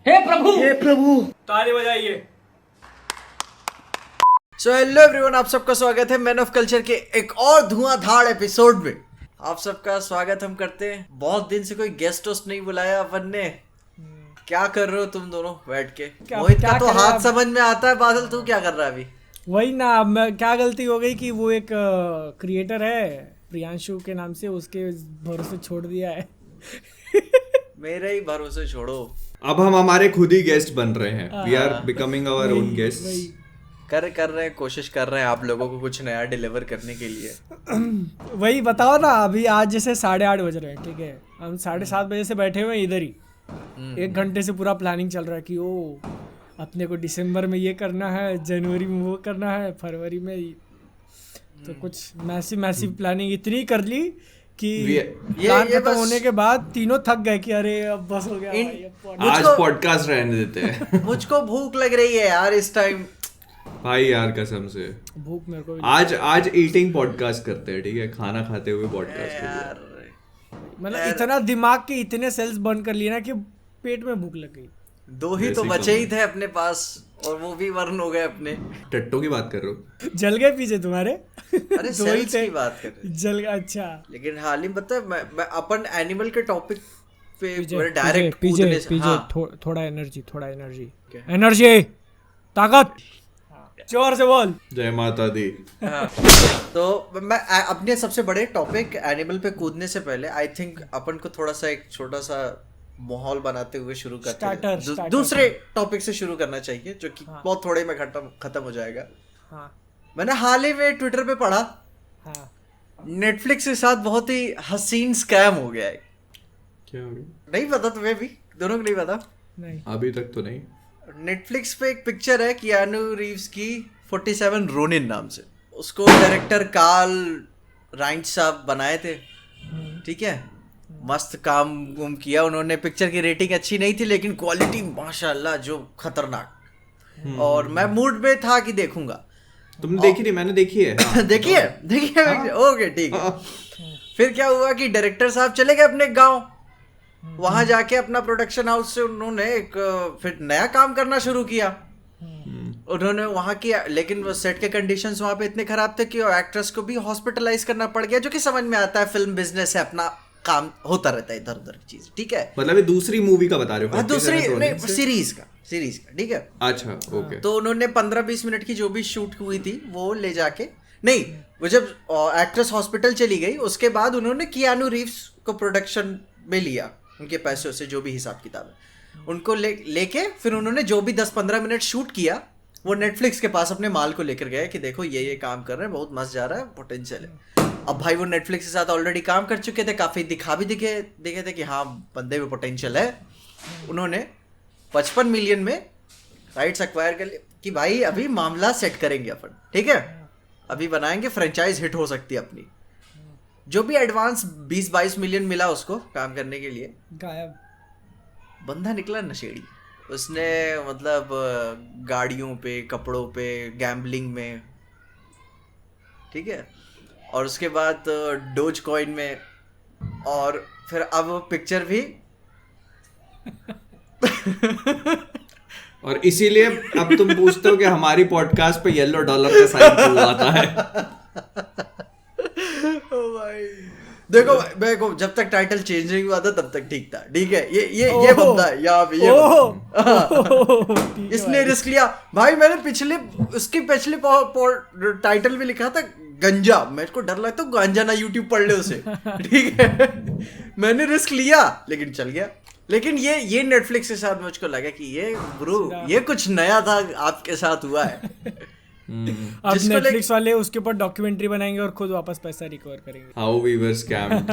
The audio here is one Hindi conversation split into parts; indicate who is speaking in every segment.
Speaker 1: हे प्रभु,
Speaker 2: हे प्रभु,
Speaker 1: ताली बजाइए।
Speaker 2: सो हेलो एवरीवन, आप सबका स्वागत है मैन ऑफ कल्चर के एक और धुआंधार एपिसोड में। आप सबका स्वागत हम करते हैं। बहुत दिन से कोई गेस्ट होस्ट नहीं बुलाया अपन ने। क्या कर रहे हो तुम दोनों बैठ के? मोहित का तो हाथ समझ में आता है। बादल तू क्या कर रहा है अभी?
Speaker 3: वही ना, अब क्या गलती हो गई कि वो एक क्रिएटर है प्रियांशु के नाम से, उसके भरोसे छोड़ दिया है।
Speaker 2: मेरे ही भरोसे छोड़ो।
Speaker 4: अब हम हमारे खुद ही गेस्ट बन रहे हैं। We are becoming our own guest.
Speaker 2: कर रहे हैं, कोशिश कर रहे हैं आप लोगों को कुछ नया डिलीवर करने के लिए।
Speaker 3: वही बताओ ना, अभी आज जैसे 8:30 बज रहे हैं, ठीक है, हम 7:30 बजे से बैठे हुए हैं इधर ही। 1 घंटे से पूरा प्लानिंग चल रहा है कि ओ अपने को दिसंबर में ये करना है, जनवरी में वो करना है, फरवरी में तो कुछ मैसिव प्लानिंग इतनी कर ली कि प्लान खत्म होने के बाद तीनों थक गए कि अरे अब बस हो गया।
Speaker 4: आज पॉडकास्ट रहने देते हैं।
Speaker 2: मुझको भूख लग रही है यार इस टाइम।
Speaker 4: भाई यार कसम से
Speaker 3: भूख मेरे को
Speaker 4: आज ईटिंग पॉडकास्ट करते हैं, ठीक है, खाना खाते हुए पॉडकास्ट करते हैं।
Speaker 3: मतलब इतना दिमाग के इतने सेल्स बर्न कर लिए ना कि पेट में भूख लग गई।
Speaker 2: 2 ही तो बचे ही थे अपने पास और वो भी बर्न हो गए अपने।
Speaker 4: टट्टो की बात कर रहे हो?
Speaker 3: जल गए पीछे तुम्हारे?
Speaker 2: अरे सेल्स की बात कर रहे
Speaker 3: जल गए। अच्छा,
Speaker 2: लेकिन हाल ही पता है मैं अपन एनिमल के टॉपिक पे
Speaker 3: डायरेक्ट
Speaker 2: कूदने से
Speaker 3: थोड़ा एनर्जी ताकत, जोर से बोल।
Speaker 4: जय माता दी।
Speaker 2: तो मैं अपने सबसे बड़े टॉपिक एनिमल पे कूदने से पहले आई थिंक अपन को थोड़ा सा एक छोटा सा माहौल बनाते हुए शुरू करते हैं। दूसरे टॉपिक से शुरू करना चाहिए जो कि बहुत थोड़े में खत्म हो जाएगा। मैंने हाल ही में ट्विटर पे पढ़ा, नेटफ्लिक्स के साथ बहुत ही हसीन स्कैम हो गया है।
Speaker 4: क्या हो गया?
Speaker 2: नहीं पता तुम्हें भी? दोनों को नहीं पता?
Speaker 3: नहीं,
Speaker 4: अभी तक तो नहीं।
Speaker 2: नेटफ्लिक्स पे एक पिक्चर है कियानू रीव्स की 47 रोनिन नाम से। उसको डायरेक्टर कार्ल राइंस साहब बनाए थे, ठीक है। मस्त काम किया उन्होंने। पिक्चर की रेटिंग अच्छी नहीं थी लेकिन क्वालिटी माशाल्लाह जो खतरनाक। और मैं मूड में था कि देखूंगा।
Speaker 4: तुमने देखी नहीं? मैंने देखी है। हाँ,
Speaker 2: देखिए ओके ठीक है। फिर क्या हुआ कि डायरेक्टर साहब चले गए अपने गांव। वहां जाके अपना प्रोडक्शन हाउस से उन्होंने एक फिर नया काम करना शुरू किया। उन्होंने वहां की, लेकिन वो सेट के कंडीशंस वहां पे इतने खराब थे कि एक्ट्रेस को भी हॉस्पिटलाइज करना पड़ गया, जो कि समझ में आता है, फिल्म बिजनेस है, अपना काम होता रहता है इधर उधर की चीज, ठीक है।
Speaker 4: मतलब ये दूसरी मूवी का बता रहे हो?
Speaker 2: दूसरी सीरीज का, ठीक है।
Speaker 4: अच्छा, ओके।
Speaker 2: तो उन्होंने 15-20 मिनट की जो भी शूट हुई थी वो ले जाके, नहीं, वो जब एक्ट्रेस हॉस्पिटल चली गई उसके बाद उन्होंने कियानू रीव्स को प्रोडक्शन में लिया, उनके पैसों से जो भी हिसाब किताब है उनको लेके फिर उन्होंने जो भी 10-15 मिनट शूट किया वो नेटफ्लिक्स के पास अपने माल को लेकर गए कि देखो ये काम कर रहे हैं, बहुत मस्त जा रहा है, पोटेंशियल है। अब भाई वो नेटफ्लिक्स के साथ ऑलरेडी काम कर चुके थे, काफी दिखे थे कि हाँ बंदे में पोटेंशियल है। उन्होंने 55 मिलियन में राइट्स एक्वायर कर लिए कि भाई अभी मामला सेट करेंगे अपन, ठीक है, अभी बनाएंगे, फ्रेंचाइज हिट हो सकती है अपनी। जो भी एडवांस 20-22 मिलियन मिला उसको काम करने के लिए,
Speaker 3: गायब।
Speaker 2: बंदा निकला नशेड़ी। उसने मतलब गाड़ियों पे, कपड़ों पे, गैम्बलिंग में, ठीक है, और उसके बाद डोज कॉइन में, और फिर अब पिक्चर भी
Speaker 4: और इसीलिए अब तुम पूछते हो कि हमारी पॉडकास्ट पे येलो डॉलर का साइन क्यों आता है?
Speaker 2: देखो जब तक टाइटल चेंज नहीं हुआ था तब तक ठीक था, ठीक है। ये बंदा है यहाँ पे, इसने रिस्क लिया भाई। मैंने पिछले टाइटल में लिखा था गंजा, मेरे को डर लगता गांजा ना यूट्यूब पढ़ ले उसे, ठीक है। मैंने रिस्क लिया लेकिन चल गया। लेकिन ये नेटफ्लिक्स के साथ मुझको लगा कि ये कुछ नया था आपके साथ हुआ है।
Speaker 3: अब नेटफ्लिक्स वाले उसके ऊपर डॉक्यूमेंट्री बनाएंगे और खुद वापस पैसा रिकवर करेंगे।
Speaker 4: How we were scammed.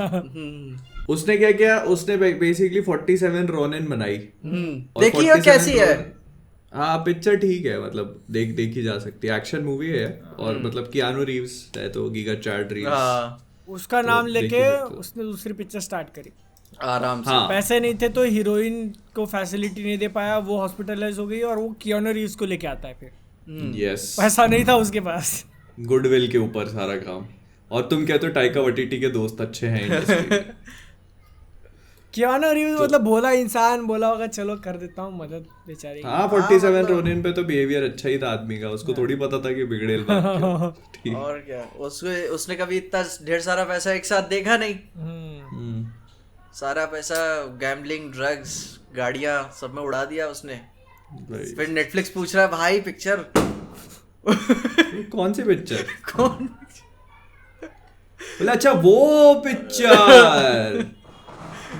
Speaker 4: उसने क्या किया? उसने बेसिकली 47 रोनिन बनाई।
Speaker 2: देखिए कैसी है।
Speaker 4: हाँ, पिक्चर ठीक है, मतलब देखी जा सकती है, एक्शन मूवी है। और मतलब कियानू रीव्स है तो गीगा चार्ड रीव्स,
Speaker 3: उसका नाम लेके उसने दूसरी पिक्चर स्टार्ट करी
Speaker 2: आराम से।
Speaker 3: पैसे नहीं थे तो हीरोइन को फैसिलिटी नहीं दे पाया, वो हॉस्पिटलाइज हो गई और वो कियानू रीव्स को लेके आता है। फिर
Speaker 4: यस,
Speaker 3: पैसा नहीं था उसके पास,
Speaker 4: गुडविल के ऊपर सारा काम। और तुम कहते हो टाइका वाइटिटी के दोस्त अच्छे हैं इंडस्ट्री।
Speaker 3: कियानो रीव्स मतलब भोला इंसान, बोला होगा चलो कर देता हूँ मदद बेचारे की।
Speaker 4: हाँ 47 रोनिन पे तो बिहेवियर अच्छा ही था आदमी का, उसको थोड़ी पता था कि बिगड़ेल बात क्या। ठीक।
Speaker 2: और क्या, उसने कभी इतना ढेर सारा पैसा एक साथ देखा नहीं।
Speaker 4: हम्म।
Speaker 2: सारा पैसा गैम्बलिंग, ड्रग्स, गाड़ियां सब में उड़ा दिया उसने।
Speaker 4: भाई
Speaker 2: फिर नेटफ्लिक्स पूछ रहा है भाई पिक्चर
Speaker 4: कौन सी पिक्चर?
Speaker 2: कौन?
Speaker 4: बोला अच्छा वो पिक्चर,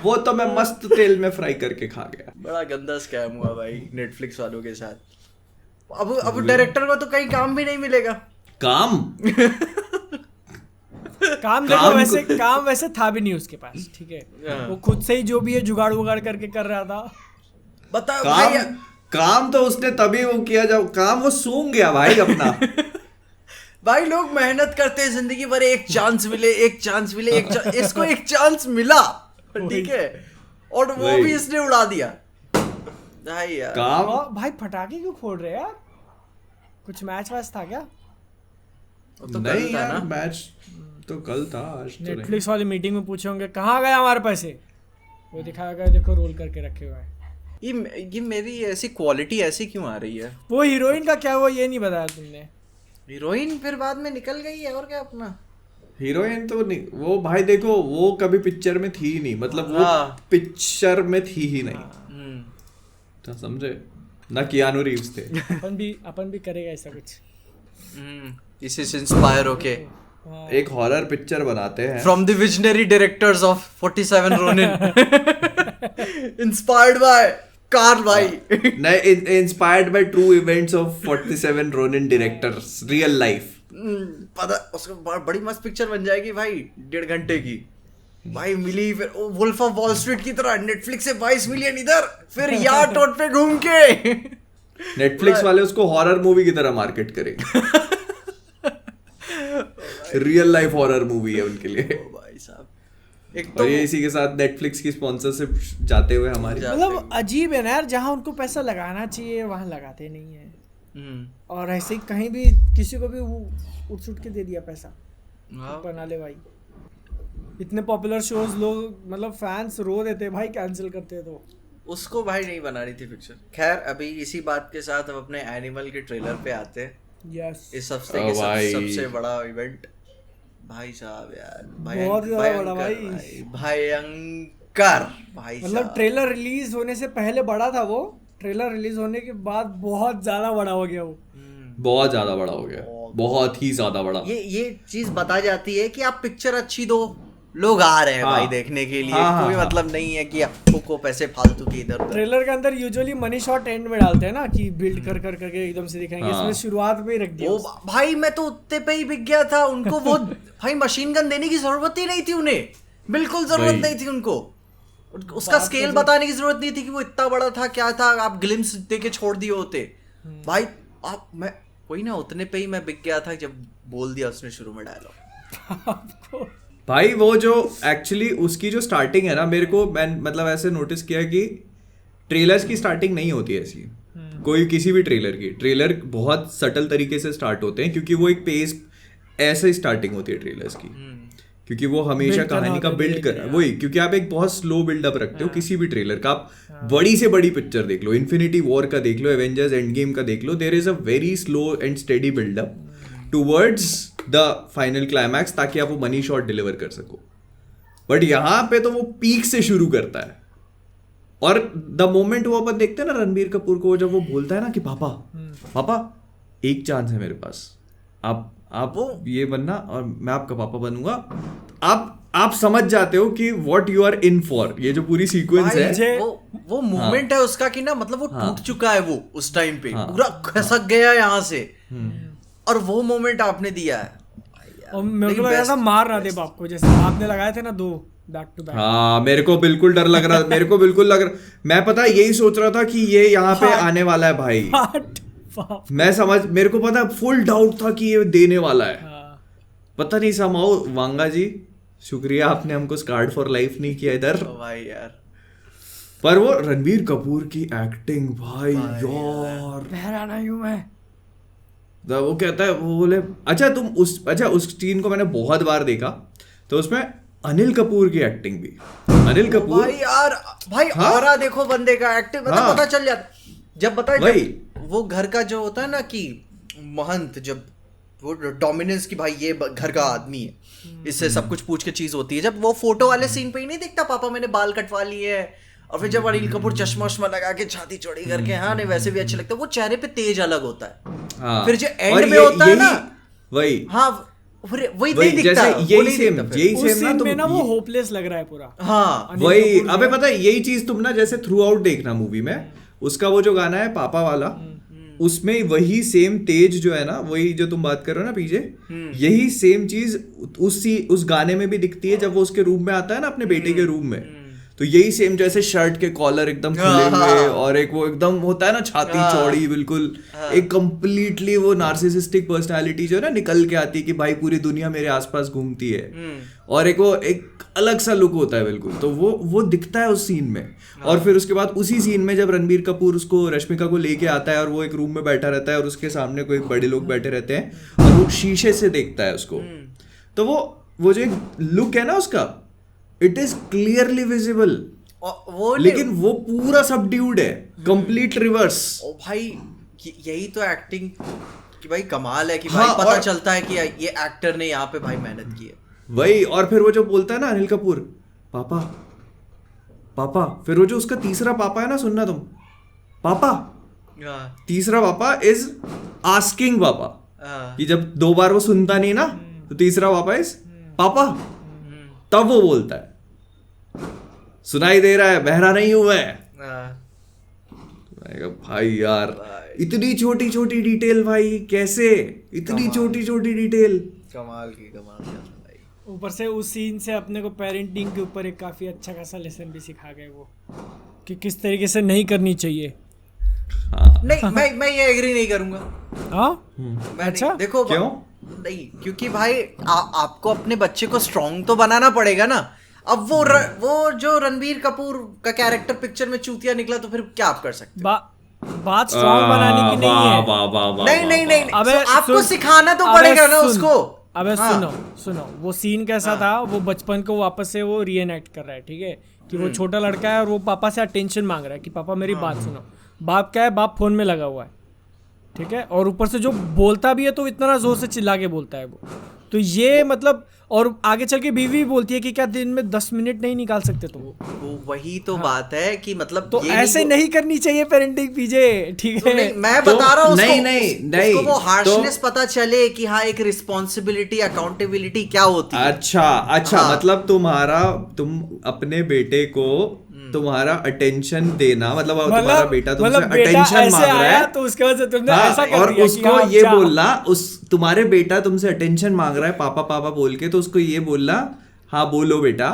Speaker 4: वो तो मैं मस्त तेल में फ्राई करके खा गया।
Speaker 2: बड़ा गंदा स्कैम हुआ भाई नेटफ्लिक्स वालों के साथ। अब डायरेक्टर को तो कहीं काम भी नहीं मिलेगा।
Speaker 4: काम
Speaker 3: काम देखो, काम वैसे था भी नहीं उसके पास, ठीक है।
Speaker 2: हाँ।
Speaker 3: वो खुद से ही जो भी है जुगाड़ वुगाड़ करके कर रहा था।
Speaker 2: बताओ भाई।
Speaker 4: काम तो उसने तभी वो किया जब काम वो सूंघ गया भाई अपना।
Speaker 2: भाई लोग मेहनत करते हैं जिंदगी भर, एक चांस मिले, एक चांस मिले, इसको एक चांस मिला, ठीक है, और वो भी इसने उड़ा दिया भाई यार।
Speaker 4: काम
Speaker 3: भाई पटाखे क्यों फोड़ रहे हैं यार? कुछ मैच वैच था क्या?
Speaker 2: तो
Speaker 4: नहीं
Speaker 2: था
Speaker 4: यार,
Speaker 2: ना?
Speaker 4: मैच तो कल था, आज तो नहीं।
Speaker 3: नेटफ्लिक्स वाली मीटिंग में पूछे होंगे कहाँ गए हमारे पैसे, वो दिखाएगा देखो रोल करके रखे हुए हैं।
Speaker 2: ये मेरी ऐसी क्वालिटी ऐसी क्यों आ रही है?
Speaker 3: वो हीरोइन का क्या हुआ ये नहीं बताया तुमने?
Speaker 2: हीरोइन फिर बाद में निकल गई है, और क्या अपना।
Speaker 4: हीरोइन तो नहीं, वो भाई देखो वो कभी पिक्चर में थी ही नहीं, मतलब वो
Speaker 2: हाँ।
Speaker 4: पिक्चर में थी ही नहीं, तो समझे ना, कियानू रीव्स थे।
Speaker 3: अपन भी करेगा ऐसा कुछ।
Speaker 2: इसी से इंस्पायर होके
Speaker 3: हाँ।
Speaker 4: एक हॉरर पिक्चर बनाते हैं
Speaker 2: from the visionary directors of 47 Ronin, inspired by Carl भाई।
Speaker 4: नहीं, inspired by true events of 47 Ronin directors, real life.
Speaker 2: पता उसको बड़ी मस्त पिक्चर बन जाएगी भाई, 1.5 घंटे की भाई। मिली फिर वुल्फ ऑफ वॉल स्ट्रीट की तरह, नेटफ्लिक्स से 22 मिलियन इधर, फिर यार टोट पे घूम के
Speaker 4: नेटफ्लिक्स वाले उसको हॉरर मूवी की तरह मार्केट करेंगे। रियल लाइफ हॉरर मूवी है उनके लिए।
Speaker 2: ओ भाई साहब, एक तो
Speaker 4: और ये इसी के साथ नेटफ्लिक्स की स्पॉन्सरशिप जाते हुए हमारी।
Speaker 3: मतलब अजीब है ना यार, जहाँ उनको पैसा लगाना चाहिए वहाँ लगाते नहीं है। और ऐसे ही कहीं भी किसी को भी उठ सुट के दे दिया पैसा, बना ले भाई। इतने पॉपुलर शोज लोग मतलब फैंस रो देते भाई कैंसिल करते, तो
Speaker 2: उसको भाई नहीं बना रही थी पिक्चर। खैर अभी इसी बात के साथ हम अपने एनिमल के ट्रेलर पे आते हैं।
Speaker 3: यस,
Speaker 2: इस हफ्ते के सबसे बड़ा इवेंट भाई साहब यार,
Speaker 3: बहुत ज्यादा बड़ा भाई,
Speaker 2: भयंकर भाई।
Speaker 3: मतलब ट्रेलर रिलीज होने से पहले बड़ा था वो, ट्रेलर रिलीज होने के बाद बहुत ज्यादा बड़ा हो गया वो।
Speaker 4: बहुत ज्यादा बड़ा हो गया, बहुत ही ज्यादा बड़ा।
Speaker 2: ये चीज बता जाती है कि आप पिक्चर अच्छी दो, लोग आ रहे हैं भाई देखने के लिए। कोई मतलब नहीं है कि आपको पैसे फालतू के इधर उधर।
Speaker 3: ट्रेलर के अंदर यूजुअली मनी शॉट एंड में डालते हैं ना कि बिल्ड कर करके एकदम से दिखाएंगे, इसमें शुरुआत में ही रख दिया।
Speaker 2: ओ भाई मैं तो उतने पे ही बिक गया था उनको। वो भाई मशीन गन देने की जरूरत ही नहीं थी उन्हें, बिल्कुल जरूरत नहीं थी उनको। उसका स्केल बताने की जरूरत नहीं थी कि वो इतना बड़ा था, क्या था, आप ग्लिम्स दे के छोड़ दिए होते भाई। आप मैं वही ना, उतने पे ही मैं बिक गया था जब बोल दिया उसने शुरू में डायलॉग।
Speaker 4: भाई वो जो एक्चुअली उसकी जो स्टार्टिंग है ना, मेरे को मैं मतलब ऐसे नोटिस किया कि ट्रेलर्स की स्टार्टिंग नहीं होती ऐसी, कोई किसी भी ट्रेलर बहुत सटल तरीके से स्टार्ट होते हैं, क्योंकि वो एक पेस ऐसे ही स्टार्टिंग होती है ट्रेलर्स की, क्योंकि वो हमेशा कहानी का बिल्ड कर वही, क्योंकि आप एक बहुत स्लो बिल्डअप रखते हो किसी भी ट्रेलर का। आप बड़ी से बड़ी पिक्चर देख लो, इन्फिनिटी वॉर का देख लो, एवेंजर्स एंड गेम का देख लो, there is a very slow and steady buildup towards the final climax, ताकि आप वो मनी शॉट डिलीवर कर सको। बट यहाँ पे तो वो पीक से शुरू करता है, और द मोमेंट वो अपन देखते हैं ना रणबीर कपूर को, जब वो बोलता है ना कि पापा एक चांस है मेरे पास, आप वो ये बनना और मैं आपका पापा बनूंगा, आप समझ जाते हो कि what you are in for. ये जो पूरी सीक्वेंस है,
Speaker 2: वो मूवमेंट है उसका कि ना, मतलब वो टूट चुका है वो उस टाइम पे, पूरा खसक गया यहाँ से, और वो मोमेंट आपने दिया है।
Speaker 3: और मेरे को लगा था मार ना दे बाप को, जैसे आपने लगाए थे ना 2 बैक टू बैक।
Speaker 4: हाँ मेरे को बिल्कुल डर लग रहा, मेरे को बिल्कुल लग रहा, मैं पता यही सोच रहा था कि ये यहाँ पे आने वाला है भाई। मेरे को पता फुल डाउट था कि ये देने वाला है। पता नहीं समाओ वांगा जी, शुक्रिया आपने हमको स्कार्ड फॉर लाइफ नहीं किया इधर
Speaker 2: भाई यार।
Speaker 4: पर वो रणबीर कपूर की एक्टिंग भाई यार,
Speaker 3: बहरा नहीं हूं मैं।
Speaker 4: वो कहता है, वो बोले अच्छा उस सीन को मैंने बहुत बार देखा, तो उसमें अनिल कपूर की एक्टिंग भी, अनिल कपूर
Speaker 2: भाई यार, भाई ऑरा देखो बंदे का, एक्टिंग मतलब पता चल जाता जब बताए, जब वो घर का जो होता है ना कि महंत, जब वो डोमिनेंस की भाई ये घर का आदमी है, इससे सब कुछ पूछ के चीज होती है, जब वो फोटो वाले सीन पे ही नहीं दिखता पापा मैंने बाल कटवा लिए है, और फिर जब अनिल कपूर चश्मा वश्मा लगा के छाती चौड़ी करके, हाँ नहीं वैसे भी अच्छे लगता है, वो चेहरे पे तेज अलग होता है, फिर जो एंड में होता है ना
Speaker 4: वही,
Speaker 2: हाँ वही नहीं दिखता,
Speaker 4: यही सेम ना,
Speaker 3: में ना वो होपलेस लग रहा है पूरा,
Speaker 2: हाँ
Speaker 4: वही। अबे पता है यही चीज तुम ना जैसे थ्रू आउट देखना मूवी में, उसका वो जो गाना है पापा वाला, उसमें वही सेम तेज जो है ना, वही जो तुम बात कर रहे हो ना पीछे, यही सेम चीज उस गाने में भी दिखती है जब वो उसके रूम में आता है ना, अपने बेटे के रूम में, तो यही सेम जैसे शर्ट के कॉलर एकदम खुले हुए, और एक वो एकदम होता है ना छाती चौड़ी बिल्कुल, एक कंप्लीटली वो नार्सिसिस्टिक पर्सनालिटी जो है ना निकल के आती है कि भाई पूरी दुनिया मेरे आसपास घूमती है, और एक वो एक अलग सा लुक होता है बिल्कुल, तो वो दिखता है उस सीन में। और फिर उसके बाद उसी सीन में जब रणबीर कपूर उसको रश्मिका को लेके आता है, और वो एक रूम में बैठा रहता है, और उसके सामने कोई बड़े लोग बैठे रहते हैं, और वो शीशे से देखता है उसको, तो वो जो एक लुक है ना उसका, इट इज क्लियरली विजिबल,
Speaker 2: वो
Speaker 4: लेकिन वो पूरा सबड्यूड है, कंप्लीट रिवर्स।
Speaker 2: ओ भाई यही तो एक्टिंग कि भाई कमाल है कि भाई पता चलता है कि ये एक्टर ने यहाँ पे भाई मेहनत की है, वही।
Speaker 4: और फिर वो जो बोलता है ना अनिल कपूर, पापा पापा, फिर वो जो उसका तीसरा पापा है ना, सुनना तुम, पापा, तीसरा पापा इज आस्किंग पापा, कि जब 2 बार वो सुनता नहीं ना, तो तीसरा पापा इज पापा, तब वो बोलता है सुनाई दे रहा है, बहरा नहीं हूं मैं। भाई यार इतनी छोटी छोटी डिटेल, भाई कैसे इतनी छोटी छोटी डिटेल,
Speaker 2: कमाल की भाई।
Speaker 3: ऊपर से उस सीन से अपने को पेरेंटिंग के ऊपर एक काफी अच्छा खासा लेसन भी सिखा गए वो, कि किस तरीके से नहीं करनी चाहिए।
Speaker 2: नहीं मैं ये एग्री नहीं करूंगा।
Speaker 3: अच्छा
Speaker 2: देखो
Speaker 4: क्यों
Speaker 2: नहीं, क्योंकि भाई आपको अपने बच्चे को स्ट्रॉन्ग तो बनाना पड़ेगा ना। अब वो जो रणबीर कपूर का कैरेक्टर पिक्चर में चूतिया निकला, तो फिर क्या आप कर सकते?
Speaker 3: बात स्ट्रॉन्ग बनाने की नहीं है।
Speaker 2: नहीं अबे आपको सिखाना तो पड़ेगा ना उसको।
Speaker 3: अबे सुनो वो सीन कैसा था, वो बचपन को वापस से वो रीएनेक्ट कर रहा है, ठीक है, कि वो छोटा लड़का है और वो पापा से अटेंशन मांग रहा है कि पापा मेरी बात सुनो। बाप क्या है, बाप फोन में लगा हुआ है, ठीक है, और ऊपर से जो बोलता भी है तो इतना जोर से चिल्ला के बोलता है वो, तो ये मतलब, और आगे चल के बीवी बोलती है कि क्या दिन में 10 मिनट नहीं निकाल सकते तुम?
Speaker 2: वो वही तो बात है कि मतलब
Speaker 3: तो ऐसे नहीं करनी चाहिए पेरेंटिंग पीजे, ठीक है।
Speaker 2: मैं बता रहा हूँ
Speaker 4: नहीं
Speaker 2: उसको वो हार्शनेस पता चले कि हाँ एक रिस्पॉन्सिबिलिटी, अकाउंटेबिलिटी क्या होती है।
Speaker 4: अच्छा मतलब तुम अपने बेटे को तुम्हारा अटेंशन देना, मतलब तुम्हारा बेटा तुमसे अटेंशन मांग रहा है,
Speaker 3: तो उसके वजह से तुमने ऐसा कर
Speaker 4: और उसको ये बोलना, तुम्हारे बेटा तुमसे अटेंशन मांग रहा है पापा पापा बोल के, तो उसको ये बोलना हाँ बोलो बेटा,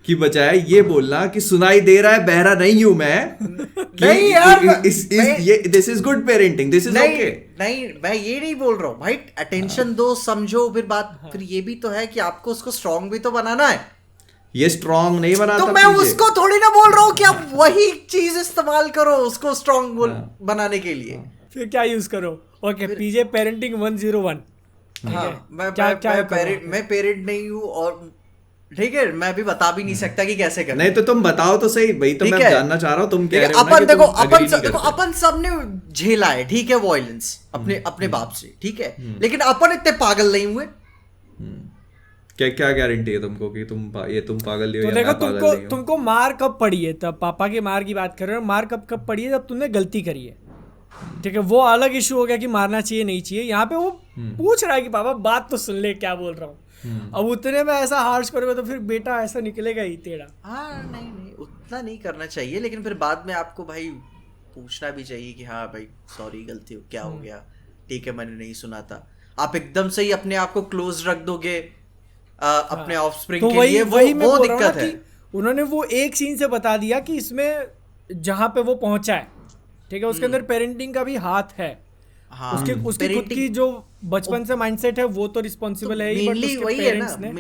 Speaker 4: की बजाय ये बोलना कि सुनाई दे रहा है, बहरा नहीं हूं मैं।
Speaker 2: नहीं यार,
Speaker 4: this is good parenting, this is okay.
Speaker 2: नहीं मैं ये नहीं बोल रहा हूँ भाई, अटेंशन दो, समझो, फिर बात, फिर ये भी तो है कि आपको उसको स्ट्रॉन्ग भी तो बनाना है।
Speaker 4: ये स्ट्रॉन्ग नहीं बनाता,
Speaker 2: तो मैं उसको थोड़ी ना बोल रहा हूँ कि आप वही चीज इस्तेमाल करो उसको स्ट्रॉन्ग बनाने के लिए।
Speaker 3: फिर क्या यूज करो? ओके पीजे पेरेंटिंग 101।
Speaker 2: हाँ, मैं पेरेंट नहीं हूँ, और ठीक है मैं भी बता भी नहीं सकता कि कैसे करना।
Speaker 4: नहीं तो तुम बताओ तो सही भाई, तो मैं जानना चाह रहा हूँ तुम कह रहे हो ना कि
Speaker 2: देखो अपन सबने झेला है, ठीक है, वायलेंस अपने बाप से, ठीक है, लेकिन अपन इतने पागल नहीं हुए।
Speaker 4: क्या गारंटी है तुमको कि तुम पागल नहीं हो?
Speaker 3: तो देखो तुमको मार कब पड़ी है, तब पापा की मार की बात कर रहे हो, मार कब पड़ी है? जब तुमने गलती करी है, ठीक है, वो अलग इशू हो गया कि मारना चाहिए नहीं चाहिए। यहाँ पे वो पूछ रहा है कि पापा बात तो सुन ले क्या बोल रहा हूँ। अब उतने में ऐसा हार्श करोगे तो फिर बेटा ऐसा निकलेगा ही तेरा।
Speaker 2: हाँ नहीं उतना नहीं करना चाहिए, लेकिन फिर बाद में आपको भाई पूछना भी चाहिए कि हाँ भाई सॉरी गलती क्या हो गया, ठीक है मैंने नहीं सुना था। आप एकदम से ही अपने आप को क्लोज रख दोगे अपने ऑफस्प्रिंग के लिए, वो दिक्कत है।
Speaker 3: उन्होंने वो एक सीन से बता दिया कि इसमें जहां पे वो पहुंचा है, ठीक है, उसके अंदर पेरेंटिंग का भी हाथ है। हाँ, उसकी खुद की जो बचपन से माइंडसेट है वो तो रिस्पॉन्सिबल है ही, बट उसके पेरेंट्स ने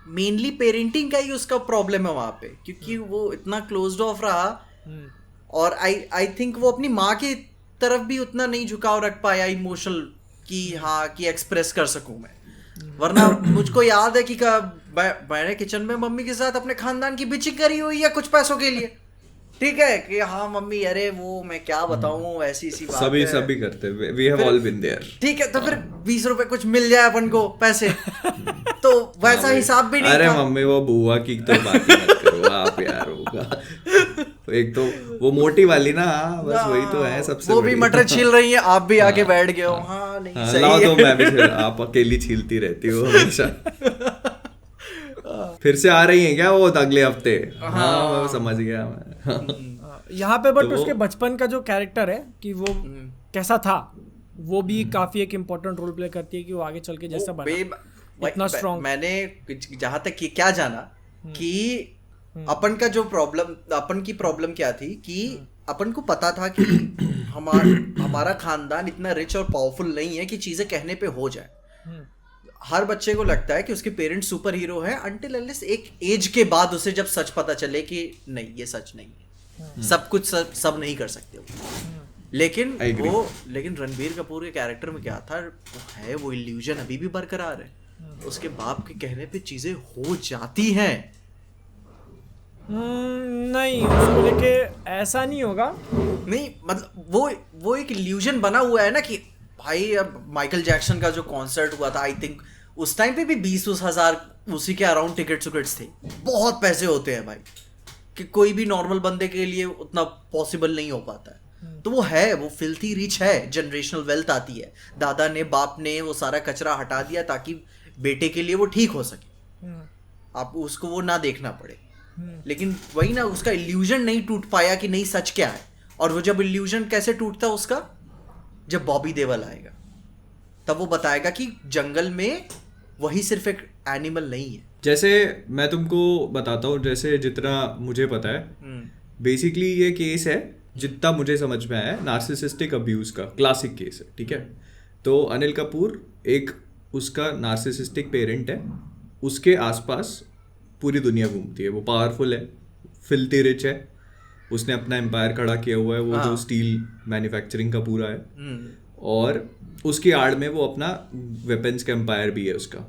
Speaker 2: मेनली पेरेंटिंग का ही उसका प्रॉब्लम है वहां पे, क्योंकि वो इतना क्लोज्ड ऑफ रहा, और आई थिंक वो अपनी माँ की तरफ भी उतना नहीं झुकाव रख पाया इमोशनल कि हाँ कि एक्सप्रेस कर सकूं मैं। वरना मुझको याद है कि मैंने किचन में मम्मी के साथ अपने खानदान की बिचिंग करी हुई है कुछ पैसों के लिए, ठीक है कि हाँ मम्मी अरे वो मैं क्या बताऊं ऐसी सी बात है,
Speaker 4: सभी करते हैं, we have all been there.
Speaker 2: ठीक है तो फिर 20 रुपए कुछ मिल जाए अपन को पैसे तो वैसा हिसाब भी नहीं
Speaker 4: अरे
Speaker 2: था।
Speaker 4: मम्मी वो बुआ की तो बात ही मत करो आप यार, होगा एक तो वो मोटी वाली ना, बस वही तो है सबसे
Speaker 2: वो भी
Speaker 4: बड़ी।
Speaker 2: मटर छील रही है, आप भी आके बैठ गए हो, हाँ नहीं
Speaker 4: हाँ,
Speaker 2: सही
Speaker 4: लाओ
Speaker 2: है।
Speaker 4: तो मैं भी आप अकेली छीलती रहती हो हमेशा। फिर से आ रही है क्या वो अगले हफ्ते? हाँ मैं समझ गया मैं।
Speaker 3: यहाँ पे बट
Speaker 4: तो
Speaker 3: उसके बचपन का जो कैरेक्टर है कि वो कैसा था, वो भी काफी एक इम्पोर्टेंट रोल प्ले करती है कि वो आगे चल के जैसा बना इतना स्ट्रॉन्ग।
Speaker 2: मैंने जहां तक कि क्या जाना कि अपन का जो प्रॉब्लम, अपन की प्रॉब्लम क्या थी कि अपन को पता था कि हमारा खानदान इतना रिच और पावरफुल नहीं है कि चीजें कहने पे हो जाए। हर बच्चे को लगता है कि उसके पेरेंट्स सुपर हीरो है अनटिल अनलेस एक एज के बाद उसे जब सच पता चले कि नहीं ये सच नहीं है, सब कुछ सब नहीं कर सकते वो। लेकिन रणबीर कपूर के कैरेक्टर में क्या था, वो इल्यूजन अभी भी बरकरार है, उसके बाप के कहने पे चीजें हो जाती हैं।
Speaker 3: नहीं उसको लेके ऐसा नहीं होगा,
Speaker 2: नहीं मतलब वो एक इल्यूजन बना हुआ है ना कि भाई अब माइकल जैक्सन का जो कॉन्सर्ट हुआ था आई थिंक उस टाइम पे भी 20 हजार उसी के अराउंड टिकट्स थे। बहुत पैसे होते हैं भाई कि कोई भी नॉर्मल बंदे के लिए उतना पॉसिबल नहीं हो पाता है। तो वो फिल्थी रिच है, जनरेशनल वेल्थ आती है, दादा ने बाप ने वो सारा कचरा हटा दिया ताकि बेटे के लिए वो ठीक हो सके, आप उसको वो ना देखना पड़े। लेकिन वही ना, उसका इल्यूजन नहीं टूट पाया कि नहीं सच क्या है। और वो जब इल्यूजन कैसे टूटता उसका, जब बॉबी देओल आएगा तब वो बताएगा कि जंगल में वही सिर्फ एक एनिमल नहीं है।
Speaker 4: जैसे मैं तुमको बताता हूँ, जैसे जितना मुझे पता है बेसिकली ये केस है जितना मुझे समझ में आया है नार्सिसिस्टिक अब्यूज का क्लासिक केस है, ठीक है। तो अनिल कपूर एक उसका नार्सिसिस्टिक पेरेंट है, उसके आसपास पूरी दुनिया घूमती है, वो पावरफुल है, फिल्थी रिच है, उसने अपना एम्पायर खड़ा किया हुआ है, वो जो स्टील मैन्युफैक्चरिंग का पूरा है, और उसकी आड़ में वो अपना वेपन्स का एम्पायर भी है उसका।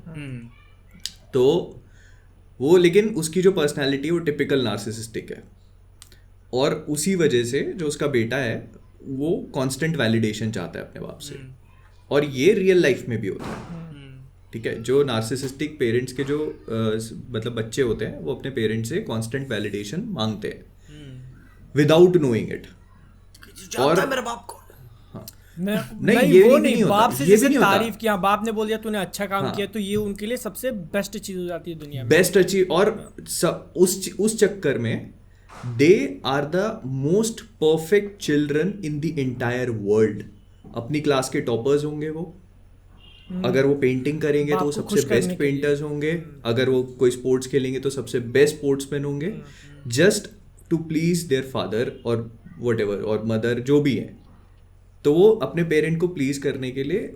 Speaker 4: तो वो लेकिन उसकी जो पर्सनैलिटी है वो टिपिकल नार्सिसिस्टिक है, और उसी वजह से जो उसका बेटा है वो कांस्टेंट वैलिडेशन चाहता है अपने बाप से, और ये रियल लाइफ में भी होता है, ठीक है। जो नार्सिसिस्टिक पेरेंट्स के जो मतलब बच्चे होते हैं वो अपने पेरेंट्स से कांस्टेंट वैलिडेशन मांगते हैं विदाउट नोइंग इट। और
Speaker 2: मेरे बाप को
Speaker 3: नहीं
Speaker 4: ये
Speaker 3: वो
Speaker 4: नहीं
Speaker 3: नहीं,
Speaker 4: होता,
Speaker 3: बाप से
Speaker 4: ये
Speaker 3: जैसे
Speaker 4: भी नहीं होता।
Speaker 3: तारीफ किया, बाप ने बोल दिया तूने अच्छा काम किया, तो ये उनके लिए सबसे बेस्ट चीज हो जाती है दुनिया में,
Speaker 4: बेस्ट अचीव। और उस चक्कर में they are the most perfect children in the entire world. अपनी क्लास के टॉपर्स होंगे वो, अगर वो पेंटिंग करेंगे तो वो सबसे बेस्ट पेंटर्स होंगे, अगर वो कोई स्पोर्ट्स खेलेंगे तो सबसे बेस्ट स्पोर्ट्समैन होंगे, just to please their father और व्हाटएवर, और मदर जो भी है। तो वो अपने पेरेंट को प्लीज करने के लिए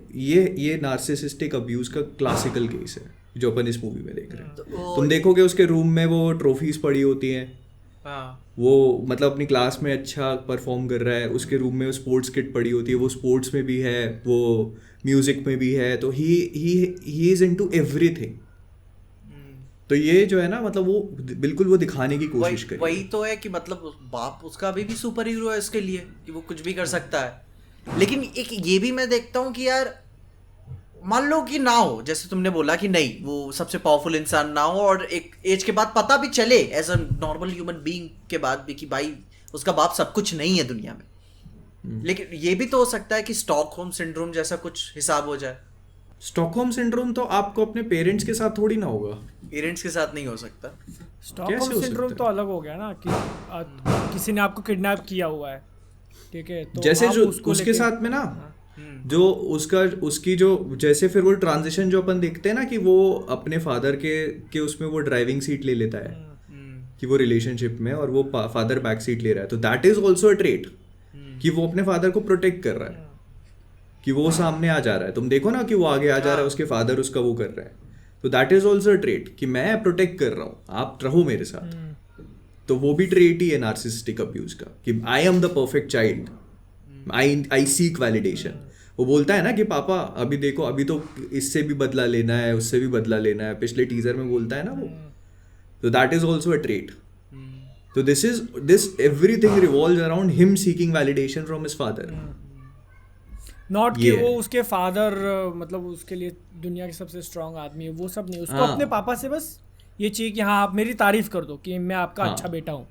Speaker 4: ये नार्सिसिस्टिक अब्यूज का क्लासिकल केस है जो अपन इस मूवी में देख रहे हैं। तुम देखोगे उसके रूम में वो ट्रॉफीज पड़ी होती हैं, वो मतलब अपनी क्लास में अच्छा परफॉर्म कर रहा है, उसके रूम में वो स्पोर्ट्स किट पड़ी होती है, वो स्पोर्ट्स में भी है, वो म्यूजिक में भी है, तो ही इज इनटू एवरीथिंग। तो ये जो है ना, मतलब वो बिल्कुल वो दिखाने की कोशिश करे।
Speaker 2: वही तो है कि मतलब बाप उसका अभी भी सुपर हीरो है उसके लिए कि वो कुछ भी कर सकता है। लेकिन एक ये भी मैं देखता हूँ कि यार मान लो कि ना हो, जैसे तुमने बोला कि नहीं वो सबसे पावरफुल इंसान ना हो, और एक एज के बाद पता भी चले as a normal human being के बाद भी कि भाई उसका बाप सब कुछ नहीं है दुनिया में। लेकिन ये भी तो हो सकता है कि स्टॉकहोम सिंड्रोम जैसा कुछ हिसाब हो जाए।
Speaker 4: स्टॉकहोम सिंड्रोम तो आपको अपने पेरेंट्स के साथ थोड़ी ना होगा,
Speaker 2: पेरेंट्स के साथ नहीं हो सकता।
Speaker 3: स्टॉकहोम सिंड्रोम तो अलग हो गया ना कि किसी ने आपको किडनैप किया हुआ है, ठीक है, तो
Speaker 4: जैसे जो उसके साथ में ना जो उसकी जो जैसे फिर वो ट्रांजिशन जो अपन देखते हैं ना कि वो अपने फादर के उसमें वो ड्राइविंग सीट ले लेता है कि वो रिलेशनशिप में, और वो फादर बैक सीट ले रहा है, तो that is also a trait कि वो अपने फादर को प्रोटेक्ट कर रहा है, कि वो सामने आ जा रहा है। तुम देखो ना कि वो आगे आ जा रहा है, उसके फादर उसका वो कर रहा है, तो that is also a trait कि मैं प्रोटेक्ट कर रहा हूँ, आप रहो मेरे साथ। तो वो भी ट्रेट ही है नार्सिसिस्टिक अब्यूज का कि I am the perfect child, I seek validation. वो बोलता है ना कि पापा अभी देखो, अभी तो इससे भी बदला लेना है, उससे भी बदला लेना है, पिछले टीजर में बोलता है ना वो. तो that is also a trait. तो this everything revolves around him seeking validation from his father.
Speaker 3: Not कि
Speaker 4: ये
Speaker 3: वो
Speaker 4: है.
Speaker 3: उसके फादर मतलब उसके लिए दुनिया के सबसे स्ट्रांग आदमी है, वो सब नहीं. उसको
Speaker 4: हाँ.
Speaker 3: अपने पापा से बस ये चाहिए कि हाँ आप मेरी तारीफ कर दो कि मैं आपका
Speaker 4: हाँ.
Speaker 3: अच्छा बेटा हूँ,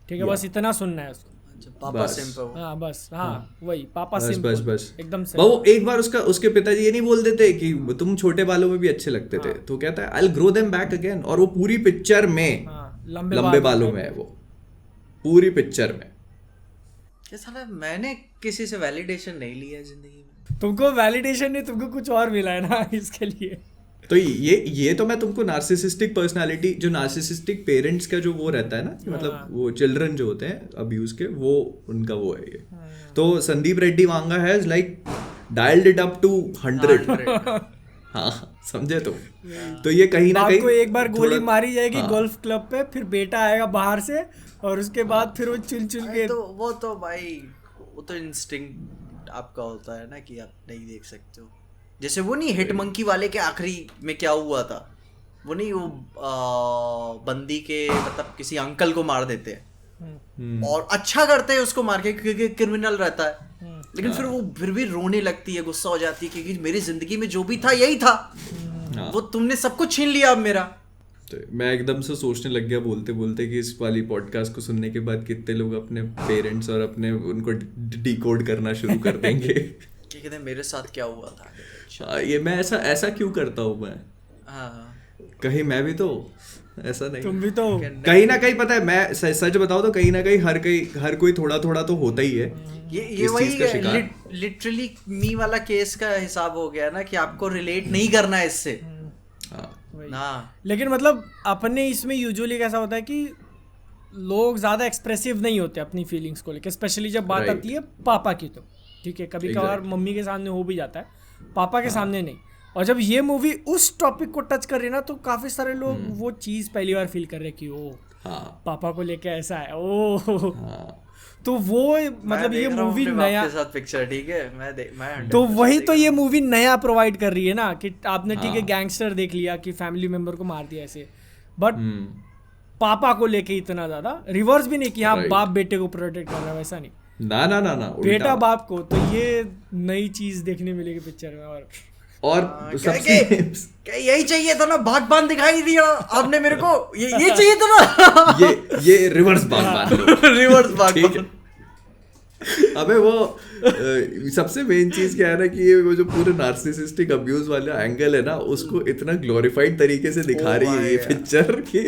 Speaker 3: ठीक है, बस इतना सुनना है उसको.
Speaker 2: अच्छा, पापा
Speaker 4: बस.
Speaker 2: सिंप है वो.
Speaker 3: हाँ बस, हाँ वही पापा
Speaker 4: बस
Speaker 3: सिंपल
Speaker 4: बस बस
Speaker 3: एकदम से.
Speaker 4: वो एक बार उसके पिताजी ये नहीं बोल देते कि तुम छोटे बालों में भी अच्छे लगते थे, तो कहता है I will grow them back again. और वो पूरी पिक्चर में
Speaker 3: हाँ,
Speaker 4: लंबे बालों में है वो, पूरी पिक्चर में.
Speaker 2: क्या साला, मैंने किसी से वैलिडेशन नहीं लिया जिंदगी में.
Speaker 3: तुमको वैलिडेशन नहीं, तुमको कुछ और मिला है ना इसके लिए.
Speaker 4: तो ये तो मैं तुमको नार्सिसिस्टिक पर्सनालिटी, जो नार्सिसिस्टिक पेरेंट्स का जो वो रहता है ना कि मतलब वो चिल्ड्रन जो होते हैं अब्यूज के, वो उनका वो है ये. तो Sandeep Reddy Vanga has like dialled it up to 100. हाँ समझे तुम. तो ये कहीं ना
Speaker 3: बाप
Speaker 4: कहीं
Speaker 3: को एक बार गोली
Speaker 4: थोड़ा-
Speaker 3: मारी जाएगी
Speaker 4: हाँ.
Speaker 3: गोल्फ क्लब पे, फिर बेटा आएगा बाहर से और उसके बाद फिर वो चुन चुन के.
Speaker 2: तो वो तो भाई, वो तो इंस्टिंक्ट आपका होता है ना कि आप नहीं देख सकते हो. जैसे वो नहीं हिट मंकी वाले के आखिरी में क्या हुआ था, वो नहीं वो बंदी के मतलब किसी अंकल को मार देते हैं और अच्छा करते हैं उसको मार के क्योंकि क्रिमिनल रहता है, लेकिन फिर वो फिर भी रोने लगती है, गुस्सा हो जाती है क्योंकि मेरी जिंदगी में जो भी था यही था,
Speaker 4: हाँ.
Speaker 2: वो तुमने सब कुछ छीन लिया अब मेरा.
Speaker 4: तो मैं एकदम से सोचने लग गया बोलते बोलते कि इस वाली पॉडकास्ट को सुनने के बाद कितने लोग अपने पेरेंट्स और अपने उनको डिकोड करना शुरू कर देंगे.
Speaker 2: कि कहते हैं मेरे साथ क्या हुआ था.
Speaker 4: ये मैं ऐसा क्यों करता हूँ मैं.
Speaker 2: हाँ,
Speaker 4: कहीं मैं भी तो ऐसा नहीं.
Speaker 3: तुम भी तो
Speaker 4: कहीं ना कहीं पता है, मैं सच बताऊँ तो कहीं ना कहीं हर कोई थोड़ा थोड़ा तो होता ही है
Speaker 2: ये
Speaker 4: इस
Speaker 2: वही
Speaker 4: चीज का शिकार.
Speaker 2: लिटरली मी वाला केस का हिसाब हो गया ना कि आपको रिलेट नहीं करना है इससे.
Speaker 4: हाँ.
Speaker 2: ना
Speaker 3: लेकिन मतलब अपने इसमें यूजुअली कैसा होता है कि लोग ज़्यादा एक्सप्रेसिव नहीं होते अपनी फीलिंग्स को लेकर, स्पेशली जब बात
Speaker 4: Right.
Speaker 3: आती है पापा की. तो ठीक है, कभी कभार
Speaker 4: Exactly.
Speaker 3: मम्मी के सामने हो भी जाता है, पापा के सामने नहीं. और जब ये मूवी उस टॉपिक को टच कर रही है ना, तो काफ़ी सारे लोग वो चीज़ पहली बार फील कर रहे हैं कि ओ
Speaker 4: हाँ.
Speaker 3: पापा को लेके ऐसा है. ओ
Speaker 4: हाँ.
Speaker 3: तो वो मतलब ये मूवी नया
Speaker 2: के साथ पिक्चर, ठीक है, मैं
Speaker 3: तो वही तो ये मूवी नया प्रोवाइड कर रही है ना कि आपने ठीक है
Speaker 4: हाँ.
Speaker 3: गैंगस्टर देख लिया कि फैमिली मेंबर को मार दिया ऐसे, बट पापा को लेके इतना ज्यादा रिवर्स भी नहीं कि हाँ
Speaker 4: Right.
Speaker 3: बाप बेटे को प्रोटेक्ट कर रहा है, वैसा नहीं.
Speaker 4: ना ना ना ना
Speaker 3: बेटा
Speaker 4: उल्टा.
Speaker 3: बाप को. तो ये नई चीज देखने मिलेगी पिक्चर में.
Speaker 4: और सबसे
Speaker 2: क्या यही चाहिए था ना, भाग बांध दिखाई दिया आपने मेरे को, ये चाहिए था ना.
Speaker 4: ये रिवर्स बागबान
Speaker 2: रिवर्स भाग
Speaker 4: ठीक है. अबे वो सबसे मेन चीज क्या है ना कि ये वो जो पूरे नार्सिसिस्टिक अब्यूज वाला एंगल है ना, उसको इतना ग्लोरीफाइड तरीके से दिखा रही है ये पिक्चर कि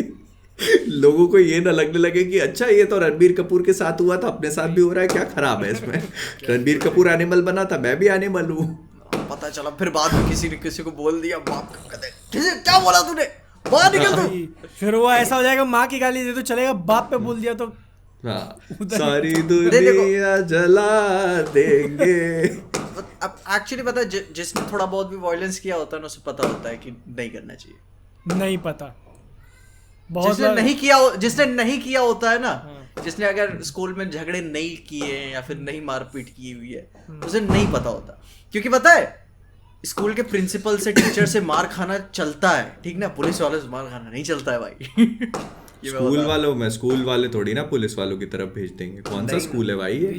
Speaker 4: लोगों को ये ना लगने लगे कि अच्छा ये तो रणबीर कपूर के साथ हुआ था, अपने साथ भी हो रहा है, क्या खराब है इसमें. रणबीर कपूर एनिमल बना था, मैं भी एनिमल हूँ.
Speaker 2: पता चला फिर बाद में किसी ने किसी को बोल दिया, बाप क्या बोला तूने, बाहर निकल तू.
Speaker 3: फिर वो ऐसा हो जाएगा माँ की गाली दे तो चलेगा, बाप पे बोल दिया तो
Speaker 4: हाँ, सारी दुनिया जला देंगे.
Speaker 2: अब एक्चुअली पता है जिसने थोड़ा बहुत भी वायलेंस किया होता है ना, उसे पता होता है कि नहीं करना चाहिए.
Speaker 3: नहीं पता. बहुत
Speaker 2: जिसने नहीं किया होता है ना, जिसने अगर स्कूल में झगड़े नहीं किए या फिर नहीं मारपीट की हुई है, उसे नहीं पता होता. क्योंकि पता है स्कूल के प्रिंसिपल से टीचर से मार खाना चलता है, ठीक ना, पुलिस वाले से मार खाना नहीं चलता है भाई.
Speaker 4: स्कूल वाले थोड़ी ना पुलिस वालों की तरफ भेज देंगे. कौन सा स्कूल है भाई ये.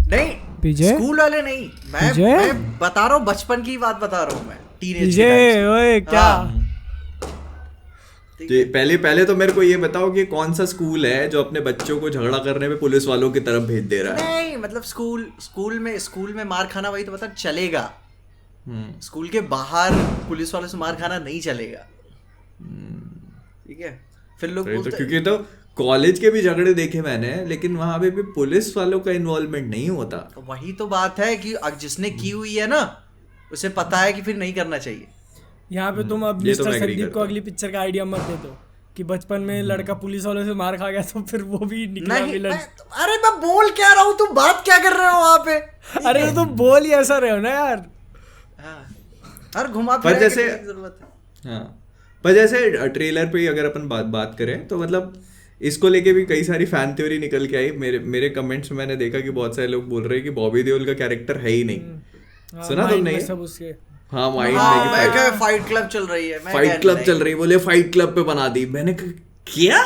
Speaker 2: नहीं स्कूल वाले नहीं, मैं बता रहा हूँ, बचपन की बात बता रहा हूँ मैं, टीनेज
Speaker 3: ओए क्या.
Speaker 4: पहले तो मेरे को ये बताओ कि कौन सा स्कूल है जो अपने बच्चों को झगड़ा करने में पुलिस वालों की तरफ भेज दे रहा है.
Speaker 2: नहीं मतलब स्कूल में मार खाना वही तो पता चलेगा. स्कूल के बाहर पुलिस वालों से मार खाना नहीं चलेगा. ठीक है, फिर लोग
Speaker 4: तो क्योंकि तो कॉलेज के भी झगड़े देखे मैंने, लेकिन वहां पे भी पुलिस वालों का इन्वॉल्वमेंट नहीं होता.
Speaker 2: वही तो बात है कि जिसने की हुई है ना, उसे पता है कि फिर नहीं करना चाहिए.
Speaker 3: यहाँ पे तुम अब
Speaker 4: ये तो
Speaker 3: मिस्टर
Speaker 4: मैं agree
Speaker 3: संदीप को
Speaker 4: करता हूँ.
Speaker 3: अगली पिक्चर का आइडिया मत दे दो कि बचपन में लड़का पुलिस वालों से मार खा गया तो फिर वो भी निकला विलन.
Speaker 2: अरे मैं बोल क्या रहा हूँ, तुम बात क्या कर रहे हो वहां पे.
Speaker 3: अरे तो तुम बोल ही ऐसा रहे हो ना यार.
Speaker 2: हर घुमा
Speaker 4: पर
Speaker 2: फिरा
Speaker 4: जैसे
Speaker 2: के जरूरत है.
Speaker 4: हाँ, पर जैसे ट्रेलर पे अगर अपन बात करें तो मतलब इसको लेके भी कई सारी फैन थ्योरी निकल के आई. मेरे कमेंट्स में मैंने देखा कि बहुत सारे लोग बोल रहे हैं कि बॉबी देओल का कैरेक्टर है ही नहीं. सुना
Speaker 3: mind
Speaker 4: तुमने
Speaker 3: में
Speaker 4: ये?
Speaker 3: सब उसके
Speaker 4: हाँ माइंड
Speaker 2: हाँ,
Speaker 4: में
Speaker 2: मैं क्या फाइट क्लब चल रही है, मैं
Speaker 4: फाइट
Speaker 2: क्या
Speaker 4: क्लब
Speaker 2: नहीं।
Speaker 4: चल रही, बोले फाइट क्लब पे बना दी। मैंने कहा, क्या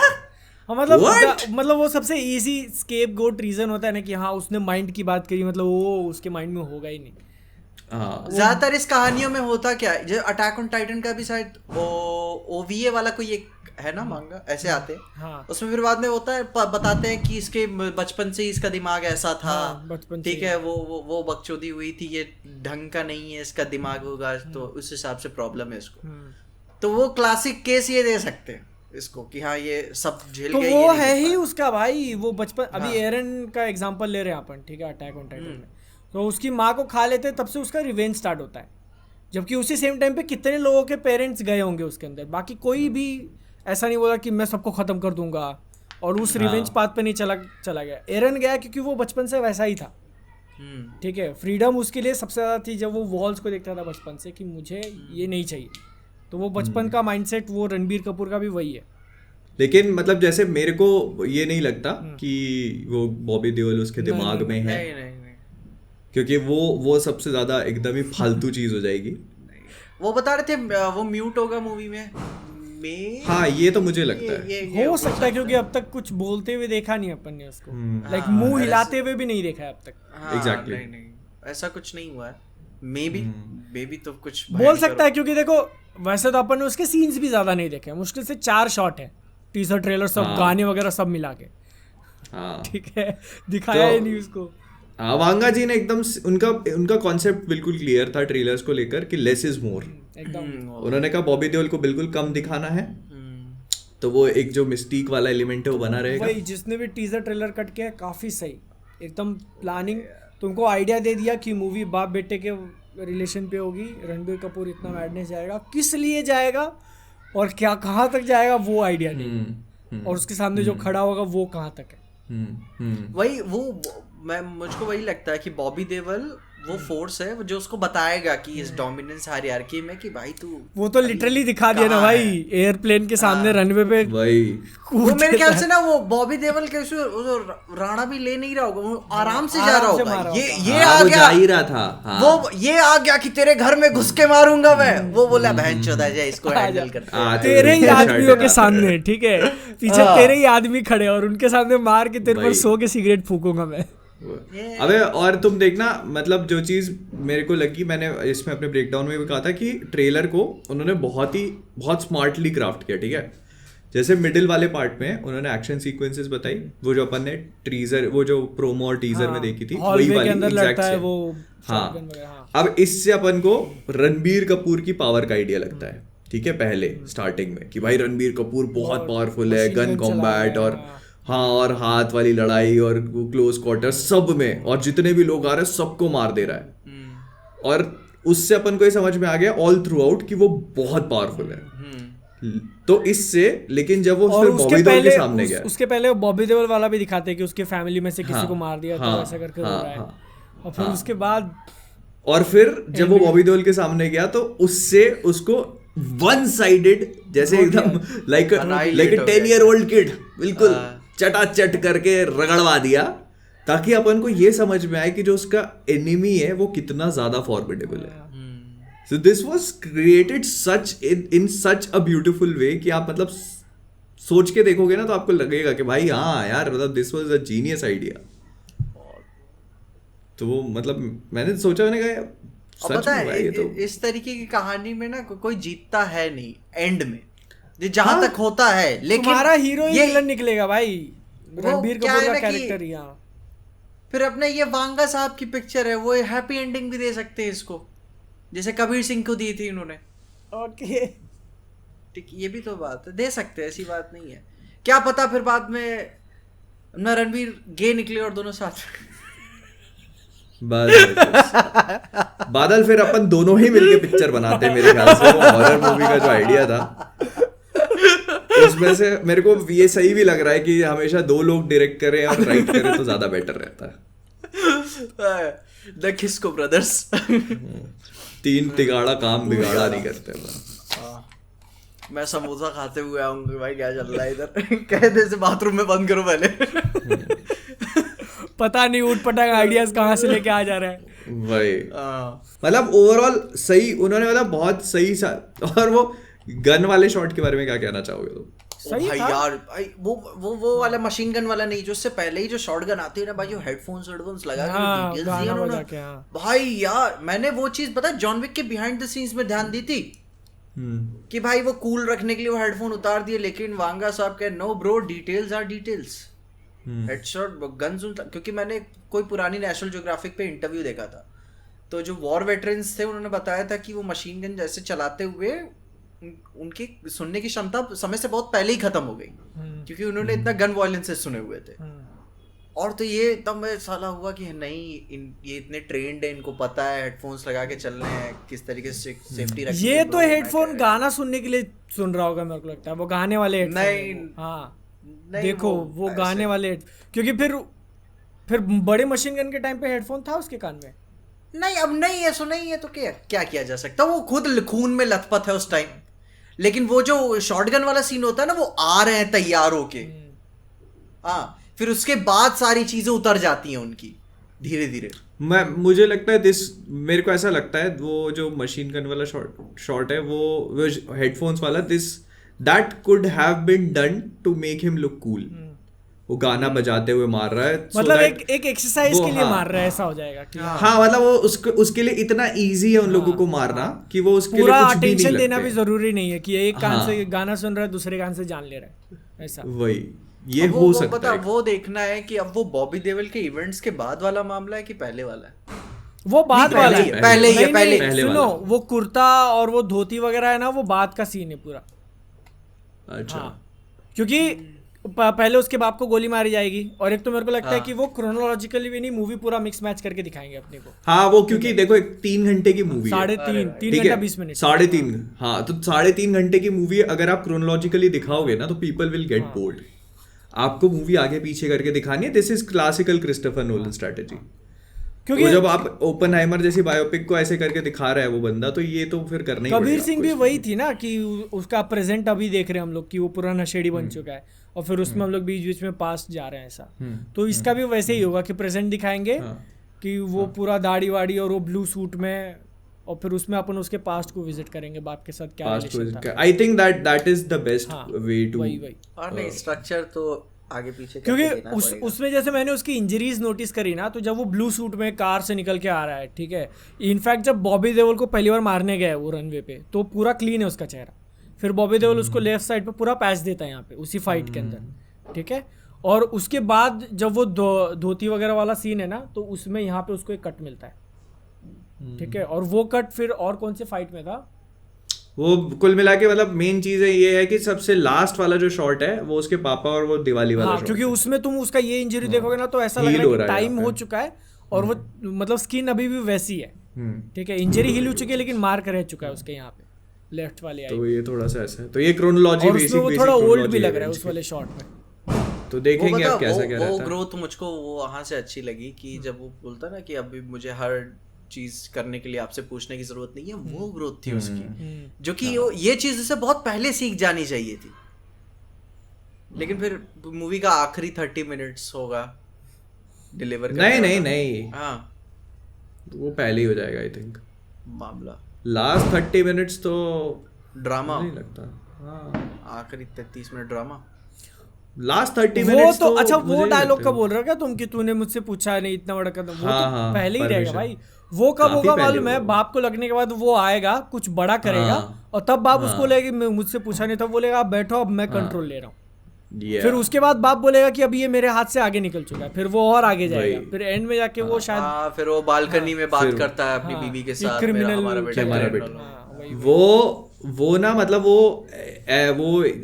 Speaker 3: हाँ मतलब
Speaker 4: What?
Speaker 3: मतलब वो सबसे इजी स्केप गोट रीजन होता है ना कि हाँ उसने माइंड की बात करी, मतलब वो उसके माइंड में होगा ही नहीं।
Speaker 4: हाँ
Speaker 2: ज्यादातर इस कहानियों में होता क्या है, जो अटैक ऑन टाइटन का भी शायद ओवीए वाला कोई एक है ना मांगा, ऐसे आते हैं।
Speaker 3: हाँ
Speaker 2: उसमें फिर बाद में होता है, बताते हैं कि इसके बचपन से ही इसका दिमाग ऐसा था।
Speaker 3: हाँ, बचपन से
Speaker 2: ठीक
Speaker 3: ही।
Speaker 2: है, वो बकचोदी हुई थी, ये ढंग का नहीं है इसका दिमाग होगा, तो उस हिसाब से प्रॉब्लम है इसको। तो वो क्लासिक केस ये दे सकते हैं इसको कि हाँ ये सब झेल
Speaker 3: तो
Speaker 2: के
Speaker 3: वो
Speaker 2: ये नहीं
Speaker 3: है
Speaker 2: कर
Speaker 3: ही
Speaker 2: पाया।
Speaker 3: उसका भाई, वो बचपन अभी
Speaker 2: हाँ।
Speaker 3: एरन का एग्जांपल ले रहे हैं अपन, ठीक है, अटैक ऑन टाइटन में। तो उसकी माँ को खा लेते तब से उसका रिवेंज स्टार्ट होता है, जबकि उसी सेम टाइम पे कितने लोगों के पेरेंट्स गए होंगे उसके अंदर, बाकी कोई भी ऐसा नहीं बोला कि मैं सबको खत्म कर दूंगा, और उस रिवेंज पाथ पे नहीं चला गया। एरन गया क्योंकि वो बचपन से वैसा ही था, ठीक है, फ्रीडम उसके लिए सबसे ज़्यादा थी जब वो वॉल्स को देखता था बचपन से कि मुझे ये नहीं चाहिए। तो वो बचपन का माइंडसेट वो रणबीर कपूर का भी वही है।
Speaker 4: लेकिन मतलब जैसे मेरे को ये नहीं लगता कि वो बॉबी देओल उसके दिमाग में है,
Speaker 2: नहीं।
Speaker 4: क्योंकि वो सबसे ज्यादा एकदम ही फालतू चीज हो जाएगी।
Speaker 2: वो बता रहे थे वो म्यूट होगा मूवी में
Speaker 4: हाँ ये तो मुझे लगता है।
Speaker 2: ये
Speaker 3: हो सकता है क्योंकि अब तक कुछ बोलते हुए देखा नहीं अपन ने उसको, लाइक
Speaker 2: हाँ,
Speaker 3: मुंह हिलाते हुए भी नहीं देखा है अब तक।
Speaker 2: हाँ,
Speaker 4: Exactly.
Speaker 2: नहीं ऐसा कुछ नहीं हुआ है। मे बी तो कुछ
Speaker 3: बोल सकता है क्योंकि देखो वैसे तो अपन ने उसके सीन्स भी ज्यादा नहीं देखे, मुश्किल से 4 शॉट है, टीजर ट्रेलर सब,
Speaker 4: हाँ।
Speaker 3: गाने वगैरह सब मिला के,
Speaker 4: हाँ
Speaker 3: ठीक है, दिखाया
Speaker 4: तो-
Speaker 3: ही नहीं उसको।
Speaker 4: हाँ, वांगा जी ने एकदम उनका कॉन्सेप्ट बिल्कुल क्लियर था ट्रेलर्स को लेकर कि लेस इज मोर।
Speaker 3: एकदम
Speaker 4: उन्होंने कहा बॉबी देओल को बिल्कुल कम दिखाना है, तो वो एक जो मिस्टीक वाला एलिमेंट है वो बना रहेगा।
Speaker 3: वही जिसने भी टीजर ट्रेलर कट किया है काफी सही, एकदम प्लानिंग, तुमको आइडिया दे दिया कि मूवी बाप बेटे के रिलेशन पे होगी, रणबीर कपूर इतना मैडनेस जाएगा, किस लिए जाएगा और क्या कहाँ तक जाएगा वो आइडिया नहीं, और उसके सामने जो खड़ा होगा वो कहाँ तक है।
Speaker 2: वही मैं मुझको वही लगता है कि बॉबी देओल वो फोर्स है जो उसको बताएगा कि इस डोमिनेंस हायरार्की में कि भाई तू
Speaker 3: वो तो लिटरली दिखा दिया ना भाई, एयरप्लेन के सामने रनवे पे
Speaker 4: वही
Speaker 2: वो मेरे ख्याल से ना वो बॉबी देओल कैसे वो राणा भी ले नहीं रहा होगा, वो आराम से जा रहा होगा। ये
Speaker 4: हाँ,
Speaker 2: आ
Speaker 4: वो
Speaker 2: गया,
Speaker 4: जा ही रहा था। हाँ।
Speaker 2: वो ये आ गया कि तेरे घर में घुस के मारूंगा मैं, वो बोला बहन चोदा जा इसको हैंडल करते हैं।
Speaker 3: तेरे ही आदमियों के सामने, ठीक है, पीछे तेरे ही आदमी खड़े और उनके सामने मार के तेरे पर सो के सिगरेट फूकूंगा मैं।
Speaker 4: अबे और तुम देखना, मतलब जो चीज मेरे को लगी, मैंने इसमें अपने ब्रेकडाउन में भी कहा था कि ट्रेलर को उन्होंने बहुत स्मार्टली क्राफ्ट किया, ठीक है। जैसे मिडिल वाले पार्ट में उन्होंने एक्शन सीक्वेंसेस बताई, वो जो अपन ने टीजर, वो जो प्रोमो और टीजर में देखी थी वही वाली एग्जैक्ट से।
Speaker 3: वो
Speaker 4: हाँ, अब इससे अपन को रणबीर कपूर की पावर का आइडिया लगता है, ठीक है, पहले स्टार्टिंग में कि भाई रणबीर कपूर बहुत पावरफुल है, गन कॉम्बैट और हाँ, और हाथ वाली लड़ाई और क्लोज क्वार्टर सब में, और जितने भी लोग आ रहे हैं सबको मार दे रहा है। और उससे अपन को ये समझ में आ गया ऑल थ्रू आउट कि वो बहुत पावरफुल है। तो इससे, लेकिन जब वो फिर बॉबी देओल के सामने गया,
Speaker 3: उसके पहले बॉबी देओल वाला भी दिखाते हैं कि उसके फैमिली में से किसी को मार दिया, तो ऐसा करके हो रहा है, और फिर उसके बाद,
Speaker 4: और फिर जब वो बॉबी देओल के सामने गया तो उससे उसको वन साइडेड, जैसे एकदम लाइक 10-year-old किड बिल्कुल चटाचट करके रगड़वा दिया, ताकि अपन को ये समझ में आए कि जो उसका एनिमी है वो कितना ज्यादा फॉर्मिडेबल है। So this was created such in such a beautiful way कि आप मतलब सोच के देखोगे ना तो आपको लगेगा कि भाई हाँ यार, मतलब this was a genius idea. तो वो मतलब मैंने सोचा, मैंने कहा सच में भाई ये तो
Speaker 2: इस तरीके की कहानी में ना कोई जीतता है नहीं एंड में, जहां तक होता है, लेकिन
Speaker 3: तुम्हारा हीरो ही विलन निकलेगा भाई, रणबीर कपूर का कैरेक्टर ही।
Speaker 2: फिर अपने ये वांगा साहब की पिक्चर है, वो हैप्पी एंडिंग भी दे सकते हैं इसको, जैसे कबीर सिंह को दी थी इन्होंने।
Speaker 3: ओके,
Speaker 2: ठीक, ये भी तो बात है, दे सकते हैं, ऐसी बात नहीं है। क्या पता फिर बाद में अपना रणबीर गे निकले और दोनों साथ
Speaker 4: बादल फिर अपन दोनों ही मिलके पिक्चर बनाते हैं मेरे ख्याल से। वो हॉरर मूवी का जो आइडिया था उसमें से मेरे को ये सही भी लग रहा है कि हमेशा 2 लोग डायरेक्ट करें और राइट करें तो ज्यादा बेटर रहता है।
Speaker 2: द किस्को ब्रदर्स
Speaker 4: 3 तिगाड़ा काम बिगाड़ा नहीं करते।
Speaker 2: मैं समोसा खाते हुए आऊंगा, भाई क्या चल रहा है इधर कह दे से बाथरूम में बंद करो पहले।
Speaker 3: पता नहीं ऊट पटांग आइडियाज कहाँ से लेके आ जा रहा है।
Speaker 4: वही
Speaker 2: हाँ।
Speaker 4: मतलब ओवरऑल सही उन्होंने मतलब बहुत सही और वो गन वाले शॉट के बारे में क्या कहना चाहोगे तुम?
Speaker 3: सही
Speaker 2: भाई
Speaker 3: था।
Speaker 2: यार भाई वो वाला मशीन गन वाला नहीं, जो उससे पहले ही जो शॉट गन आती है ना भाई, जो हेडफोन्स लगा के
Speaker 3: हाँ,
Speaker 2: डिटेल्स
Speaker 3: गाना
Speaker 2: दिए
Speaker 3: बजा
Speaker 2: उन्होंने।
Speaker 3: के, हाँ।
Speaker 2: भाई यार मैंने वो चीज पता जॉन विक के बिहाइंड द सीन्स में ध्यान दी थी कि भाई वो कूल रखने के लिए वो हेडफोन उतार दिए, लेकिन वांगा साहब के no bro, details are details. Headshot guns, क्योंकि मैंने कोई पुरानी नेशनल ज्योग्राफिक पे इंटरव्यू देखा था, तो जो वॉर वेटरन्स थे उन्होंने बताया था कि वो मशीन गन जैसे चलाते हुए उनकी सुनने की क्षमता समय से बहुत पहले ही खत्म हो गई, क्योंकि उन्होंने इतना गन वायलेंसेस सुने हुए थे। और तो ये तब मैं साला हुआ कि नहीं ये इतने ट्रेंड है, इनको पता है हेडफोन्स लगा के चलने हैं, किस तरीके से सेफ्टी रखनी है।
Speaker 3: ये तो हेडफोन गाना सुनने के लिए सुन रहा होगा, मेरे को लगता है वो गाने वाले हेडफोन
Speaker 2: नहीं,
Speaker 3: हाँ
Speaker 2: नहीं,
Speaker 3: देखो वो गाने वाले क्योंकि फिर बड़े मशीन गन के टाइम पे हेडफोन था उसके कान में।
Speaker 2: नहीं अब नहीं है, सो नहीं है तो क्या किया जा सकता, वो खुद खून में लथपथ है उस टाइम। लेकिन वो जो शॉटगन वाला सीन होता है ना, वो आ रहे हैं तैयार होके, हाँ, फिर उसके बाद सारी चीजें उतर जाती हैं उनकी धीरे धीरे।
Speaker 4: मुझे लगता है मेरे को ऐसा लगता है वो जो मशीन गन वाला शॉट है वो हेडफोन्स वाला that could have been done to make him look cool. वो गाना बजाते हुए मार रहा है,
Speaker 3: मतलब एक एक्सरसाइज के लिए मार रहा है, ऐसा हो जाएगा कि
Speaker 4: हाँ मतलब वो उसके लिए इतना इजी है उन लोगों को मारना कि वो उसके
Speaker 3: पूरा
Speaker 4: लिए कुछ भी नहीं
Speaker 3: अटेंशन
Speaker 4: लगते।
Speaker 3: देना भी जरूरी नहीं है कि एक कान से गाना सुन रहा है दूसरे कान से जान ले रहा है, ऐसा
Speaker 4: वही ये
Speaker 2: अब
Speaker 4: हो सकता है।
Speaker 2: वो देखना है कि अब वो बॉबी देओल के इवेंट्स के बाद वाला मामला है कि पहले वाला है।
Speaker 3: वो बाद वाला है,
Speaker 2: पहले ही है,
Speaker 3: नहीं,
Speaker 2: पहले
Speaker 3: नहीं, सुनो वो कुर्ता और वो धोती वगैरह है ना, वो बाद का सीन है पूरा।
Speaker 4: अच्छा
Speaker 3: क्योंकि पहले उसके बाप को गोली मारी जाएगी, और एक तो मेरे को लगता है कि वो क्रोनोलॉजिकली भी नहीं, मूवी पूरा मिक्स मैच करके दिखाएंगे अपने को।
Speaker 4: हाँ वो क्योंकि देखो एक 3 घंटे की मूवी है,
Speaker 3: 3 घंटा 20 मिनट,
Speaker 4: 3.5 हाँ, तो 3.5 घंटे की मूवी अगर आप क्रोनोलॉजिकली दिखाओगे ना तो पीपल विल गेट बोर्ड। आपको मूवी आगे पीछे करके दिखानी है। This is classical Christopher Nolan strategy. क्योंकि जब आप ओपनहाइमर जैसी बायोपिक को ऐसे करके दिखा रहा है वो बंदा, तो ये तो फिर करना ही पड़ेगा।
Speaker 3: कबीर सिंह भी वही थी ना कि उसका प्रेजेंट अभी देख रहे हैं हम लोग कि वो पूरा नशेड़ी बन चुका है, और फिर उसमें हम लोग बीच बीच में पास्ट जा रहे हैं, ऐसा। तो इसका भी वैसे ही होगा कि प्रेजेंट दिखाएंगे कि वो पूरा दाढ़ी वाड़ी और वो ब्लू सूट में, और फिर उसमें अपन उसके पास्ट को विजिट करेंगे, बाप के साथ क्या रिलेशन था।
Speaker 4: I think that is the best way to.
Speaker 2: और नहीं स्ट्रक्चर तो आगे पीछे
Speaker 3: क्योंकि उसमें जैसे मैंने उसकी इंजरीज नोटिस करी ना, तो जब वो ब्लू सूट में कार से निकल के आ रहा है, ठीक है, इनफैक्ट जब बॉबी देओल को पहली बार मारने गया वो रनवे पे, तो पूरा क्लीन है उसका चेहरा। फिर बॉबी देओल उसको लेफ्ट साइड पे पूरा पैच देता है यहाँ पे उसी फाइट के अंदर, ठीक है। और उसके बाद जब वो धोती वगैरह वाला सीन है ना, तो उसमें यहाँ पे उसको एक कट मिलता है, ठीक है। और वो कट फिर और कौन से फाइट में था,
Speaker 4: वो कुल मिला के मतलब मेन चीज है ये है कि सबसे लास्ट वाला जो शॉट है वो उसके पापा और वो दिवाली वाला शॉट,
Speaker 3: क्योंकि उसमें तुम उसका ये इंजरी देखोगे ना तो ऐसा लग रहा है कि टाइम हो चुका है, और वो मतलब स्किन अभी भी वैसी है, ठीक है, इंजरी हिल चुकी है लेकिन मार्क रह चुका है उसके यहाँ पे लेफ्ट वाले आई।
Speaker 4: तो ये थोड़ा सा ऐसा है, तो ये क्रोनोलॉजी बेसिक
Speaker 3: वो थोड़ा ओल्ड भी लग रहा है उस वाले शॉट में।
Speaker 4: तो देखेंगे अब कैसा क्या रहता है।
Speaker 2: वो ग्रोथ मुझको वो वहां से अच्छी लगी कि जब वो बोलता ना कि अभी मुझे हर चीज करने के लिए आपसे पूछने की जरूरत नहीं है, वो ग्रोथ थी उसकी, जो कि ये चीज उसे बहुत पहले सीख जानी चाहिए थी। लेकिन फिर मूवी का आखिरी 30 मिनट्स होगा डिलीवर
Speaker 4: नहीं
Speaker 2: हाँ
Speaker 4: वो पहले ही हो जाएगा आई थिंक
Speaker 2: मामला।
Speaker 4: लास्ट 30 मिनट्स तो
Speaker 2: ड्रामा
Speaker 4: नहीं लगता,
Speaker 2: आखिरी 33 मिनट ड्रामा,
Speaker 4: लास्ट 30
Speaker 3: वो
Speaker 4: मिनट्स
Speaker 3: तो अच्छा वो डायलॉग का बोल रहे हो क्या तुम कि तूने मुझसे पूछा नहीं इतना बड़ा कदम, वो तो पहले ही रहेगा भाई। वो कब होगा मालूम है, बाप को लगने के बाद वो आएगा कुछ बड़ा करेगा, और तब बाप उसको लेगा मुझसे पूछा नहीं था, बोलेगा आप बैठो अब मैं कंट्रोल ले रहा हूँ। फिर उसके बाद बाप बोलेगा कि अब ये मेरे हाथ से आगे निकल चुका है, फिर वो और आगे जाएगा, फिर एंड में जाके वो शायद
Speaker 2: फिर वो बालकनी में बात करता है अपनी बीवी के साथ,
Speaker 3: क्रिमिनल
Speaker 4: वो ना मतलब वो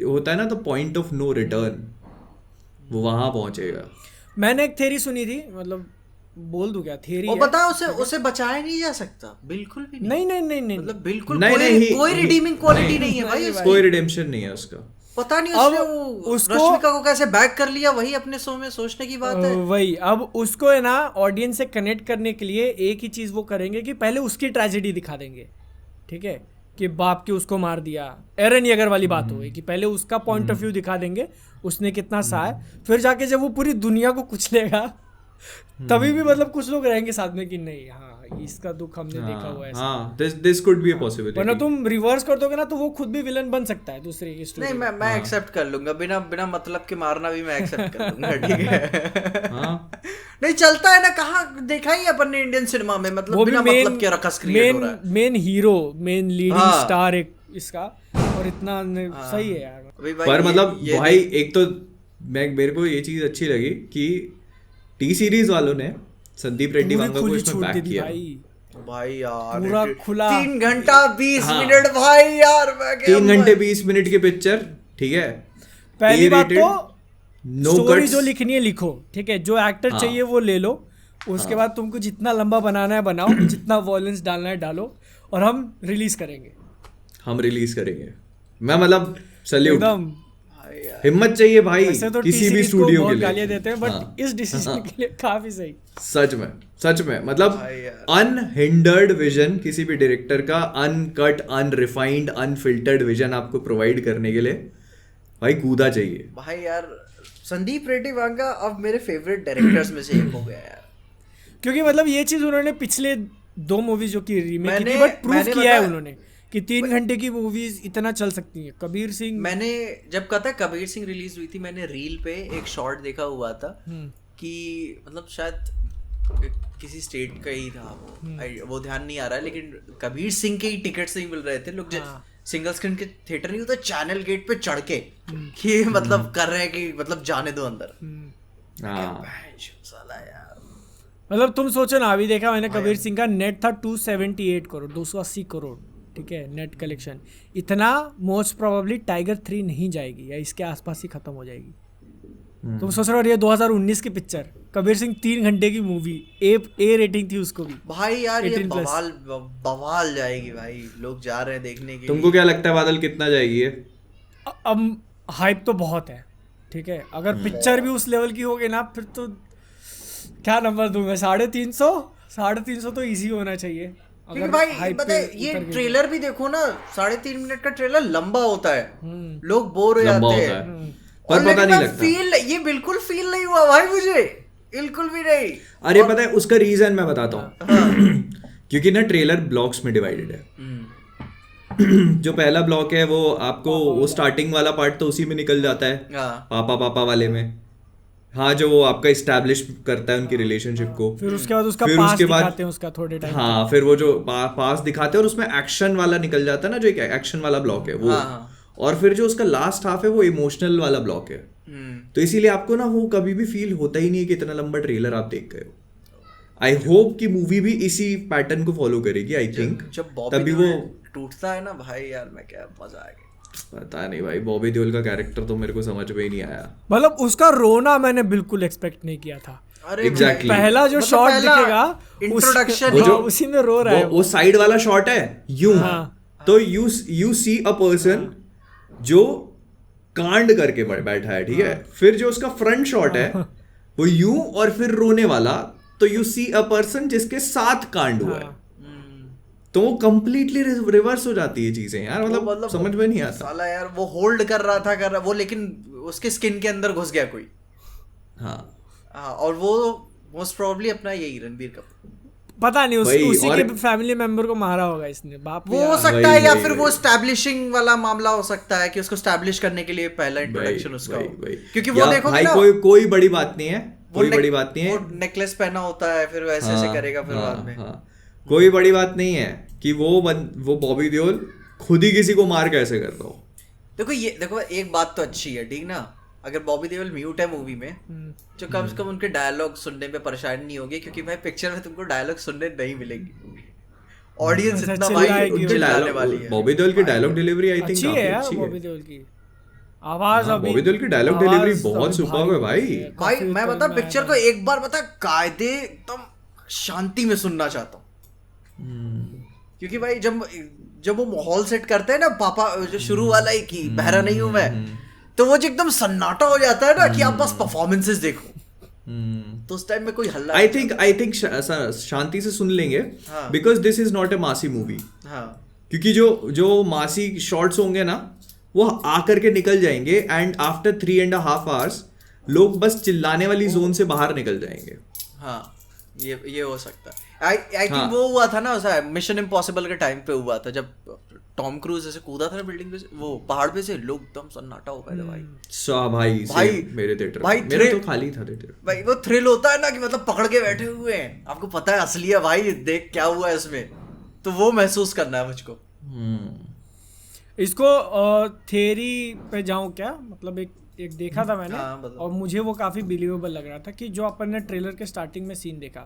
Speaker 4: होता है ना, तो पॉइंट ऑफ नो रिटर्न वो वहां पहुंचेगा।
Speaker 3: मैंने एक थ्योरी सुनी थी, मतलब बोल दूं क्या थ्योरी है?
Speaker 2: पता है उसे बचाया नहीं जा सकता, बिल्कुल भी
Speaker 3: नहीं
Speaker 2: मतलब बिल्कुल
Speaker 4: कोई
Speaker 2: रिडीमिंग क्वालिटी नहीं है भाई,
Speaker 4: कोई रिडेम्पशन नहीं है उसका।
Speaker 2: पता नहीं उसने रश्मिका को कैसे बैक कर लिया, वही अपने शो में सोचने की बात है।
Speaker 3: वही अब उसको है ना ऑडियंस से कनेक्ट करने के लिए एक ही चीज वो करेंगे कि पहले उसकी ट्रेजेडी दिखा देंगे, ठीक है, कि बाप के उसको मार दिया, एरन येगर वाली बात हो गई कि पहले उसका पॉइंट ऑफ व्यू दिखा देंगे, उसने कितना सहा है, फिर जाके जब वो पूरी दुनिया को कुचलेगा तभी भी मतलब कुछ लोग रहेंगे साथ में कि नहीं, हाँ इसका दुख हमने देखा हुआ है ऐसा।
Speaker 4: हाँ, this could be a possibility.
Speaker 3: वरना तुम रिवर्स कर दोगे ना तो वो खुद भी विलन बन सकता है दूसरे की स्टोरी।
Speaker 2: नहीं, मैं एक्सेप्ट कर लूंगा, बिना बिना मतलब के मारना भी मैं एक्सेप्ट कर लूंगा, ठीक है।
Speaker 4: हाँ,
Speaker 2: नहीं चलता है ना, कहाँ देखा ही अपन ने इंडियन सिनेमा में, मतलब बिना मतलब के रकस क्रिएट हो रहा है।
Speaker 3: Main hero, main leading star एक इसका, और इतना सही है यार।
Speaker 4: पर मतलब भाई एक तो मेरे को ये चीज अच्छी लगी कि टी सीरीज वालों ने संदीप रेड्डी वांगा को इसमें बैक किया
Speaker 2: भाई यार,
Speaker 3: पूरा खुला
Speaker 2: 3 घंटा 20 मिनट भाई यार, मैं
Speaker 4: 3 घंटे 20 मिनट की पिक्चर, ठीक है।
Speaker 3: पहली बात तो
Speaker 4: नो
Speaker 3: स्टोरी जो लिखनी है लिखो, ठीक है, जो एक्टर चाहिए वो ले लो, उसके बाद तुमको जितना लंबा बनाना है बनाओ, जितना वॉयलेंस डालना है डालो, और हम रिलीज करेंगे।
Speaker 4: मैं मतलब सैल्यूट,
Speaker 3: एकदम
Speaker 4: हिम्मत चाहिए भाई
Speaker 3: तो
Speaker 4: किसी भी स्टूडियो के लिए।
Speaker 3: गालियां देते हैं बट इस डिसीजन के लिए काफी सही।
Speaker 4: सच में मतलब अनहिंडर्ड विजन किसी भी डायरेक्टर का, अनकट, अनरिफाइंड, अनफिल्टर्ड विजन आपको प्रोवाइड करने के लिए भाई कूदा चाहिए
Speaker 2: भाई यार। संदीप रेड्डी वांगा अब मेरे फेवरेट डायरेक्टर्स में से एक हो गया यार,
Speaker 3: क्योंकि मतलब ये चीज उन्होंने पिछले 2 मूवीज जो की रीमेक की थी, बट प्रूव किया है उन्होंने कि 3 घंटे की मूवीज इतना चल सकती है। कबीर सिंह, मैंने
Speaker 2: जब कहा था कबीर सिंह रिलीज हुई थी, मैंने रील पे एक शॉट देखा हुआ था कि मतलब शायद किसी स्टेट का ही था वो ध्यान नहीं आ रहा है, लेकिन कबीर सिंह के ही टिकट्स नहीं मिल रहे थे, लोग सिंगल स्क्रीन के थिएटर नहीं होता, चैनल गेट पे चढ़ के कि मतलब कर रहे हैं कि मतलब जाने दो अंदर। साला यार,
Speaker 3: मतलब तुम सोचो ना, अभी देखा मैंने कबीर सिंह का नेट था 278 करोड़, 280 करोड़, ठीक है, नेट कलेक्शन। इतना मोस्ट प्रोबेबली टाइगर 3 नहीं जाएगी या इसके आसपास ही खत्म हो जाएगी। तुम सोच रहे हो, ये 2019 की पिक्चर, कबीर सिंह 3 घंटे की मूवी, ए रेटिंग थी उसको भी
Speaker 2: भाई यार, ये बवाल जाएगी भाई, लोग जा रहे हैं देखने के।
Speaker 4: तुमको क्या लगता है बादल कितना जाएगी ये?
Speaker 3: अब हाइप तो बहुत है, ठीक है, अगर पिक्चर भी उस लेवल की होगी ना, फिर तो क्या नंबर दूं मैं, 350 तो इजी होना चाहिए।
Speaker 2: क्योंकि भाई पता है, ये ट्रेलर भी देखो ना, 3.5 मिनट का ट्रेलर लंबा होता है, लोग बोर हो जाते हैं,
Speaker 4: पर पता नहीं लगता।
Speaker 2: ये बिल्कुल फील नहीं हुआ भाई मुझे, बिल्कुल भी नहीं।
Speaker 4: अरे पता है उसका रीजन मैं बताता हूँ। क्योंकि ना ट्रेलर ब्लॉक्स में डिवाइडेड है। जो पहला ब्लॉक है वो आपको, वो स्टार्टिंग वाला पार्ट तो उसी में निकल जाता है, पापा वाले में। हाँ, जो वो आपका इस्टेब्लिश करता है उनकी रिलेशनशिप को,
Speaker 3: फिर उसके बाद उसका पास दिखाते हैं उसका थोड़े टाइम।
Speaker 4: हाँ, फिर वो जो पास दिखाते हैं और उसमें एक्शन वाला निकल जाता है ना, जो एक एक्शन वाला ब्लॉक है वो। और फिर जो उसका लास्ट हाफ है वो इमोशनल वाला ब्लॉक है। तो इसीलिए आपको ना वो कभी भी फील होता ही नहीं है कि इतना लंबा ट्रेलर आप देख गए हो। आई होप कि मूवी भी इसी पैटर्न को फॉलो करेगी। आई थिंक तभी वो
Speaker 2: टूटता है ना भाई यार, मैं क्या मजा आ गया।
Speaker 4: पता नहीं भाई, बॉबी देओल का कैरेक्टर तो मेरे को समझ में ही नहीं आया।
Speaker 3: मतलब उसका रोना मैंने बिल्कुल एक्सपेक्ट नहीं किया था।
Speaker 4: Exactly.
Speaker 3: पहला जो शॉट दिखेगा इंट्रोडक्शन, उसी में रो रहा है।
Speaker 4: वो साइड वाला शॉट है यूं, तो यू सी अ पर्सन जो कांड करके बैठा है, ठीक है। फिर जो उसका फ्रंट शॉट है वो यूं, और फिर रोने वाला, तो यू सी अ पर्सन जिसके साथ कांड हुआ है। तो वो कंप्लीटली रिवर्स हो जाती है चीजें यार, मतलब समझ में नहीं आता।
Speaker 2: साला यार वो होल्ड कर रहा था वो, लेकिन उसके स्किन के अंदर घुस गया कोई। हाँ, और वो मोस्ट प्रोबेबली अपना यही रणबीर कपूर, पता नहीं उसी के फैमिली मेंबर को मारा होगा इसने, बाप वो हो सकता है, या फिर वो एस्टैब्लिशिंग वाला मामला हो सकता है कि उसको एस्टैब्लिश करने के लिए पहला इंट्रोडक्शन उसका, क्योंकि वो देखो भाई
Speaker 4: कोई बड़ी बात नहीं है, कोई बड़ी बात नहीं है,
Speaker 2: वो नेकलेस पहना होता है, फिर वैसे ऐसे करेगा फिर बाद में।
Speaker 4: कोई बड़ी बात नहीं है कि वो बॉबी देओल खुद ही किसी को मार कैसे कर रहा हो।
Speaker 2: देखो एक बात तो अच्छी है, ठीक ना, अगर बॉबी देओल म्यूट है मूवी में, तो कम से कम उनके डायलॉग सुनने में परेशानी नहीं होगी, क्योंकि भाई पिक्चर में तुमको डायलॉग सुनने नहीं मिलेंगे। ऑडियंस इतना भाई चिल्लाने वाली है।
Speaker 4: बॉबी देओल की डायलॉग डिलीवरी आई थिंक
Speaker 3: अच्छी है यार, बॉबी देओल की आवाज, अभी
Speaker 4: बॉबी देओल की डायलॉग डिलीवरी बहुत सुपर्ब है भाई।
Speaker 2: मैं बता पिक्चर को एक बार बता कायदे एकदम शांति में सुनना चाहता हूँ, क्योंकि भाई जब वो माहौल सेट करते हैं ना, पापा जो शुरू वाला ही की बहरा नहीं हूं मैं, तो वो जो एकदम सन्नाटा हो जाता है ना कि आप बस परफॉर्मेंसेस देखो, तो उस टाइम में कोई हल्ला।
Speaker 4: आई थिंक शांति से सुन लेंगे, because this is not a मासी मूवी। क्योंकि जो मासी शॉर्ट्स होंगे ना, वो आकर के निकल जाएंगे, एंड आफ्टर 3.5 hours लोग बस चिल्लाने वाली जोन से बाहर निकल जाएंगे।
Speaker 2: हाँ ये हो सकता है। आई थिंक वो हुआ था ना ऐसा मिशन इम्पॉसिबल के टाइम पे हुआ था जब टॉम क्रूज ऐसे कूदा था ना बिल्डिंग पे से, वो पहाड़ पे से, लोग एकदम सन्नाटा हो गए थे भाई।
Speaker 4: भाई
Speaker 2: भाई
Speaker 4: मेरे थिएटर
Speaker 2: भाई
Speaker 4: मेरा तो खाली था थिएटर।
Speaker 2: भाई वो थ्रिल होता है ना कि मतलब पकड़ के बैठे हुए हैं, आपको पता है असली है भाई, देख क्या हुआ है इसमें, तो वो महसूस करना है मुझको।
Speaker 3: इसको थियरी पे जाऊं क्या, मतलब एक देखा था मैंने,
Speaker 2: हाँ, बताओ।
Speaker 3: और मुझे वो काफ़ी बिलीवेबल लग रहा था कि जो अपन ने ट्रेलर के स्टार्टिंग में सीन देखा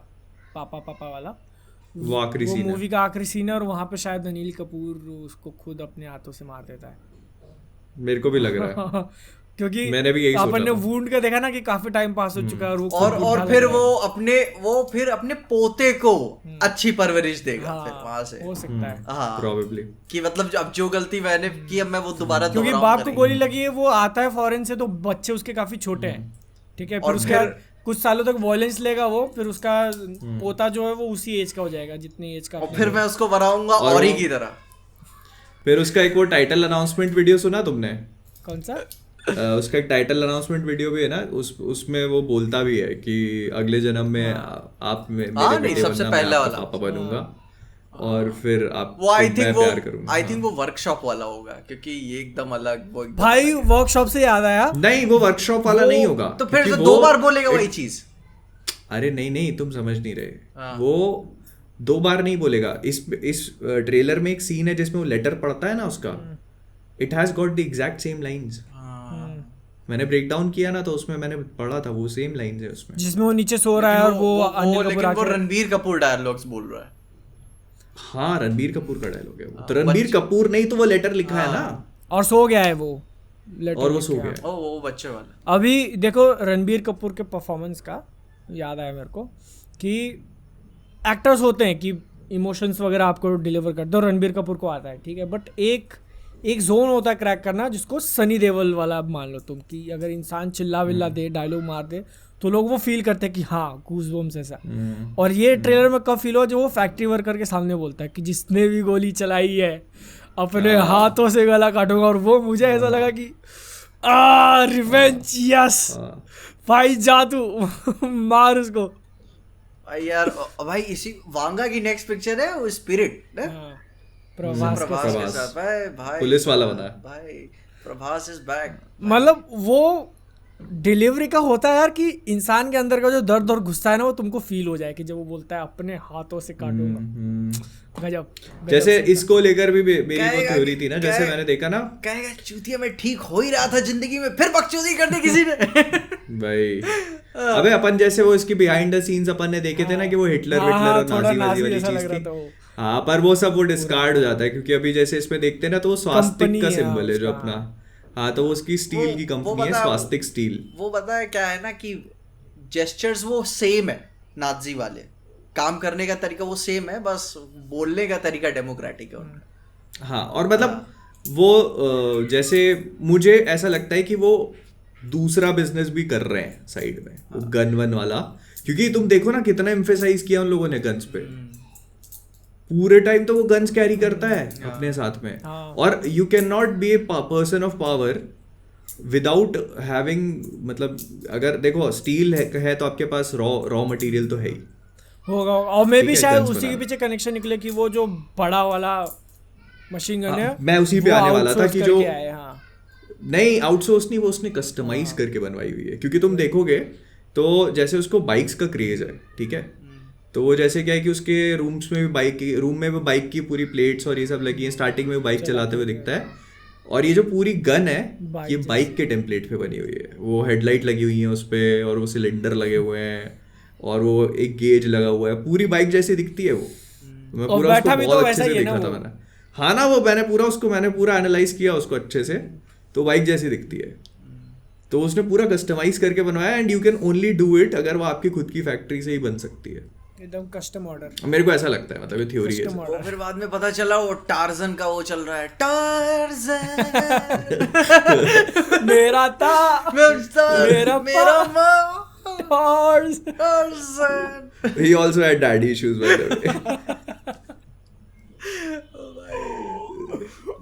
Speaker 3: पापा पापा वाला,
Speaker 4: वो आखिरी
Speaker 3: वो
Speaker 4: सीन है।
Speaker 3: मूवी का आखिरी सीन है, और वहाँ पे शायद अनिल कपूर उसको खुद अपने हाथों से मार देता है।
Speaker 4: मेरे को भी लग रहा है।
Speaker 3: क्योंकि
Speaker 4: मैंने भी यही सोचा
Speaker 3: अपन ने
Speaker 4: था।
Speaker 3: वूंड का देखा ना कि काफी टाइम पास हो चुका है, और वो खुद
Speaker 2: और
Speaker 3: बुढ़ा
Speaker 2: फिर
Speaker 3: लग रहा है।
Speaker 2: वो फिर अपने पोते को अच्छी परवरिश देगा फिर
Speaker 3: हाँ,
Speaker 2: वहां से।
Speaker 3: हो सकता है
Speaker 2: हाँ
Speaker 4: प्रोबेबली
Speaker 2: कि मतलब अब जो गलती मैंने की अब मैं वो दोबारा
Speaker 3: क्योंकि
Speaker 2: दोहराऊं
Speaker 3: बाप को
Speaker 2: करेंगे।
Speaker 3: गोली लगी है, वो आता है फॉरेन से, तो बच्चे उसके काफी छोटे हैं, ठीक है, फिर
Speaker 2: और
Speaker 3: उसके
Speaker 2: फिर-
Speaker 3: बाद कुछ सालों तक वॉयलेंस लेगा वो, फिर उसका पोता जो है वो उसी एज का हो जाएगा जितनी एज का
Speaker 2: और
Speaker 3: अपने
Speaker 2: फिर मैं उसको बनाऊंगा
Speaker 4: और
Speaker 2: औरी
Speaker 4: वो-
Speaker 2: की तरह।
Speaker 4: फिर उसका एक वो टाइटल अनाउंसमेंट वीडियो सुना तुमने?
Speaker 3: कौन सा?
Speaker 4: उसका एक टाइटल अनाउंसमेंट वीडियो भी है ना, उसमें वो बोलता भी है कि अगले जन्म में आप मेरे
Speaker 2: नहीं,
Speaker 4: बेटे
Speaker 2: सबसे
Speaker 4: बनना, मैं
Speaker 2: पहला
Speaker 4: आपका
Speaker 2: वाला।
Speaker 4: पापा बनूंगा, और फिर आप
Speaker 2: वो आई
Speaker 4: मैं
Speaker 2: थिंक
Speaker 4: प्यार करूंगा।
Speaker 2: आई थिंक वो वर्कशॉप वाला होगा, क्योंकि ये एकदम अलग वो एकदम
Speaker 3: भाई
Speaker 2: अलग
Speaker 3: वर्कशॉप से याद आया,
Speaker 4: नहीं, वो वर्कशॉप वाला नहीं होगा।
Speaker 2: तो फिर
Speaker 4: क्योंकि
Speaker 2: तो
Speaker 4: वो
Speaker 2: 2 बार बोलेगा वही चीज।
Speaker 4: अरे नहीं, तुम समझ नहीं रहे।
Speaker 2: हाँ।
Speaker 4: वो 2 बार नहीं बोलेगा। इस ट्रेलर में एक सीन है जिसमें वो लेटर पढ़ता है ना उसका, it has got the exact same lines. मैंने ब्रेक डाउन किया ना, तो उसमें मैंने पढ़ा था वो सेम लाइंस है उसमें।
Speaker 3: जिसमें वो नीचे सो रहा है और वो अनिल
Speaker 2: लेकिन
Speaker 3: कपूर
Speaker 2: वो
Speaker 3: आके
Speaker 2: रणबीर कपूर डायलॉग्स बोल रहा है।
Speaker 4: हाँ, रणबीर कपूर का डायलॉग है वो। तो रणबीर कपूर नहीं तो वो लेटर लिखा है ना,
Speaker 3: और सो गया है वो लेटर
Speaker 4: और वो
Speaker 3: लिख
Speaker 4: सो
Speaker 3: के।
Speaker 4: गया है।
Speaker 2: वो बच्चे वाला।
Speaker 3: अभी देखो रणबीर कपूर के परफॉर्मेंस का याद आया मेरे को कि एक्टर्स होते हैं कि इमोशंस वगैरह आपको डिलीवर करते हो, रणबीर कपूर को आता है, ठीक है, बट एक जोन होता है क्रैक करना, जिसको सनी देओल वाला मान लो तुम, कि अगर इंसान चिल्ला विल्ला दे, डायलॉग मार दे, तो लोग वो फील करते हैं कि हाँ गूज़बम्स ऐसा। और ये ट्रेलर में कब फील हो, जो वो फैक्ट्री वर्कर के सामने बोलता है कि जिसने भी गोली चलाई है अपने हाथों से गला काटूंगा, और वो मुझे ऐसा लगा कि रिवेंज, यस भाई जा तू मार उसको।
Speaker 2: भाई यार भाई इसी वांगा की नेक्स्ट पिक्चर है वो स्पिरिट
Speaker 3: प्रभास
Speaker 2: प्रभास
Speaker 3: के
Speaker 2: के
Speaker 3: साथ।
Speaker 2: साथ। भाई
Speaker 4: पुलिस वाला बना है।
Speaker 2: भाई प्रभास इज बैक।
Speaker 3: मतलब वो डिलीवरी का होता है यार कि इंसान के अंदर का जो दर्द और गुस्सा है ना, वो तुमको फील हो जाए कि जब वो बोलता है अपने हाथों से काटूंगा। गजब
Speaker 4: जैसे इसको लेकर भी मेरी वो
Speaker 2: कहेगा
Speaker 4: थ्योरी
Speaker 2: कि-
Speaker 4: थी ना, जैसे मैंने देखा ना
Speaker 2: कहेगा चूतिया में ठीक हो ही रहा था जिंदगी में, फिर बकचोदी कर दी किसी ने।
Speaker 4: भाई। अबे अपन जैसे वो इसकी बिहाइंड द सीन्स अपन ने देखे थे ना, कि वो हिटलर विटलर और
Speaker 3: थोड़ा
Speaker 4: नाजी वाजी
Speaker 3: नाजी
Speaker 4: वाली
Speaker 3: जैसा लग
Speaker 4: चीज
Speaker 3: रहा
Speaker 4: थी।
Speaker 3: था वो।
Speaker 4: हाँ, पर वो सब वो डिस्कार्ड हो जाता है, क्योंकि अभी जैसे इसमें देखते हैं ना, तो वो स्वास्तिक
Speaker 3: कंपनी
Speaker 4: का
Speaker 3: है
Speaker 4: सिंबल है जो
Speaker 3: उसका।
Speaker 4: अपना। हाँ, तो वो उसकी स्टील की कंपनी है,
Speaker 2: बता-
Speaker 4: स्वास्तिक स्टील।
Speaker 2: वो पता है क्या है ना कि जेस्चर्स वो सेम है, नाजी वाले काम करने का तरीका वो सेम है, बस बोलने का तरीका डेमोक्रेटिक है उनका।
Speaker 4: हाँ, और मतलब वो जैसे मुझे ऐसा लगता है कि वो दूसरा बिजनेस भी कर रहे हैं साइड में, वो गन वन वाला। क्योंकि तुम देखो ना कितना एम्फेसाइज किया उन लोगों ने गन्स पे। पूरे टाइम तो वो गन्स कैरी करता है अपने साथ में। और you can not be a person of power without having, मतलब अगर देखो स्टील है तो आपके पास रॉ मटेरियल तो है ही
Speaker 3: होगा, और मे
Speaker 4: ठीक
Speaker 3: भी
Speaker 4: है,
Speaker 3: शायद
Speaker 4: guns
Speaker 3: उसी के
Speaker 4: बनाना।
Speaker 3: पीछे कनेक्शन निकले कि वो जो बड़ा वाला मशीन गन है,
Speaker 4: हाँ, मैं उसी पे
Speaker 3: वो
Speaker 4: आने वाला था
Speaker 3: outsource
Speaker 4: कि जो
Speaker 3: करके आए, हाँ।
Speaker 4: नहीं, आउटसोर्स नहीं, वो उसने कस्टमाइज करके बनवाई हुई है। क्योंकि तुम देखोगे तो जैसे उसको बाइक्स का क्रेज है, ठीक है, तो वो जैसे क्या है कि उसके रूम्स में भी रूम में भी बाइक की पूरी प्लेट्स और ये सब लगी हैं। स्टार्टिंग में बाइक चलाते हुए दिखता है, और ये जो पूरी गन है ये बाइक के टेम्पलेट पे बनी हुई है। वो हेडलाइट लगी हुई है उस पे, और वो सिलेंडर लगे हुए हैं, और वो एक गेज लगा हुआ है, पूरी बाइक जैसी दिखती है वो। मैं
Speaker 3: और
Speaker 4: पूरा
Speaker 3: बैठा
Speaker 4: उसको
Speaker 3: भी
Speaker 4: बहुत
Speaker 3: तो
Speaker 4: अच्छे
Speaker 3: वैसा
Speaker 4: से
Speaker 3: ही है
Speaker 4: देखा
Speaker 3: ना
Speaker 4: था
Speaker 3: वो।
Speaker 4: मैंने। हाँ ना, वो मैंने पूरा एनालाइज किया उसको अच्छे से, तो बाइक जैसी दिखती है। तो उसने पूरा कस्टमाइज करके बनवाया, and you can only do it अगर वो आपकी खुद की फैक्ट्री से ही बन सकती है।
Speaker 3: एकदम कस्टम ऑर्डर।
Speaker 4: मेरे को ऐसा लगता है, मतलब ये थ्योरी है।
Speaker 3: Custom
Speaker 2: वो फिर बाद में पता चला वो टार्जन का वो चल रहा है, टार्जन
Speaker 3: मेरा था मेरा
Speaker 2: मेरा माँ
Speaker 3: Tars।
Speaker 2: Torsion.
Speaker 4: He also had daddy issues by the way.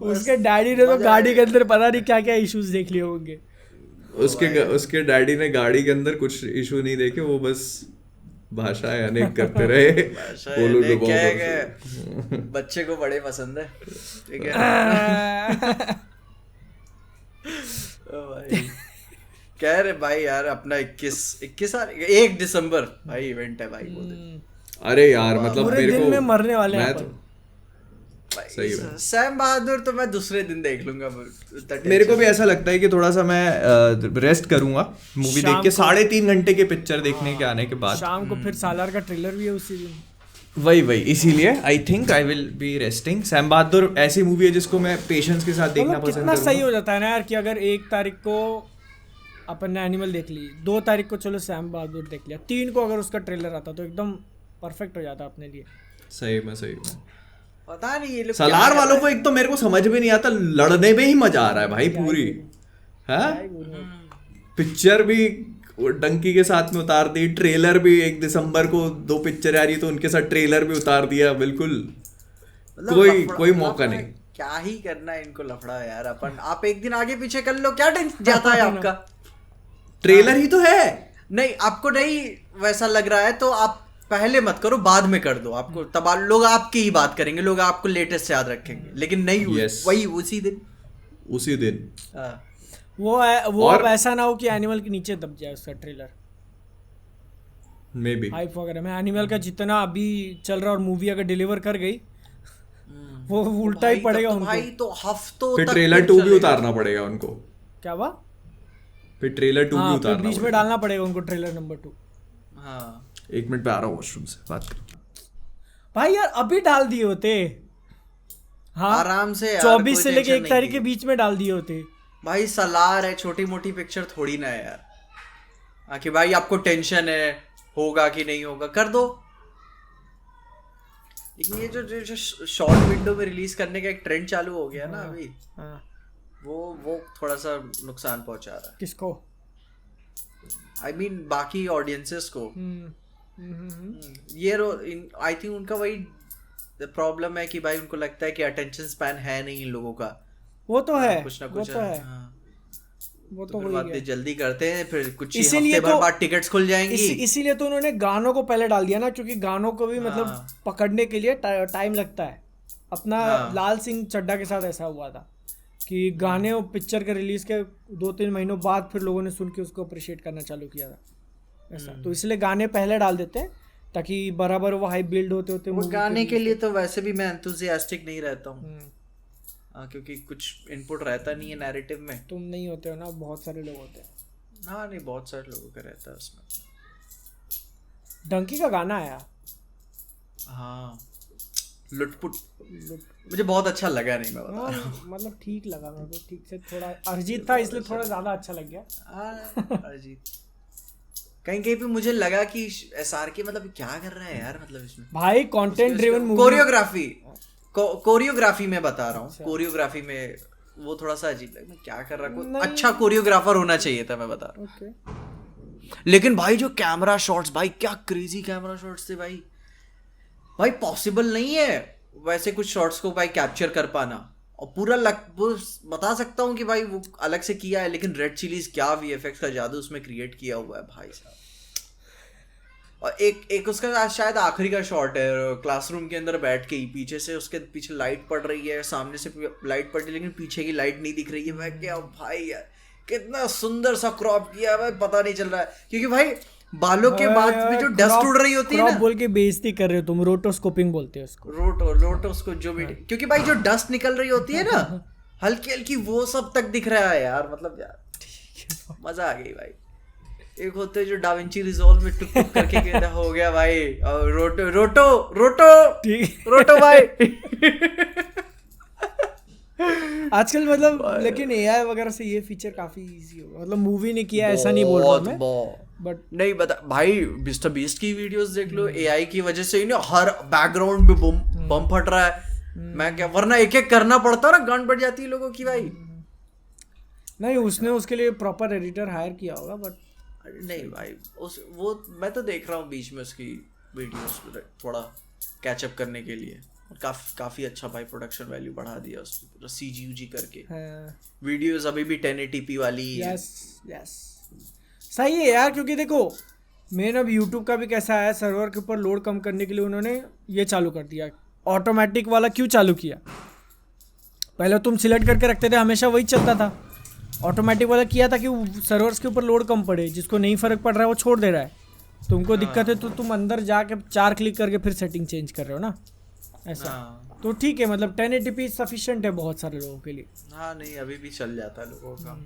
Speaker 3: उसके डैडी ने तो गाड़ी के अंदर पता नहीं क्या क्या इश्यूज देख लिए होंगे।
Speaker 4: उसके डैडी ने गाड़ी के अंदर कुछ इशू नहीं देखे, वो बस भाषाएं अनेक करते रहे बोलो
Speaker 2: क्या
Speaker 4: डुबो
Speaker 2: है
Speaker 4: बरसों।
Speaker 2: कि बच्चे को बड़े पसंद है, ठीक है। ओ भाई कह रहे भाई यार अपना 21 1 दिसंबर भाई इवेंट है भाई वो दिन।
Speaker 4: अरे यार मतलब
Speaker 3: पूरे
Speaker 4: मेरे
Speaker 3: दिन
Speaker 4: को
Speaker 3: में मरने वाले हैं
Speaker 4: मैं
Speaker 3: अपन।
Speaker 4: तो
Speaker 2: भाई,
Speaker 4: सही बात।
Speaker 2: सैम बहादुर तो मैं दूसरे दिन देख लूंगा।
Speaker 4: मेरे को भी ऐसा लगता है कि थोड़ा सा मैं रेस्ट करूंगा मूवी देख
Speaker 3: शाम
Speaker 4: के,
Speaker 3: को-
Speaker 4: 3.5 घंटे के पिक्चर देखने के आने के बाद।
Speaker 3: शाम को फिर सालार का ट्रेलर भी है उसी दिन।
Speaker 4: वही इसीलिए I think I will be resting. Sam Bahadur ऐसी मूवी है जिसको मैं पेशेंस के साथ देखना
Speaker 3: मतलब
Speaker 4: पसंद
Speaker 3: कितना सही
Speaker 4: करूंगा।
Speaker 3: हो जाता है ना यार कि अगर 1 तारीख को अपन ने एनिमल देख ली, 2 तारीख को चलो सैम बहादुर देख लिया, 3 को अगर उसका ट्रेलर आता तो एकदम परफेक्ट हो जाता अपने लिए।
Speaker 4: सही में
Speaker 2: पता नहीं ये लोग
Speaker 4: सलार वालों को एक तो मेरे को समझ में नहीं आता, लड़ने में ही मजा आ रहा है भाई पूरी है। पिक्चर भी वो डंकी के साथ में उतार दी, ट्रेलर भी 1 दिसंबर को 2 पिक्चर आ रही तो उनके साथ ट्रेलर भी उतार दिया बिल्कुल।
Speaker 2: मतलब
Speaker 4: कोई मौका नहीं।
Speaker 2: क्या ही करना है इनको लफड़ा यार। अपन आप एक दिन आगे पीछे कर लो, क्या टेंशन जाता है आपका।
Speaker 4: ट्रेलर ही तो है।
Speaker 2: नहीं आपको नहीं वैसा लग रहा है तो आप पहले मत करो, बाद में कर दो। आपको तब लोग आपकी ही बात करेंगे, लोग आपको लेटेस्ट याद रखेंगे, लेकिन नहीं
Speaker 4: Yes.
Speaker 2: वही उसी दिन।
Speaker 4: हाँ।
Speaker 3: वो
Speaker 4: और-
Speaker 3: अब ऐसा ना हो कि एनिमल के नीचे दब जाए उसका ट्रेलर
Speaker 4: मे बी
Speaker 3: हाइप वगैरह में। एनिमल का जितना अभी चल रहा और मूवी अगर डिलीवर कर गई वो उल्टा ही पड़ेगा उनको।
Speaker 2: भाई तो हफ्तों
Speaker 4: फिर
Speaker 2: तक
Speaker 4: ट्रेलर
Speaker 2: फिर
Speaker 4: 2 भी
Speaker 2: चलेगा।
Speaker 4: उतारना पड़ेगा उनको।
Speaker 3: क्या हुआ?
Speaker 4: फिर ट्रेलर 2 भी
Speaker 3: हाँ, फिर
Speaker 4: उतारना
Speaker 3: बीच में
Speaker 4: पड़ेगा।
Speaker 3: डालना पड़ेगा उनको ट्रेलर नंबर 2।
Speaker 2: हाँ
Speaker 4: 1 मिनट पे आ रहा हूँ वॉशरूम से, बात कर।
Speaker 3: भाई यार अभी डाल दिए होते। हाँ
Speaker 2: आराम से यार,
Speaker 3: 24
Speaker 2: कोई
Speaker 3: से लेके
Speaker 2: टेंशन
Speaker 3: 1 तारीख
Speaker 2: नहीं
Speaker 3: के
Speaker 2: थी।
Speaker 3: बीच में डाल दिए होते।
Speaker 2: भाई सलार है, छोटी मोटी पिक्चर थोड़ी ना है यार। हाँ कि भाई आपको टेंशन है होगा कि नहीं होगा, कर दो। लेकिन ये जो शॉर्ट विंडो में रिलीज करने का एक ट्रेंड चालू हो गया ना अभी,
Speaker 3: हाँ
Speaker 2: वो थोड़ा सा नुकसान पहुंचा रहा
Speaker 3: किसको?
Speaker 2: है। आई मीन बाकी ऑडियंसेस को। ये आई थिंक उनका वही प्रॉब्लम है कि भाई उनको लगता है कि अटेंशन स्पैन है नहीं इन लोगों का।
Speaker 3: वो तो है,
Speaker 2: कुछ ना
Speaker 3: वो
Speaker 2: कुछ
Speaker 3: तो है,
Speaker 2: हाँ।
Speaker 3: वो
Speaker 2: तो
Speaker 3: तो
Speaker 2: फिर
Speaker 3: हो
Speaker 2: बात
Speaker 3: ही
Speaker 2: भी
Speaker 3: गया।
Speaker 2: जल्दी करते हैं, फिर कुछ ही
Speaker 3: इसीलिए
Speaker 2: हफ्ते भर
Speaker 3: तो-
Speaker 2: बाद टिकट्स खुल जाएंगी।
Speaker 3: इसीलिए तो उन्होंने गानों को पहले डाल दिया ना, क्योंकि गानों को भी मतलब
Speaker 2: हाँ।
Speaker 3: पकड़ने के लिए टाइम लगता है। अपना
Speaker 2: हाँ।
Speaker 3: लाल सिंह चड्ढा के साथ ऐसा हुआ था कि गाने और पिक्चर के रिलीज के 2-3 महीनों बाद फिर लोगों ने सुन के उसको अप्रिशिएट करना चालू किया था ऐसा। तो इसलिए गाने पहले डाल देते हैं ताकि बराबर वो हाइप बिल्ड होते होते
Speaker 2: वो
Speaker 3: movie
Speaker 2: गाने के
Speaker 3: release
Speaker 2: लिए तो वैसे भी मैं एंथुसियास्टिक नहीं रहता हूँ।
Speaker 3: हम्म,
Speaker 2: क्योंकि कुछ इनपुट रहता नहीं है नैरेटिव में।
Speaker 3: तुम नहीं होते हो ना, बहुत सारे लोग होते हैं।
Speaker 2: हाँ नहीं बहुत सारे लोगों का रहता है उसमें।
Speaker 3: डंकी का गाना आया,
Speaker 2: हाँ लुटपुट मुझे बहुत अच्छा लगा, नहीं मैं बता
Speaker 3: हाँ,
Speaker 2: रहा हूँ।
Speaker 3: मतलब ठीक लगा मेरे को, ठीक से। थोड़ा अरिजीत था इसलिए थोड़ा ज्यादा अच्छा लग गया।
Speaker 2: अरिजीत कहीं कहीं पे मुझे लगा कि एसआर के मतलब क्या कर रहा है यार, मतलब इसमें
Speaker 3: भाई कंटेंट ड्रिवन मूवी।
Speaker 2: कोरियोग्राफी में बता रहा हूँ। कोरियोग्राफी में वो थोड़ा सा अजीब लगा, मैं क्या कर रहा हूँ। अच्छा कोरियोग्राफर होना चाहिए था, मैं बता रहा हूँ।
Speaker 3: ओके
Speaker 2: लेकिन भाई जो कैमरा शॉट्स, भाई क्या क्रेजी कैमरा शॉट्स थे भाई। भाई पॉसिबल नहीं है वैसे कुछ शॉट्स को भाई कैप्चर कर पाना। और पूरा वो बता सकता हूँ कि भाई वो अलग से किया है, लेकिन रेड चिलीज क्या वीएफएक्स का जादू उसमें क्रिएट किया हुआ है भाई साहब। और एक उसका शायद आखिरी का शॉट है, क्लासरूम के अंदर बैठ के ही पीछे से उसके पीछे लाइट पड़ रही है, सामने से लाइट पड़ रही है लेकिन पीछे की लाइट नहीं दिख रही है। मैं क्या भाई यार कितना सुंदर सा क्रॉप किया है भाई, पता नहीं चल रहा है। क्योंकि भाई बालों के बाद भी जो डस्ट उड़ रही होती है ना,
Speaker 3: बोल के बेइज्जती कर रहे हो तुम। रोटोस्कोपिंग बोलते हो उसको।
Speaker 2: रोटो उसको जो भी, क्योंकि भाई जो डस्ट निकल रही होती है ना हल्की हल्की, वो सब तक दिख रहा है यार। मतलब यार मजा आ गई भाई। एक होते जो डाविंची रिजॉल्व में टुक टुक करके कहता हो गया भाई, और रोटो
Speaker 3: ठीक
Speaker 2: रोटो भाई।
Speaker 3: आजकल मतलब लेकिन एआई वगैरह से ये फीचर काफी इजी होगा। मतलब मूवी ने किया ऐसा नहीं बोल रहा मैं, बट
Speaker 2: नहीं बता भाई, मिस्टर बीस्ट की वीडियोस देख लो, एआई की वजह से ही ना हर बैकग्राउंड में बम फट रहा है। मैं क्या, वरना एक एक करना पड़ता ना, गांड बढ़ जाती है लोगों की भाई।
Speaker 3: नहीं, उसने उसके लिए प्रॉपर एडिटर हायर किया होगा। बट
Speaker 2: नहीं भाई वो मैं तो देख रहा हूँ बीच में उसकी वीडियोस थोड़ा कैचअप करने के लिए। काफी अच्छा भाई प्रोडक्शन वैल्यू बढ़ा दिया उसने पूरा सीजीयूजी करके। वीडियोस अभी भी 1080p वाली।
Speaker 3: यस सही है यार, क्योंकि देखो मेन अब यूट्यूब का भी कैसा है, सर्वर के ऊपर लोड कम करने के लिए उन्होंने ये चालू कर दिया। ऑटोमेटिक वाला क्यों चालू किया? पहले तुम सिलेक्ट करके रखते थे, हमेशा वही चलता था। ऑटोमेटिक वाला किया था कि सर्वर्स के ऊपर लोड कम पड़े, जिसको नहीं फ़र्क पड़ रहा है वो छोड़ दे रहा है। तुमको दिक्कत है तो तुम अंदर जाके 4 क्लिक करके फिर सेटिंग चेंज कर रहे हो ना, ऐसा। तो ठीक है, मतलब 1080p सफिशिएंट है बहुत सारे लोगों के लिए।
Speaker 2: हाँ नहीं, अभी भी चल जाता है लोगों का।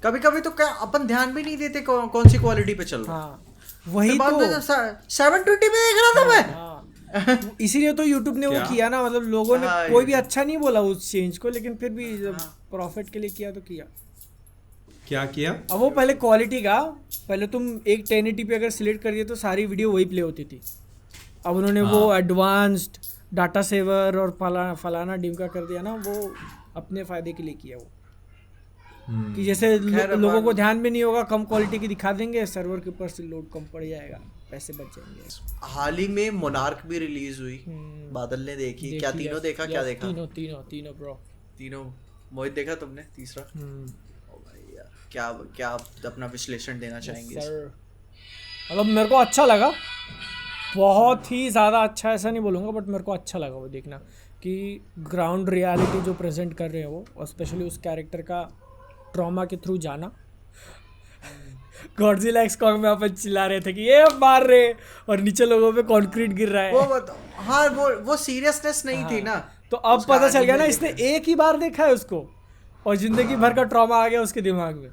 Speaker 2: कभी कभी तो क्या अपन ध्यान भी नहीं देते कौन सी क्वालिटी पे चल रहा है।
Speaker 3: हाँ वही तो
Speaker 2: 720 पे देख रहा था मैं।
Speaker 3: हाँ इसीलिए तो यूट्यूब ने वो किया ना, मतलब लोगों ने कोई भी अच्छा नहीं बोला उस चेंज को, लेकिन फिर भी जब प्रॉफिट के लिए किया तो किया।
Speaker 4: क्या किया?
Speaker 3: अब वो पहले क्वालिटी का, पहले तुम एक 1080p अगर सिलेक्ट करिए तो सारी वीडियो वही प्ले होती थी। अब उन्होंने वो एडवांस्ड डाटा सेवर और फलाना डिमका कर दिया ना, वो अपने फायदे के लिए किया वो। कि जैसे लोगों को ध्यान भी नहीं होगा, कम क्वालिटी की दिखा देंगे, सर्वर के ऊपर से लोड कम पड़ जाएगा, पैसे बच जाएंगे।
Speaker 2: हाल ही में मोनार्क भी रिलीज हुई, बादल ने देखी क्या? तीनों देखा? क्या देखा?
Speaker 3: तीनों ब्रो,
Speaker 2: तीनों। मोहित देखा तुमने तीसरा? ओ भाई यार, क्या क्या अपना विश्लेषण देना चाहेंगे?
Speaker 3: मतलब मेरे को अच्छा लगा, बहुत ही ज़्यादा अच्छा ऐसा नहीं बोलूँगा, बट मेरे को अच्छा लगा वो देखना कि ग्राउंड रियलिटी जो प्रेजेंट कर रहे हैं वो, और स्पेशली उस कैरेक्टर का ट्रॉमा के थ्रू जाना। गॉडजिला एक्स कॉन्ग में अपन चिल्ला रहे थे कि ये मार रहे, और नीचे लोगों पे कंक्रीट गिर रहा है।
Speaker 2: हाँ वो सीरियसनेस नहीं थी ना।
Speaker 3: तो अब पता चल गया ना, इसने एक ही बार देखा है उसको और जिंदगी भर का ट्रॉमा आ गया उसके दिमाग में।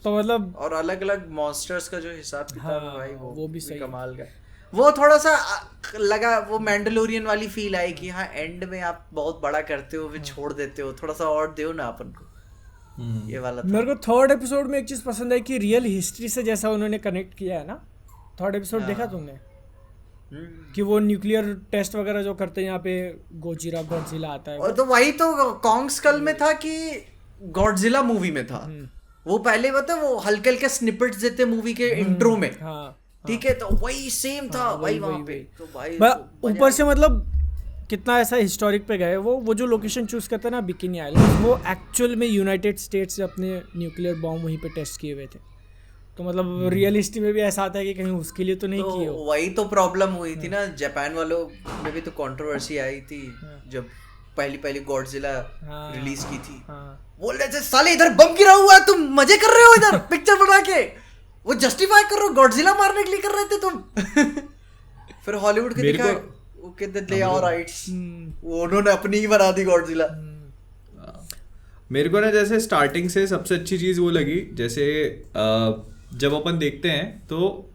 Speaker 3: तो मतलब
Speaker 2: और अलग अलग मॉन्स्टर्स का जो हिसाब किताब है भाई,
Speaker 3: वो भी सही
Speaker 2: कमाल का। वो थोड़ा सा लगा, वो मैंडलोरियन वाली फील आई कि हाँ एंड में आप बहुत बड़ा करते हो फिर छोड़ देते हो, थोड़ा सा और दो ना अपन को। ये वाला
Speaker 3: मेरे को थर्ड एपिसोड में एक चीज पसंद आई कि रियल हिस्ट्री से जैसा उन्होंने कनेक्ट किया है ना। थर्ड एपिसोड देखा तुमने? कि वो न्यूक्लियर टेस्ट वगैरह जो करते हैं यहाँ पे, गॉडजिला आता है।
Speaker 2: और तो वही तो कॉन्ग स्कल में था कि गॉडजिला मूवी में था। वो पहले बता, वो हल्के हल्के स्निपेट्स देते मूवी के इंट्रो में, ठीक है, तो वही सेम था भाई वहाँ पे। तो भाई
Speaker 3: ऊपर से मतलब कितना ऐसा हिस्टोरिक पे गए वो जो लोकेशन चूज करते हैं ना, बिकिनी आइलैंड, वो एक्चुअल में यूनाइटेड स्टेट्स से अपने न्यूक्लियर बॉम्ब वहीं पे टेस्ट किए हुए थे। तो मतलब रियलिस्टी में भी ऐसा आता है कि कहीं उसके लिए तो नहीं किए हो।
Speaker 2: वही तो प्रॉब्लम हुई थी ना, जापान वालों में भी तो कंट्रोवर्सी आई थी जब पहली गॉडजिला रिलीज की थी। बोल रहे थे साले इधर बम गिरा हुआ है, तुम मजे कर रहे हो इधर पिक्चर बना के, वो जस्टिफाई कर रहे हो, गॉडजिला मारने के लिए कर रहे थे तुम। फिर हॉलीवुड के दिखा, वो कहते दे आर राइट्स, वो उन्होंने अपनी ही बना दी गॉडजिला।
Speaker 4: मेरे को ना जैसे स्टार्टिंग से सबसे अच्छी चीज़ वो लगी, जैसे जब अपन देखते हैं तो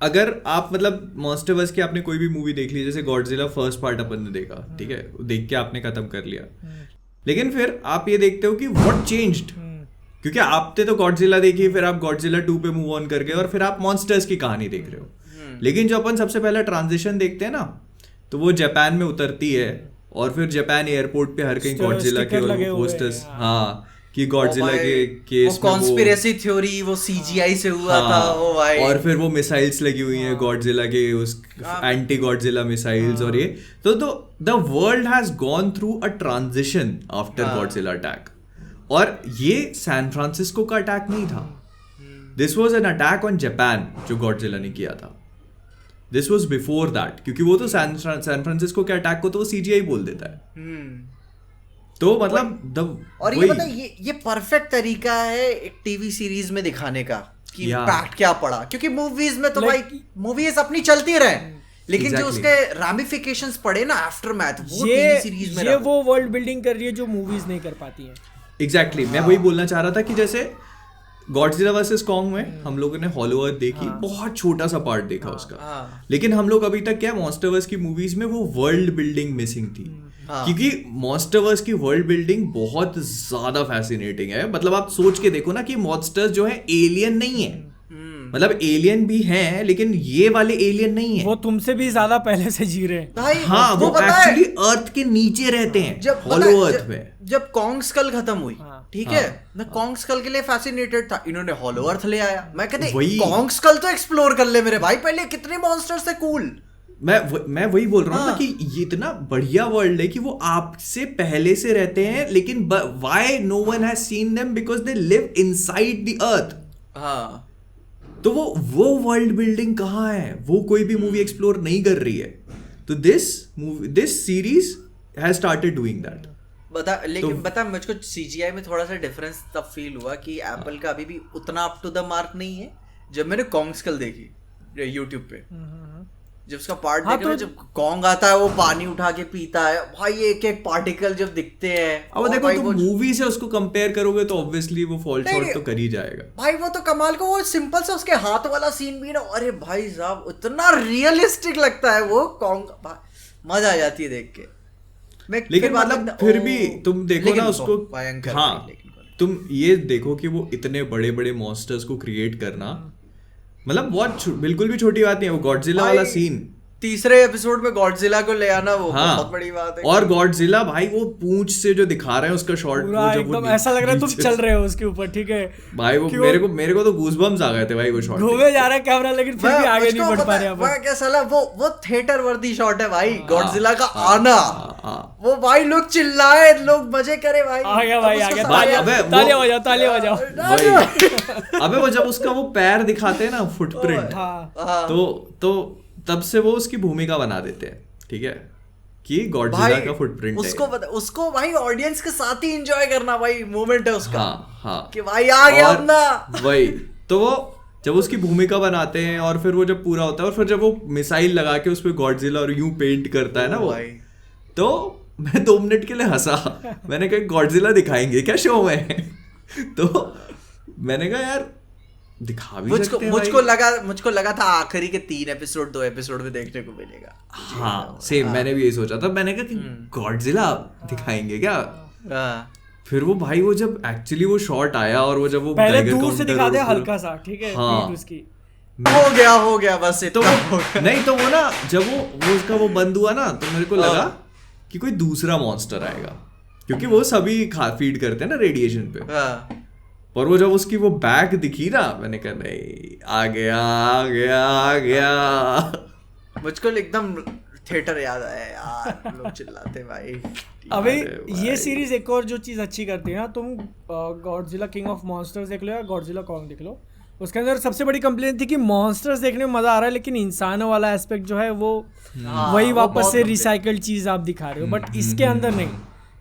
Speaker 4: अगर आप मतलब मॉन्स्टरवर्स की आपने कोई भी मूवी देख ली, जैसे गॉडजिला फर्स्ट पार्ट अपन ने देखा, ठीक है, देख के आपने खत्म कर लिया, लेकिन फिर आप ये देखते हो कि व्हाट चेंज्ड, क्योंकि आपने तो गॉडजिला देखी, फिर आप गॉडजिला 2 पे मूव ऑन कर गए और फिर आप मॉन्स्टर्स की कहानी देख रहे हो। लेकिन जो अपन सबसे पहला ट्रांजिशन देखते हैं ना, तो वो जापान में उतरती है और फिर जापान एयरपोर्ट पे हर कहीं गॉडजिला के पोस्टर्स, हाँ, कि गॉडजिला के केस में
Speaker 2: कॉन्स्पिरेसी थ्योरी वो सीजीआई से हुआ था वो भाई,
Speaker 4: और फिर वो मिसाइल्स लगी हुई हैं गॉडजिला के, उस एंटी गॉडजिला मिसाइल्स, और ये तो the world has gone through a transition after Godzilla attack. और ये सैन फ्रांसिस्को का अटैक नहीं था, this was an attack on Japan जो गॉडजिला ने किया था। दिस वाज बिफोर दैट, क्योंकि वो तो सैन फ्रांसिस्को के अटैक को तो वो सीजीआई बोल देता है। तो मतलब
Speaker 2: और ये पता है, ये परफेक्ट तरीका है एक टीवी सीरीज में दिखाने का कि इम्पैक्ट क्या पड़ा, क्योंकि मूवीज में तो भाई मूवीज अपनी चलती रहे, लेकिन जो उसके रामिफिकेशंस पड़े ना आफ्टरमैथ, वो टीवी सीरीज में
Speaker 3: ये वो वर्ल्ड बिल्डिंग कर रही है जो मूवीज नहीं कर पाती है।
Speaker 4: एग्जैक्टली, मैं वही बोलना चाह रहा था कि जैसे गॉडजिला वर्सेस कॉन्ग में हम लोगों ने हॉलो अर्थ देखी, बहुत छोटा सा पार्ट देखा उसका, लेकिन हम लोग अभी तक क्या मॉन्स्टरवर्स की मूवीज में वो वर्ल्ड बिल्डिंग मिसिंग थी, क्योंकि मॉन्स्टरवर्स की वर्ल्ड बिल्डिंग बहुत ज्यादा फैसिनेटिंग है। मतलब आप सोच के देखो ना कि मॉन्स्टर्स जो है एलियन नहीं है, मतलब एलियन भी हैं लेकिन ये वाले एलियन नहीं है,
Speaker 3: वो तुमसे भी ज्यादा पहले से जी रहे हैं।
Speaker 4: हाँ, वो एक्चुअली अर्थ के नीचे रहते हैं, हॉलो अर्थ में।
Speaker 2: जब कॉन्ग स्कल खत्म हुई, ठीक है, मैं कॉन्ग स्कल के लिए फैसिनेटेड था, इन्होंने हॉलो अर्थ ले आया, मैं कहते कॉन्ग स्कल तो एक्सप्लोर कर ले मेरे भाई, पहले कितने मॉन्स्टर्स थे कूल।
Speaker 4: मैं वही बोल रहा हूँ ना कि ये इतना बढ़िया वर्ल्ड है कि वो आपसे पहले से रहते हैं, लेकिन why no one has seen them, because they live inside the earth.
Speaker 2: हाँ,
Speaker 4: तो वो वर्ल्ड बिल्डिंग कहाँ है, वो कोई भी मूवी एक्सप्लोर नहीं कर रही है. तो this series has started doing that.
Speaker 2: बता मुझको CGI में थोड़ा सा डिफरेंस तब फील हुआ कि एप्पल का अभी भी उतना अप टू द मार्क नहीं है. जब मैंने कॉन्ग स्कल देखी YouTube पे, जब उसका पार्ट देखा, जब कॉन्ग आता है वो पानी उठा के पीता है भाई, एक एक पार्टिकल जब दिखते हैं.
Speaker 4: अब देखो तुम मूवी से उसको कंपेयर करोगे तो ऑब्वियसली वो फॉल शॉर्ट तो कर ही जाएगा
Speaker 2: भाई. वो तो कमाल का, वो सिंपल सा उसके हाथ वाला सीन भी ना, अरे भाई साहब इतना रियलिस्टिक लगता है वो कॉन्ग, मजा आ जाती है देख के.
Speaker 4: लेकिन मतलब फिर भी तुम देखो ना उसको, हाँ तुम ये देखो कि वो इतने बड़े बड़े मॉन्स्टर्स को क्रिएट करना, मतलब बहुत बिल्कुल भी छोटी बात नहीं है. वो गॉडजिला वाला सीन
Speaker 2: तीसरे एपिसोड में गॉडजिला को ले आना, वो
Speaker 4: हाँ,
Speaker 2: बहुत बड़ी बात है.
Speaker 4: और गॉडजिला भाई वो पूंछ से जो दिखा रहे हैं उसका शॉट,
Speaker 3: एकदम ऐसा लग रहा है तुम चल रहे हो उसके ऊपर, ठीक है
Speaker 4: भाई. वो मेरे को तो गूज़बम्स आ गए थे भाई वो शॉट.
Speaker 3: घूमे जा रहा है कैमरा लेकिन फिर भी आगे नहीं बढ़ पा रहे
Speaker 2: हैं. क्या साला वो थिएटर वर्दी शॉट है भाई, गॉडजिला का आना. वो भाई लोग चिल्लाए, लोग मजे करे भाई.
Speaker 3: आ गया भाई, आ गया. तालियां बजाओ.
Speaker 4: अबे वो जब उसका वो पैर दिखाते हैं ना, फुटप्रिंट, तो तब से वो उसकी भूमिका बना देते हैं, ठीक है, कि गॉडजिला का फुटप्रिंट है.
Speaker 2: उसको भाई ऑडियंस के साथ ही एंजॉय करना भाई, मोमेंट है उसका.
Speaker 4: हाँ
Speaker 2: कि भाई आ गया अपना.
Speaker 4: वही तो वो जब उसकी भूमिका बनाते हैं और फिर वो जब पूरा होता है और फिर जब वो मिसाइल लगा के उस पे गॉडजिला और यूं पेंट करता है ना वो, तो मैं 2 मिनट के लिए हंसा. मैंने कहा गॉडजिला दिखाएंगे क्या शो में? तो मैंने कहा यार दिखा भी सकते हैं.
Speaker 2: मुझको लगा था आखिरी के 2 एपिसोड में देखने को मिलेगा.
Speaker 4: हाँ सेम, मैंने भी यही सोचा था. मैंने कहा कि गॉडजिला दिखाएंगे क्या? फिर वो भाई वो जब एक्चुअली वो शॉट आया और वो जब वो
Speaker 3: पहले दूर से दिखा दे हल्का सा, ठीक है,
Speaker 4: हाँ,
Speaker 3: उसकी
Speaker 2: हो गया बस.
Speaker 4: तो नहीं तो वो ना जब वो उसका वो बंद हुआ ना, तो मेरे को लगा कि कोई दूसरा मॉन्स्टर आएगा, क्योंकि वो सभी फीड करते हैं ना रेडिएशन पे. और वो जब उसकी वो बैग दिखी ना, मैंने कहा नहीं, आ गया.
Speaker 2: मुझको एकदम थिएटर याद आया यार, लोग चिल्लाते भाई.
Speaker 3: अबे ये सीरीज एक और जो चीज अच्छी करती है ना, तुम गॉडजिला किंग ऑफ मॉन्स्टर्स देख लो या गॉडजिला कॉन्ग देख लो, उसके अंदर सबसे बड़ी कंप्लेंट थी कि मॉन्स्टर्स देखने में मजा आ रहा है लेकिन इंसानों वाला एस्पेक्ट जो है वो वही वापस से रिसाइकल्ड चीज आप दिखा रहे हो. बट इसके अंदर नहीं,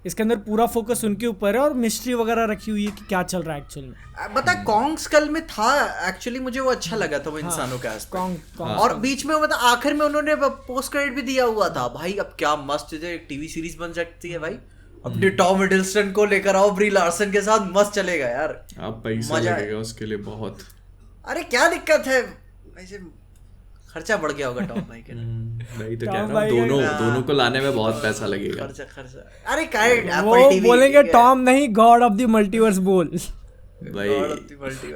Speaker 3: इसके अंदर पूरा फोकस उनके ऊपर है और मिस्ट्री वगैरह रखी हुई है कि क्या चल रहा है एक्चुअल में.
Speaker 2: बता कॉन्ग स्कल में था एक्चुअली, मुझे वो अच्छा लगा था वो इंसानों का एस्पेक्ट. और बीच में मतलब आखिर में उन्होंने पोस्ट क्रेडिट भी दिया हुआ था भाई. अब क्या मस्त एक टीवी सीरीज बन सकती है भाई. अपने टॉम हिडलस्टन को लेकर आओ, ब्री लार्सन के साथ, मस्त चलेगा यार.
Speaker 4: अब पैसा लगेगा उसके लिए बहुत.
Speaker 2: अरे क्या दिक्कत है, वैसे खर्चा बढ़ गया होगा टॉम भाई के.
Speaker 4: भाई तो कह रहा हूं, दोनों को लाने में बहुत पैसा लगेगा.
Speaker 2: खर्चा. अरे क्या है,
Speaker 3: एप्पल टीवी बोलेंगे टॉम नहीं, गॉड ऑफ द मल्टीवर्स बोल
Speaker 4: भाई.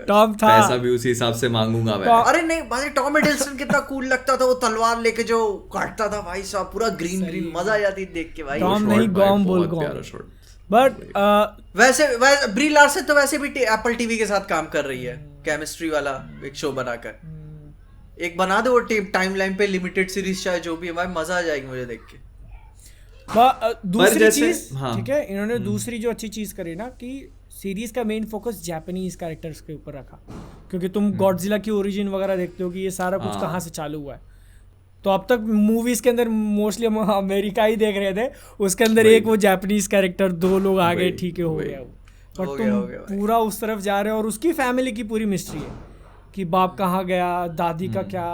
Speaker 3: टॉम था,
Speaker 4: पैसा भी उसी हिसाब से मांगूंगा मैं.
Speaker 2: अरे नहीं भाई, टॉम हिडलस्टन कितना कूल लगता था, वो तलवार लेके जो काटता था भाई साहब, पूरा ग्रीन मजा आ जाती देख के भाई.
Speaker 3: टॉम नहीं, गॉम बोल. बट
Speaker 2: वैसे ब्री लार्सन तो वैसे भी एप्पल टीवी के साथ काम कर रही है, केमिस्ट्री वाला एक शो बनाकर. एक बना दो वो टाइमलाइन पे लिमिटेड सीरीज, चाहे जो भी है भाई, मजा आ जाएगी मुझे देख के.
Speaker 3: दूसरी चीज, ठीक है, इन्होंने दूसरी जो अच्छी चीज करी ना कि सीरीज का मेन फोकस जापानीज कैरेक्टर्स के ऊपर रखा, क्योंकि तुम गॉडजिला की ओरिजिन वगैरह देखते हो कि ये सारा कुछ कहाँ से चालू हुआ है. तो अब तक मूवीज के अंदर मोस्टली हम अमेरिका ही देख रहे थे, उसके अंदर एक वो जापानीज कैरेक्टर, 2 लोग आ गए, ठीक है, हो गया. बट तुम पूरा उस तरफ जा रहे हो और उसकी फैमिली की पूरी मिस्ट्री है कि बाप कहाँ गया, दादी का क्या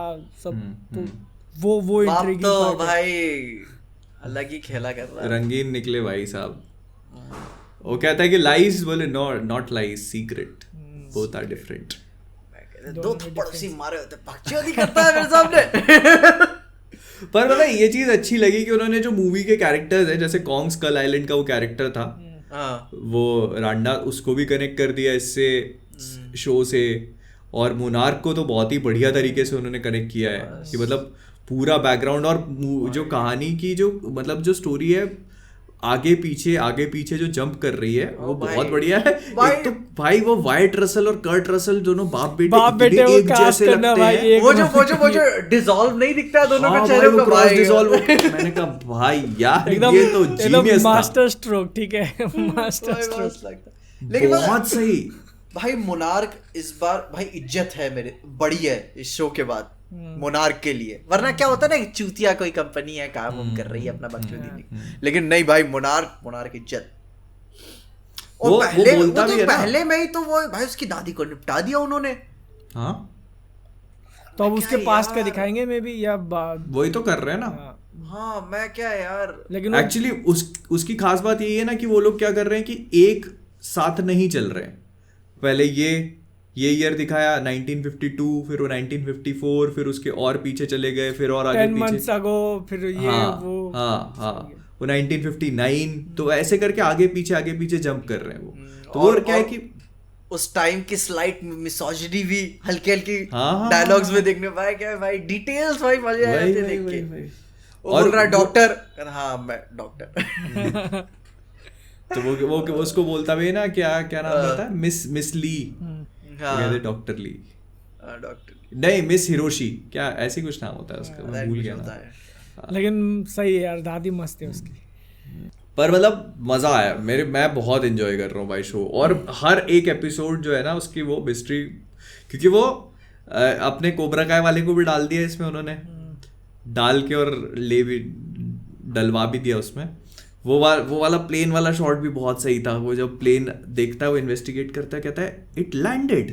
Speaker 3: सब. तो वो इंट्रिगिंग
Speaker 2: तो भाई अलग ही खेला कर रहा है.
Speaker 4: रंगीन निकले भाई साहब. वो कहता है कि लाइज बोले not lies, secret, both are different.
Speaker 2: 2 पड़ोसी मारे होते, पक्षी करता है मेरे सामने.
Speaker 4: पर पता ये चीज अच्छी लगी कि उन्होंने जो मूवी के कैरेक्टर्स है, जैसे कॉन्ग स्कल आइलैंड का वो कैरेक्टर था, वो रांडा, उसको भी कनेक्ट कर दिया इससे शो से. और मोनार्क को तो बहुत ही बढ़िया तरीके से उन्होंने कनेक्ट किया है कि मतलब पूरा बैकग्राउंड और जो कहानी की जो मतलब जो स्टोरी है, आगे पीछे जो जंप कर रही है वो बहुत बढ़िया है. एक तो भाई वो वाइट रसल और कर्ट रसल दोनों बाप बेटे एक जैसे लगते हैं.
Speaker 2: वो जो डिसॉल्व नहीं दिखता है दोनों के चेहरे का भाई,
Speaker 4: डिसॉल्व. मैंने कहा भाई यार ये तो जीनियस था,
Speaker 3: मास्टर स्ट्रोक, ठीक है, मास्टर स्ट्रोक.
Speaker 2: लेकिन
Speaker 4: बहुत सही
Speaker 2: भाई मोनार्क इस बार भाई इज्जत है मेरे बड़ी है इस शो के बाद मोनार्क के लिए, वरना क्या होता है ना चूतिया कोई कंपनी है काम हम कर रही है अपना बकचोदी, लेकिन नहीं भाई मोनार्क इज्जत। और
Speaker 4: वो
Speaker 2: पहले
Speaker 4: बोलता
Speaker 2: वो
Speaker 4: भी
Speaker 2: तो
Speaker 4: है ना।
Speaker 2: पहले में ही तो वो भाई उसकी दादी को निपटा दिया उन्होंने।
Speaker 4: हाँ
Speaker 3: तो अब उसके
Speaker 2: क्या
Speaker 3: पास्ट का
Speaker 2: यार?
Speaker 3: दिखाएंगे मे बी या
Speaker 4: वही तो कर रहे हैं ना।
Speaker 2: हाँ मैं क्या यार,
Speaker 3: लेकिन
Speaker 4: एक्चुअली उसकी खास बात यही है ना कि वो लोग क्या कर रहे हैं कि एक साथ नहीं चल रहे हैं। पहले ये ईयर दिखाया 1952, फिर वो 1954, फिर उसके और पीछे चले गए, फिर और आगे
Speaker 3: 10
Speaker 4: पीछे।
Speaker 3: months ago फिर ये वो
Speaker 4: वो 1959, तो ऐसे करके आगे पीछे जंप कर रहे हैं वो। तो और क्या है कि
Speaker 2: उस टाइम की स्लाइट मिसोजिनी भी हल्की हल्की
Speaker 4: हाँ,
Speaker 2: डायलॉग्स में देखने पाए, क्या है भाई डिटेल्स भाई मजे आए
Speaker 4: वही
Speaker 2: थे
Speaker 4: वही
Speaker 2: देख
Speaker 4: वही
Speaker 2: के।
Speaker 4: वही।
Speaker 2: वो
Speaker 4: और
Speaker 2: बोल रहा है
Speaker 4: वो-
Speaker 2: डॉक्टर, हाँ मैं डॉक्टर।
Speaker 4: तो वो उसको बोलता भी है ना, क्या नाम रहता है, मिस ली,
Speaker 2: हाँ
Speaker 4: डॉक्टर ली,
Speaker 2: डॉक्टर
Speaker 4: नहीं मिस हिरोशी, क्या ऐसी कुछ नाम होता है उसका, मैं भूल गया
Speaker 2: होता
Speaker 4: ना।
Speaker 2: है।
Speaker 3: लेकिन सही है यार, दादी मस्त है उसकी।
Speaker 4: पर मतलब मजा आया मैं बहुत एंजॉय कर रहा हूँ भाई शो। और हर एक एपिसोड जो है ना उसकी वो मिस्ट्री, क्योंकि वो अपने कोबरा काय वाले को भी डाल दिया इसमें उन्होंने, डाल के और ले भी डलवा भी दिया उसमें। वो वाला प्लेन वाला शॉट भी बहुत सही था। वो जब प्लेन देखता है, वो इन्वेस्टिगेट करता है, कहता है इट लैंडेड।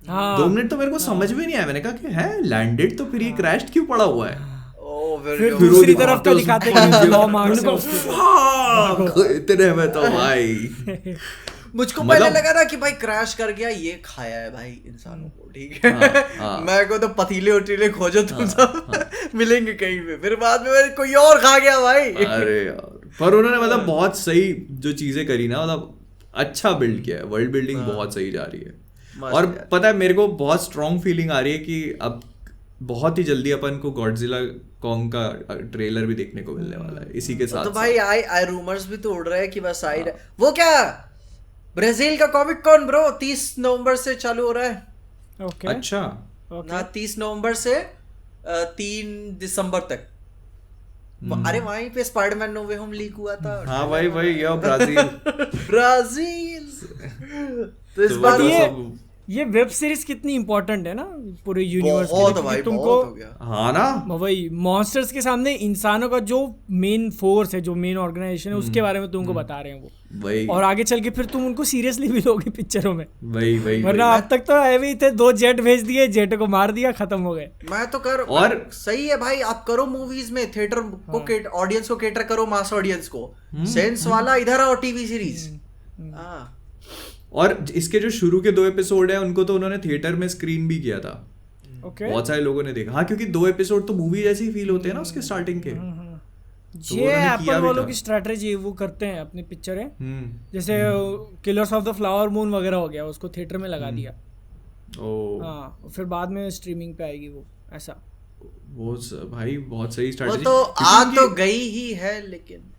Speaker 3: हाँ
Speaker 4: 2 मिनट तो मेरे को समझ में नहीं आया, मैंने कहा कि है लैंडेड तो फिर ये क्रैश क्यों पड़ा हुआ है।
Speaker 2: ओ
Speaker 3: फिर
Speaker 2: वेरी
Speaker 3: दूसरी
Speaker 4: वो
Speaker 3: तरफ का
Speaker 4: दिखाते
Speaker 3: दिखाते
Speaker 4: हैं
Speaker 3: हैं
Speaker 4: कि
Speaker 3: लॉ
Speaker 4: मैंने
Speaker 3: मार्क्स है
Speaker 4: कहा,
Speaker 3: उसके ऊपर।
Speaker 4: "Fuck!" इतने में तो भाई
Speaker 2: मुझको
Speaker 4: मतलब-
Speaker 2: पहले लगा ना कि भाई क्रैश कर गया, ये खाया है भाई इंसानों को, ठीक है।
Speaker 4: हाँ।
Speaker 2: मैं को तो पतीले उटीले खोजो तुम सब मिलेंगे कहीं पे, फिर बाद में मेरे कोई और खा गया भाई।
Speaker 4: अरे यार, पर उन्होंने मतलब बहुत सही जो चीजें करी ना, मतलब अच्छा बिल्ड किया है, वर्ल्ड बिल्डिंग बहुत सही जा रही है।
Speaker 2: मस्त
Speaker 4: और
Speaker 2: यार।
Speaker 4: पता है मेरे को बहुत स्ट्रॉन्ग फीलिंग आ रही है कि अब बहुत ही जल्दी अपन को गॉडजिला कॉन्ग का ट्रेलर भी देखने को मिलने वाला है इसी के साथ
Speaker 2: तो भाई आई रूमर्स भी तो उड़ रहे हैं कि बस आई वो क्या ब्राजील का कॉमिक कॉन ब्रो 30 नवंबर से चालू हो रहा है
Speaker 3: ओके
Speaker 4: अच्छा
Speaker 2: ना, 30 नवंबर से 3 दिसंबर तक। अरे वहीं पे स्पाइडरमैन नो वे होम लीक हुआ था।
Speaker 4: हाँ भाई यो ब्राजील।
Speaker 2: ब्राजील। तो इस
Speaker 4: तो
Speaker 2: बार
Speaker 4: वो
Speaker 3: ये
Speaker 4: सब-
Speaker 3: ये वेब सीरीज कितनी इंपॉर्टेंट है ना पूरे यूनिवर्स के लिए,
Speaker 2: बहुत
Speaker 3: क्योंकि
Speaker 2: भाई
Speaker 3: तुमको
Speaker 2: बहुत हो गया।
Speaker 4: हाँ ना,
Speaker 3: वही मॉन्स्टर्स के सामने इंसानों का जो मेन फोर्स है, जो मेन ऑर्गेनाइजेशन है, उसके बारे में तुमको बता रहे हैं वो।
Speaker 4: वही
Speaker 3: और आगे चल के फिर तुम उनको सीरियसली भी लोगे पिक्चरों में,
Speaker 4: वही
Speaker 3: वरना अब तक तो ऐसे ही थे, 2 जेट भेज दिए, जेट को मार दिया, खत्म हो गए।
Speaker 2: मैं तो कर
Speaker 4: और
Speaker 2: सही है भाई, आप करो मूवीज में थिएटर को ऑडियंस को केटर करो, मास ऑडियंस को। सेंस वाला इधर आओ टीवी सीरीज। हाँ
Speaker 4: और इसके जो शुरू के 2 एपिसोड है उनको तो उन्होंने थिएटर में स्क्रीन भी किया था।
Speaker 3: ओके
Speaker 4: बहुत सारे लोगों ने देखा। हाँ, क्योंकि 2 एपिसोड तो मूवी जैसे ही फील होते हैं ना उसके स्टार्टिंग के। तो
Speaker 3: ये
Speaker 4: उन्होंने किया
Speaker 3: एप्पल
Speaker 4: भी
Speaker 3: वालों
Speaker 4: था।
Speaker 3: की स्ट्रेटजी वो करते हैं अपनी पिक्चरें,
Speaker 4: हम्म।
Speaker 3: जैसे killers of the flower moon वगैरह हो गया, उसको थिएटर में लगा दिया।
Speaker 4: ओ
Speaker 3: हाँ फिर बाद में स्ट्रीमिंग पे आएगी वो, ऐसा।
Speaker 4: भाई बहुत सही
Speaker 2: वो
Speaker 4: स्ट्रैटेजी।
Speaker 2: तो आ तो गई ही है, लेकिन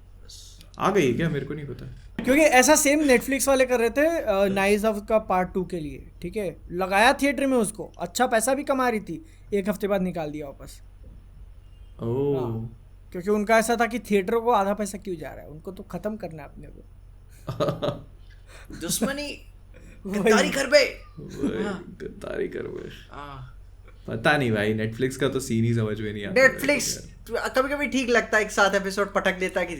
Speaker 4: आ गई क्या, मेरे को नहीं पता।
Speaker 3: क्योंकि ऐसा सेम नेटफ्लिक्स वाले कर रहे थे नाइज ऑफ का पार्ट 2 के लिए, ठीक है, लगाया थिएटर में उसको, अच्छा पैसा भी कमा रही थी, 1 हफ्ते बाद निकाल दिया वापस।
Speaker 4: ओ
Speaker 3: क्योंकि उनका ऐसा था कि थिएटर को आधा पैसा क्यों जा रहा है, उनको तो खत्म करना है अपने को।
Speaker 2: दुश्मनी गद्दारी कर बे।
Speaker 4: गद्दारी कर बे। पता नहीं भाई, नेटफ्लिक्स का तो सीन ही समझ में नहीं आता।
Speaker 2: नेटफ्लिक्स कभी कभी ठीक लगता है, एक साथ एपिसोड पटक देता है कि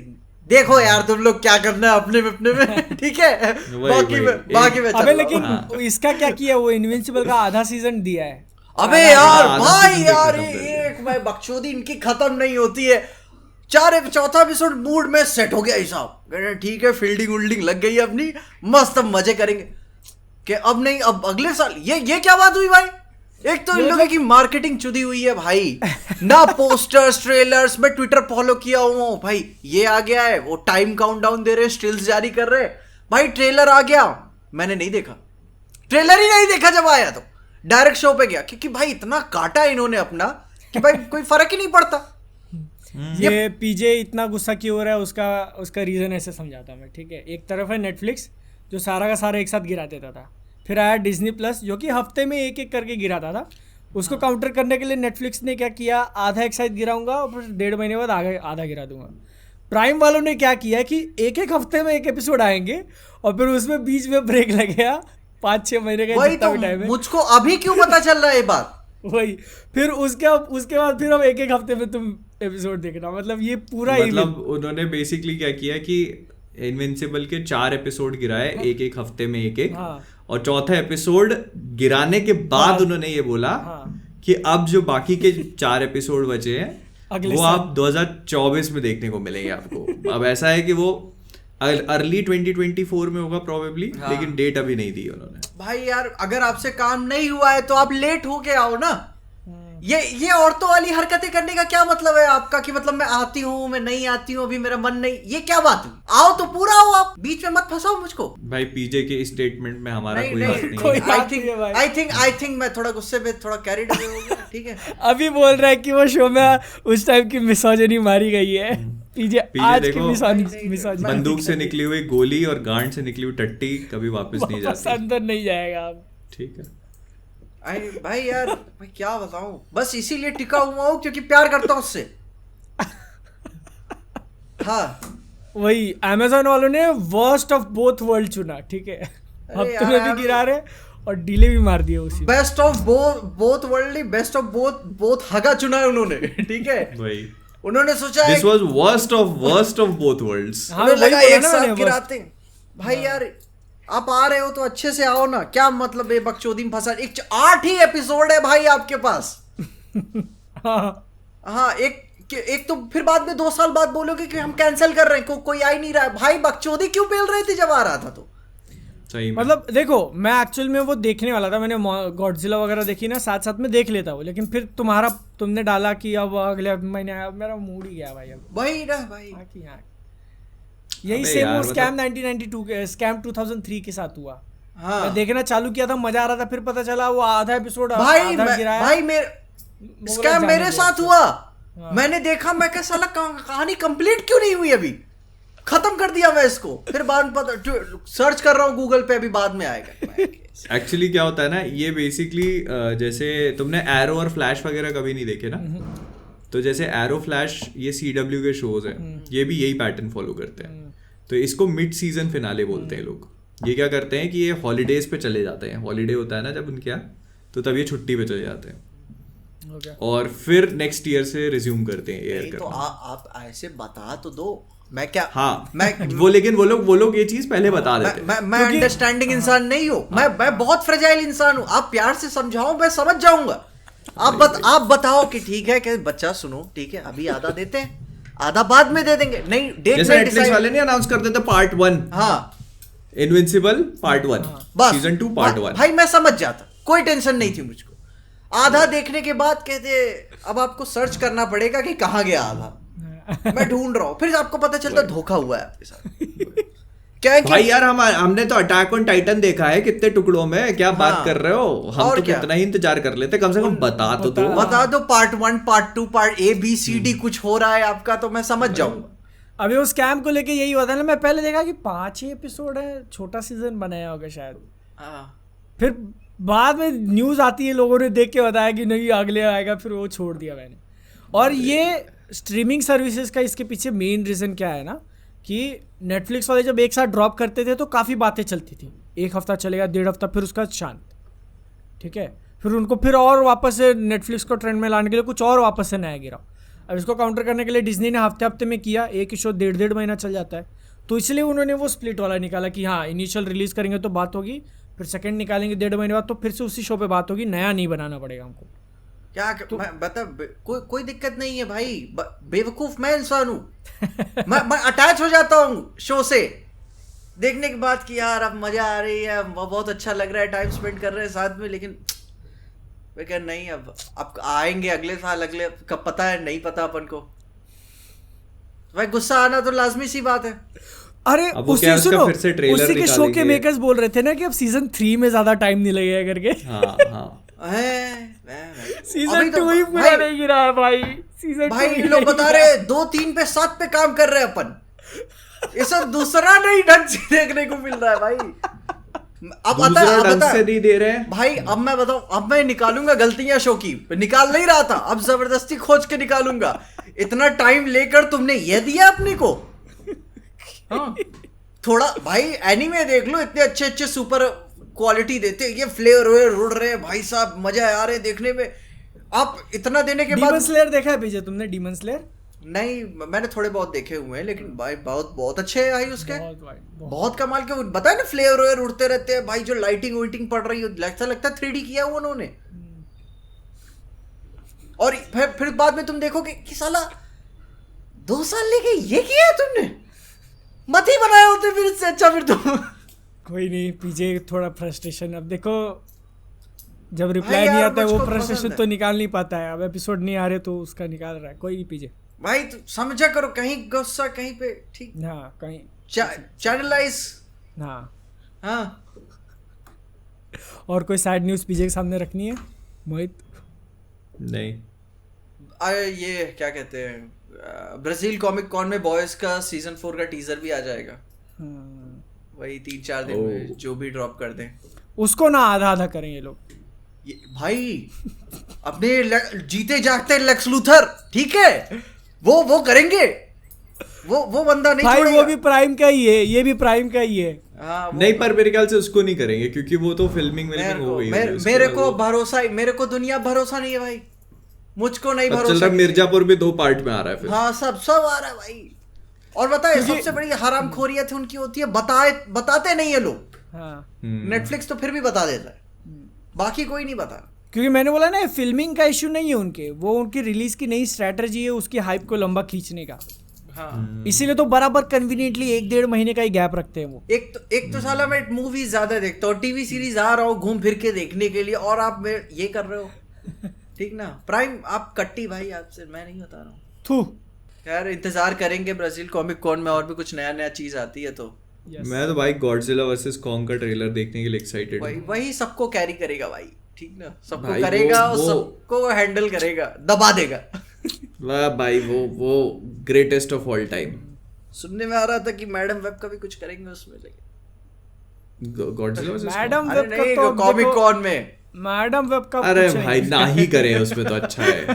Speaker 2: देखो यार तुम लोग क्या करना है अपने में, ठीक है। बाकी में
Speaker 3: अबे
Speaker 2: चलो।
Speaker 3: लेकिन इसका क्या किया, वो इनविंसिबल का आधा सीजन दिया है।
Speaker 2: अबे यार
Speaker 4: आधा
Speaker 2: भाई
Speaker 4: season
Speaker 2: यार
Speaker 4: खत्म कर दिया।
Speaker 2: एक भाई बकचोदी इनकी खत्म नहीं होती है। चौथा एपिसोड मूड में सेट हो गया हिसाब, ठीक है फील्डिंग उल्डिंग लग गई है अपनी, मस्त अब मजे करेंगे कि अब नहीं, अब अगले साल ये क्या बात हुई भाई। एक तो इन लोगों की मार्केटिंग चुदी हुई है भाई ना, पोस्टर्स ट्रेलर्स। मैं ट्विटर फॉलो किया हुआ हूँ भाई, ये आ गया है, वो टाइम काउंटडाउन दे रहे, स्टिल्स जारी कर रहे भाई। ट्रेलर आ गया, मैंने नहीं देखा, ट्रेलर ही नहीं देखा जब आया तो डायरेक्ट शो पे गया, क्योंकि भाई इतना काटा इन्होंने अपना कि भाई कोई फर्क ही नहीं पड़ता।
Speaker 3: ये पीजे इतना गुस्सा क्यों हो रहा है, उसका रीजन ऐसे समझाता हूं मैं, ठीक है। एक तरफ है नेटफ्लिक्स जो सारा का सारा एक साथ गिरा देता था, फिर आया डिज्नी प्लस जो कि हफ्ते में एक करके गिराता था। उसको काउंटर करने के लिए नेटफ्लिक्स ने क्या किया, आधा एक साथ गिराऊंगा और फिर 1.5 महीने बाद आधा गिरा दूंगा। प्राइम वालों ने क्या किया कि एक हफ्ते में एक एपिसोड आएंगे और फिर उसमें बीच में ब्रेक लगेगा, 5-6 महीने का
Speaker 2: वही
Speaker 3: जितना
Speaker 2: तो
Speaker 3: भी टाइम है।
Speaker 2: मुझको अभी क्यों पता चल रहा है ये बात?
Speaker 3: वही फिर उसके बाद फिर अब एक हफ्ते में तुम एपिसोड देखना, मतलब ये पूरा
Speaker 4: मतलब उन्होंने बेसिकली क्या किया कि इनविंसिबल के 4 एपिसोड गिराए एक हफ्ते में एक
Speaker 3: हाँ।
Speaker 4: और चौथा एपिसोड गिराने के बाद उन्होंने ये बोला कि अब जो बाकी के 4 एपिसोड बचे हैं वो आप 2024 में देखने को मिलेंगे आपको। अब ऐसा है कि वो अर्ली 2024 में होगा प्रोबेबली, लेकिन डेट अभी नहीं दी उन्होंने।
Speaker 2: भाई यार अगर आपसे काम नहीं हुआ है तो आप लेट होके आओ ना। ये औरतों वाली हरकतें करने का क्या मतलब है आपका कि मतलब मैं आती हूँ मैं नहीं आती हूँ अभी मेरा मन नहीं, ये क्या बात हुई? आओ तो पूरा आओ, आप बीच में मत फंसाओ मुझको।
Speaker 4: भाई पीजे के इस स्टेटमेंट में हमारा
Speaker 2: नहीं,
Speaker 4: कोई
Speaker 2: नहीं,
Speaker 4: हाथ नहीं
Speaker 3: कोई
Speaker 4: है।
Speaker 2: आई थिंक मैं थोड़ा गुस्से में थोड़ा कैरिड अवे हो गया, ठीक है।
Speaker 3: अभी बोल रहा है कि वो शो में उस टाइम की मिसोजिनी मारी गई है। पीजे आज की
Speaker 4: देखो,
Speaker 3: मिसोजिनी
Speaker 4: बंदूक से निकली हुई गोली और गांड से निकली हुई टट्टी कभी वापस नहीं जाती।
Speaker 3: अंदर नहीं जाएगा अब।
Speaker 4: ठीक है
Speaker 2: भाई यार मैं क्या बताऊं, बस इसीलिए टिका हुआ हूँ क्योंकि प्यार करता हूँ उससे। हाँ
Speaker 3: वही अमेज़न वालों ने वर्स्ट ऑफ बोथ वर्ल्ड चुना, ठीक है। हफ्ते में भी गिरा रहे और डीले भी मार दिए उसी।
Speaker 2: Best of both world, best of both हगा चुना है उन्होंने, ठीक है।
Speaker 4: भाई
Speaker 2: उन्होंने सोचा
Speaker 4: this was worst of both worlds.
Speaker 3: हाँ,
Speaker 2: हमें लगा
Speaker 3: वही बोला
Speaker 2: एक
Speaker 3: ना
Speaker 2: साथ
Speaker 3: मैंने,
Speaker 2: गिराते हैं। भाई यार आप आ रहे हो तो अच्छे से आओ ना, क्या मतलब है बकचोदी में फंसा। 8 ही एपिसोड है भाई आपके पास। हाँ एक तो फिर बाद में 2 साल बाद बोलोगे कि हम कैंसिल कर रहे हैं, कोई आ ही नहीं रहा है। भाई बकचोदी क्यों पेल रहे थे जब आ रहा था तो?
Speaker 4: सही में।
Speaker 3: मतलब देखो मैं एक्चुअल में वो देखने वाला था, मैंने गॉडजिला वगैरह देखी ना, साथ साथ में देख लेता वो, लेकिन फिर तुमने डाला कि अब अगले महीने आया, मेरा मूड ही गया भाई। अब
Speaker 2: वही ना भाई,
Speaker 3: यही सेम वो स्कैम 1992 के स्कैम 2003 के साथ हुआ।
Speaker 2: हाँ
Speaker 3: मैं देखना चालू किया था, मजा आ रहा था, फिर पता चला वो आधा एपिसोड
Speaker 2: भाई स्कैम मेरे साथ हुआ। मैंने देखा, मैं क्या साला कहानी कंप्लीट क्यों नहीं हुई अभी, खत्म कर दिया मैं इसको। फिर बाद पता सर्च कर रहा हूँ गूगल पे, अभी बाद में आएगा।
Speaker 4: एक्चुअली क्या होता है ना, ये बेसिकली जैसे तुमने एरो और फ्लैश वगैरह कभी नहीं देखे ना, तो जैसे एरो फ्लैश ये CW के शोज हैं, ये भी यही पैटर्न फॉलो करते हैं। तो इसको मिड सीजन फिनाले बोलते हैं लोग। ये क्या करते हैं कि ये हॉलीडेज पे चले जाते हैं, हॉलीडे होता है ना जब उनके यहाँ, तो तब ये छुट्टी पे चले जाते हैं और फिर नेक्स्ट ईयर से रिज्यूम करते हैं एयर करना।
Speaker 2: तो आप ऐसे बता तो दो, मैं क्या
Speaker 4: मैं वो लोग ये चीज पहले बता देते हैं।
Speaker 2: मैं अंडरस्टैंडिंग इंसान नहीं हूँ, मैं बहुत फ्रेजाइल इंसान हूँ। आप प्यार से समझाओ मैं समझ जाऊंगा। आप बताओ कि ठीक है कि बच्चा सुनो, ठीक है अभी आधा देते हैं, आधा बाद में दे देंगे। नहीं डेट
Speaker 4: जैसे नेटफ्लिक्स वाले नहीं अनाउंस कर देते पार्ट 1,
Speaker 2: हाँ
Speaker 4: इनविंसिबल पार्ट 1,
Speaker 2: बस
Speaker 4: सीजन 2 पार्ट 1।
Speaker 2: भाई मैं समझ जाता, कोई टेंशन नहीं थी मुझको। आधा देखने के बाद कहते अब आपको सर्च करना पड़ेगा कि कहाँ गया आधा, मैं ढूंढ रहा हूँ, फिर आपको पता चलता धोखा हुआ है आपके साथ। क्या
Speaker 4: भाई यार हमने तो अटैक ऑन टाइटन देखा है कितने टुकड़ों में, क्या बात कर रहे हो? हम तो कितना ही इंतजार कर लेते, कम से कम बता दो
Speaker 2: पार्ट 1 पार्ट 2 पार्ट ABCD कुछ हो रहा है आपका, तो मैं समझ जाऊंगा।
Speaker 3: अभी वो स्कैम को लेके यही होता है ना, मैं पहले देखा कि 5 ही एपिसोड है, छोटा सीजन बनाया होगा शायद। फिर बाद में न्यूज आती है, लोगों ने देख के बताया कि नहीं अगले आएगा, फिर वो छोड़ दिया मैंने। और ये स्ट्रीमिंग सर्विसेज का इसके पीछे मेन रीज़न क्या है ना, कि नेटफ्लिक्स वाले जब एक साथ ड्रॉप करते थे तो काफ़ी बातें चलती थी, 1 हफ्ता चलेगा, 1.5 हफ्ता, फिर उसका शांत, ठीक है। फिर उनको फिर और वापस से नेटफ्लिक्स को ट्रेंड में लाने के लिए कुछ और वापस से नया गिरा। अब इसको काउंटर करने के लिए डिज्नी ने हफ्ते हफ्ते में किया, एक ही शो 1.5 महीना चल जाता है, तो इसलिए उन्होंने वो स्प्लिट वाला निकाला कि हाँ इनिशियल रिलीज़ करेंगे तो बात होगी, फिर सेकंड निकालेंगे 1.5 महीने बाद, तो फिर से उसी शो पे बात होगी, नया नहीं बनाना पड़ेगा हमको।
Speaker 2: क्या तो, मैं बता कोई दिक्कत नहीं है भाई, बेवकूफ मैं इंसान हूँ। मैं अटैच हो जाता हूँ शो से देखने के बाद कि यार अब मजा आ रही है, बहुत अच्छा लग रहा है, टाइम स्पेंड कर रहे हैं साथ में, लेकिन मैं कह नहीं अब आएंगे अगले साल, अगले कब पता है, नहीं पता अपन को। भाई गुस्सा आना तो लाजमी सी बात है।
Speaker 3: अरे उसी के शो के मेकर्स बोल रहे थे ना कि अब सीजन 3 में ज्यादा टाइम नहीं लगेगा करके। सीजन 2 ही पूरा नहीं गिरा है भाई, सीजन
Speaker 2: भाई लोग बता रहे 2, 3 पे 7 पे काम कर रहे हैं अपन, ये सब दूसरा नहीं ढंग से देखने को मिल रहा है भाई। अब बता
Speaker 4: से नहीं दे रहे हैं
Speaker 2: भाई। अब मैं बताऊं, अब मैं निकालूंगा गलतियां शो की, निकाल नहीं रहा था, अब जबरदस्ती खोज के निकालूंगा। इतना टाइम लेकर तुमने ये दिया अपने को। हाँ थोड़ा भाई एनीमे देख लो, इतने अच्छे अच्छे सुपर क्वालिटी देते, ये फ्लेवर उड़ रहे हैं भाई साहब, मजा आ रहे हैं देखने में। आप इतना देने के
Speaker 3: डीमन
Speaker 2: बाद
Speaker 3: स्लेयर देखा है पीछे तुमने? डीमन स्लेयर
Speaker 2: नहीं, मैंने थोड़े बहुत देखे हुए हैं, लेकिन भाई बहुत बहुत अच्छे हैं भाई उसके,
Speaker 3: बहुत भाई, बहुत।
Speaker 2: बहुत कमाल के। बताए ना फ्लेवर उड़ते रहते हैं भाई, जो लाइटिंग वाइटिंग पड़ रही है, लगता है 3D किया हुआ उन्होंने। और फिर बाद में तुम देखोगे कि साला 2 साल लेके ये किया तुमने, मत ही बनाए होते फिर इससे अच्छा। फिर तुम
Speaker 3: कोई नहीं, पीछे थोड़ा फ्रस्ट्रेशन। अब देखो जब
Speaker 2: भाई
Speaker 3: रिप्लाई
Speaker 2: यार,
Speaker 3: नहीं आता है वो
Speaker 2: मुझको
Speaker 3: फ्रस्ट्रेशन
Speaker 2: पसंद है।
Speaker 3: तो निकाल नहीं पाता है। अब एपिसोड नहीं आ रहे तो उसका निकाल रहा है। कोई नहीं पीछे,
Speaker 2: भाई तू समझा करो, कहीं गुस्सा कहीं पे, ठीक,
Speaker 3: हाँ कहीं,
Speaker 2: चैनलाइज।
Speaker 3: हाँ।
Speaker 2: हाँ
Speaker 3: और कोई सैड न्यूज़ पीछे के सामने रखनी है मोहित?
Speaker 4: नहीं,
Speaker 2: ये क्या कहते हैं, ब्राजील कॉमिक कॉन में बॉयज का सीजन 4 का टीजर भी आ जाएगा।
Speaker 3: हाँ।
Speaker 2: वही 3-4 दिन में जो भी ड्रॉप कर दें।
Speaker 3: उसको ना आधा आधा करें ये लोग।
Speaker 2: भाई अपने जीते जागते लेक्स लूथर, ठीक है, वो करेंगे, वो बंदा नहीं
Speaker 3: भाई
Speaker 2: छोड़ेगा।
Speaker 3: वो भी प्राइम का ही है, ये भी प्राइम का ही है।
Speaker 2: हाँ,
Speaker 4: नहीं, पर मेरे ख्याल से उसको नहीं करेंगे क्योंकि वो तो फिल्मिंग हो गई होगी उसके
Speaker 2: मेरे
Speaker 4: बाद
Speaker 2: को
Speaker 4: वो-
Speaker 2: भरोसा, मेरे को दुनिया भरोसा नहीं है भाई, मुझको नहीं
Speaker 4: अब चल
Speaker 2: भरोसा।
Speaker 4: रहा है, मिर्जापुर भी 2 पार्ट में आ रहा है फिर।
Speaker 2: हाँ सब आ रहा है भाई। और बताए सबसे बड़ी हराम खोरिया थी उनकी होती है, बताते नहीं है लोग।
Speaker 3: हाँ,
Speaker 2: नेटफ्लिक्स तो फिर भी बता देता है, बाकी कोई नहीं बता।
Speaker 3: क्योंकि मैंने बोला ना फिल्मिंग का इशू नहीं है उनके, वो उनकी रिलीज की नई स्ट्रैटेजी है उसकी हाइप को लंबा खींचने का।
Speaker 2: हाँ
Speaker 3: इसीलिए तो बराबर कन्वीनियंटली 1-1.5 महीने का ही गैप रखते हैं वो।
Speaker 2: एक तो साला मैं मूवी ज्यादा देखता हूँ, टीवी सीरीज आ रहा हूँ घूम फिर के देखने के लिए, और आप ये कर रहे हो, ठीक ना। प्राइम आप कट्टी भाई, आपसे मैं नहीं बता रहा हूँ।
Speaker 3: थू।
Speaker 2: यार इंतजार करेंगे ब्राजील कॉमिक कॉन में, और भी कुछ नया चीज आती है तो
Speaker 4: मैं तो भाई गॉडजिला वर्सेस कॉन्ग का ट्रेलर देखने के लिए एक्साइटेड हूँ।
Speaker 2: वही सबको कैरी करेगा भाई, ठीक ना, सबको
Speaker 4: भाई
Speaker 2: करेगा और
Speaker 4: वो-
Speaker 2: सबको हैंडल करेगा, दबा देगा।
Speaker 4: वाह भाई, वो ग्रेटेस्ट ऑफ ऑल टाइम।
Speaker 2: सुनने में आ रहा था कि मैडम वेब का भी कुछ करेंगे उसमें, लेकिन
Speaker 4: गॉडजिला वर्सेस
Speaker 3: मैडम
Speaker 2: अरे
Speaker 3: वेब का
Speaker 2: नहीं,
Speaker 3: तो
Speaker 2: कॉमिक
Speaker 3: देखो,
Speaker 2: कॉन में
Speaker 3: मैडम वेब का
Speaker 4: अरे
Speaker 3: कुछ
Speaker 4: भाई
Speaker 3: नहीं।
Speaker 4: ना ही करें उसमें तो अच्छा है।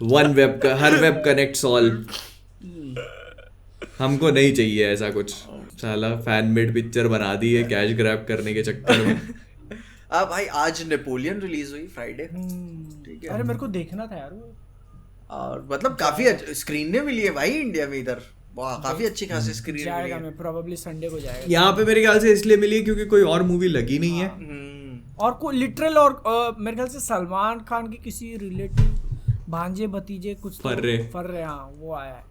Speaker 4: वन वेब का, हर वेब कनेक्ट्स ऑल। हमको नहीं चाहिए ऐसा कुछ। साला फैन मेड पिक्चर बना दी है कैश ग्रैब करने के चक्कर में।
Speaker 2: भाई आज नेपोलियन रिलीज हुई फ्राइडे, ठीक है।
Speaker 3: अरे मेरे को देखना था यार वो।
Speaker 2: और मतलब काफी स्क्रीन ने मिली है भाई इंडिया में इधर, वाह काफी अच्छी खासी स्क्रीन मिली
Speaker 3: जाएगा,
Speaker 2: है।
Speaker 3: मैं प्रोबेबली संडे को जाएगा।
Speaker 4: यहाँ पे मेरे ख्याल से इसलिए मिली है क्योंकि कोई और मूवी लगी नहीं है।
Speaker 3: और को लिटरल, और मेरे ख्याल से सलमान खान की किसी रिलेटिव भांजे भतीजे कुछ तो फर्रे, हाँ वो आया है।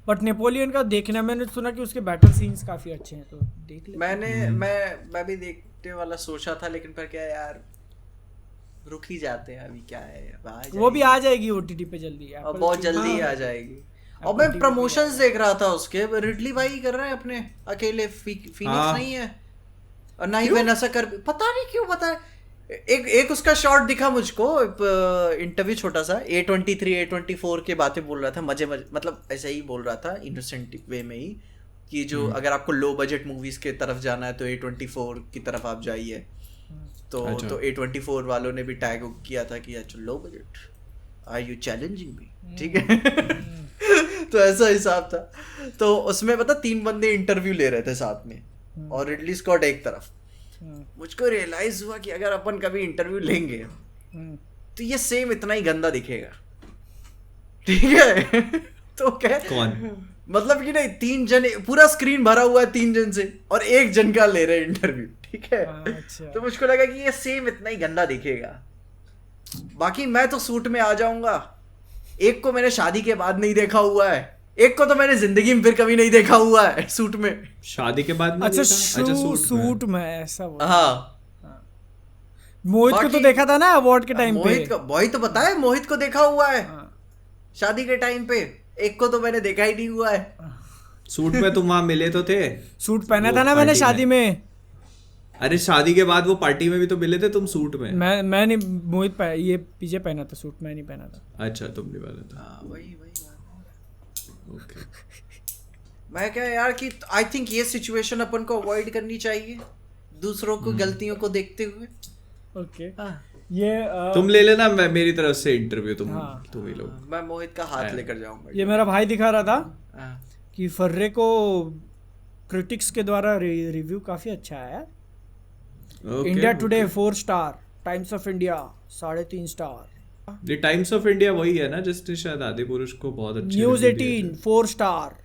Speaker 3: बट नेपोलियन का देखना, मैंने सुना कि उसके बैटल सीन्स काफी अच्छे हैं, तो देख ले।
Speaker 2: मैं भी देखने वाला सोचा था, लेकिन फिर क्या यार रुक ही जाते हैं अभी, क्या है अब
Speaker 3: वो भी आ जाएगी ओटीटी पे जल्दी,
Speaker 2: और बहुत जल्दी आ जाएगी। और मैं प्रमोशंस देख रहा था उसके, रिडली भाई कर रहे हैं अपने अकेले, फीनिक्स नहीं है, और ना ही वेनेसा कर, पता नहीं क्यों, पता है। एक उसका शॉट दिखा मुझको, इंटरव्यू छोटा सा, A23 A24 के बातें बोल रहा था, मजे मतलब ऐसे ही बोल रहा था इनोसेंट वे में ही, कि जो अगर आपको लो बजट मूवीज के तरफ जाना है तो A24 की तरफ आप जाइए। तो A24 वालों ने भी टैग किया था कि अच्छा low budget, are you challenging me, ठीक है। तो ऐसा हिसाब था। तो उसमें पता 3 बंदे इंटरव्यू ले रहे थे साथ में, और रिडली स्कॉट एक तरफ। मुझको रियलाइज हुआ कि अगर अपन कभी इंटरव्यू लेंगे तो ये सेम इतना ही गंदा दिखेगा, ठीक है। तो क्या
Speaker 4: कौन?
Speaker 2: मतलब कि नहीं, 3 जन, पूरा स्क्रीन भरा हुआ है 3 जन से, और 1 जन का ले रहे हैं इंटरव्यू, ठीक है।
Speaker 3: अच्छा।
Speaker 2: तो मुझको लगा कि ये सेम इतना ही गंदा दिखेगा। बाकी मैं तो सूट में आ जाऊंगा। एक को मैंने शादी के बाद नहीं देखा हुआ है, एक को तो मैंने जिंदगी में फिर कभी नहीं देखा हुआ है सूट में।
Speaker 4: शादी के बाद
Speaker 3: अच्छा, सूट में ऐसा वो।
Speaker 2: हाँ,
Speaker 3: मोहित को तो देखा था ना अवार्ड के टाइम पे।
Speaker 2: मोहित को, वही तो बताया, मोहित को देखा हुआ है शादी के टाइम पे, एक को तो मैंने देखा ही नहीं हुआ है।
Speaker 4: सूट में तुम वहां मिले तो थे।
Speaker 3: सूट पहना था ना मैंने शादी में।
Speaker 4: अरे शादी के बाद वो पार्टी में भी तो मिले थे तुम सूट में।
Speaker 3: मैं नहीं, मोहित ये पीछे पहना था सूट, मैं नहीं पहना था।
Speaker 4: अच्छा, तुम नहीं पहना था।
Speaker 2: वही बात।
Speaker 4: ओके।
Speaker 2: मैं क्या यार कि आई थिंक ये सिचुएशन अपन को अवॉइड करनी चाहिए, दूसरों को गलतियों को देखते हुए।
Speaker 3: ओके।
Speaker 2: हाँ।
Speaker 3: ये
Speaker 4: तुम ले लेना, मैं मेरी तरफ से इंटरव्यू तुम ही लो।
Speaker 2: मैं मोहित का हाथ लेकर जाऊंगा।
Speaker 3: ये मेरा भाई दिखा रहा था
Speaker 2: हाँ।
Speaker 3: कि फर्रे को क्रिटिक्स के द्वारा रिव्यू काफी अच्छा आया।
Speaker 4: Okay,
Speaker 3: India today
Speaker 4: okay.
Speaker 3: 4 star, times of India 3.5 star,
Speaker 4: ये टाइम्स ऑफ इंडिया वही है ना जिसने शायद आदि पुरुष को बहुत अच्छे
Speaker 3: न्यूज
Speaker 4: review दिए
Speaker 3: 18 4 star,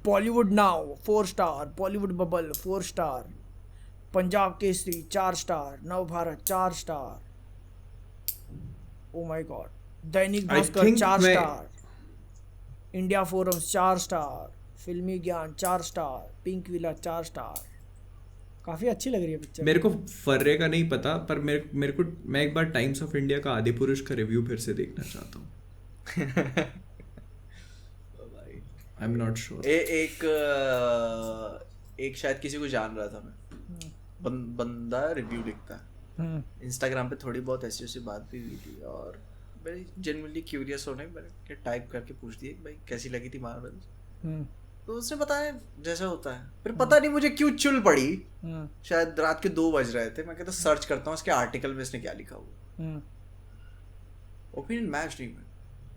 Speaker 3: Bollywood now 4 star, Bollywood bubble 4 star, Punjab Kesari 4 star, Nav Bharat 4 star, oh my God, Dainik Bhaskar
Speaker 4: think
Speaker 3: 4
Speaker 4: मैं-
Speaker 3: स्टार, इंडिया फोरम्स 4 स्टार, फिल्मी ज्ञान 4 स्टार, पिंक विला 4 स्टार। काफी अच्छी लग रही है पिक्चर।
Speaker 4: मेरे को फर्रे का नहीं पता, पर मेरे को मैं एक बार टाइम्स ऑफ इंडिया का आदि पुरुष का रिव्यू फिर से देखना चाहता हूँ। I am not sure.
Speaker 2: एक शायद किसी को जान रहा था मैं, बंदा रिव्यू लिखता है इंस्टाग्राम पे, थोड़ी बहुत ऐसी ऐसी बात भी हुई थी और मैं जेन्युइनली क्यूरियस होने मैंने टाइप करके पूछ दिया भाई कैसी लगी थी मार्वल, तो उसने बताया जैसा होता है। फिर पता नहीं मुझे क्यों चुल पड़ी, शायद रात के 2 बज रहे थे, मैं कहता सर्च करता हूँ इसके आर्टिकल में इसने क्या लिखा हुआ। ओपिनियन मैच नहीं हुआ।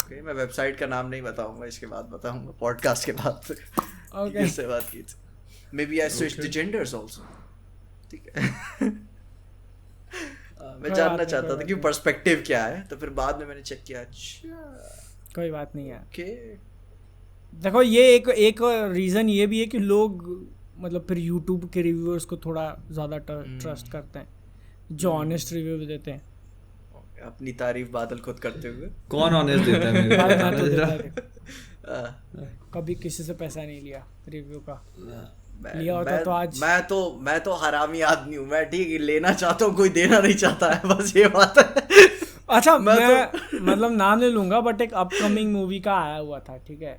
Speaker 2: ओके, मैं वेबसाइट का नाम नहीं बताऊंगा, इसके बाद बताऊंगा पॉडकास्ट के बाद।
Speaker 3: Okay.
Speaker 2: इससे बात की थी। Maybe I switch the genders also, ठीक है। मैं जानना चाहता था कि पर्सपेक्टिव क्या है, तो फिर बाद में मैंने चेक किया, अच्छा
Speaker 3: कोई बात नहीं है।
Speaker 2: ओके।
Speaker 3: देखो ये एक रीज़न ये भी है कि लोग मतलब फिर यूट्यूब के रिव्यूअर्स को थोड़ा ज़्यादा ट्रस्ट करते हैं, जो ऑनेस्ट रिव्यू देते हैं।
Speaker 2: अपनी तारीफ बादल खुद करते हुए।
Speaker 4: कौन ऑनेस्ट देता है मेरे
Speaker 3: मैं
Speaker 4: को?
Speaker 3: तो देता है, कभी किसी से पैसा नहीं लिया रिव्यू का। लिया होता तो आज
Speaker 2: मैं तो हरामी आदमी हूँ, मैं ठीक लेना चाहता हूँ, कोई देना नहीं चाहता है, बस ये बात है।
Speaker 3: अच्छा मैं मतलब नाम नहीं लूंगा, बट एक अपकमिंग मूवी का आया हुआ था, ठीक है।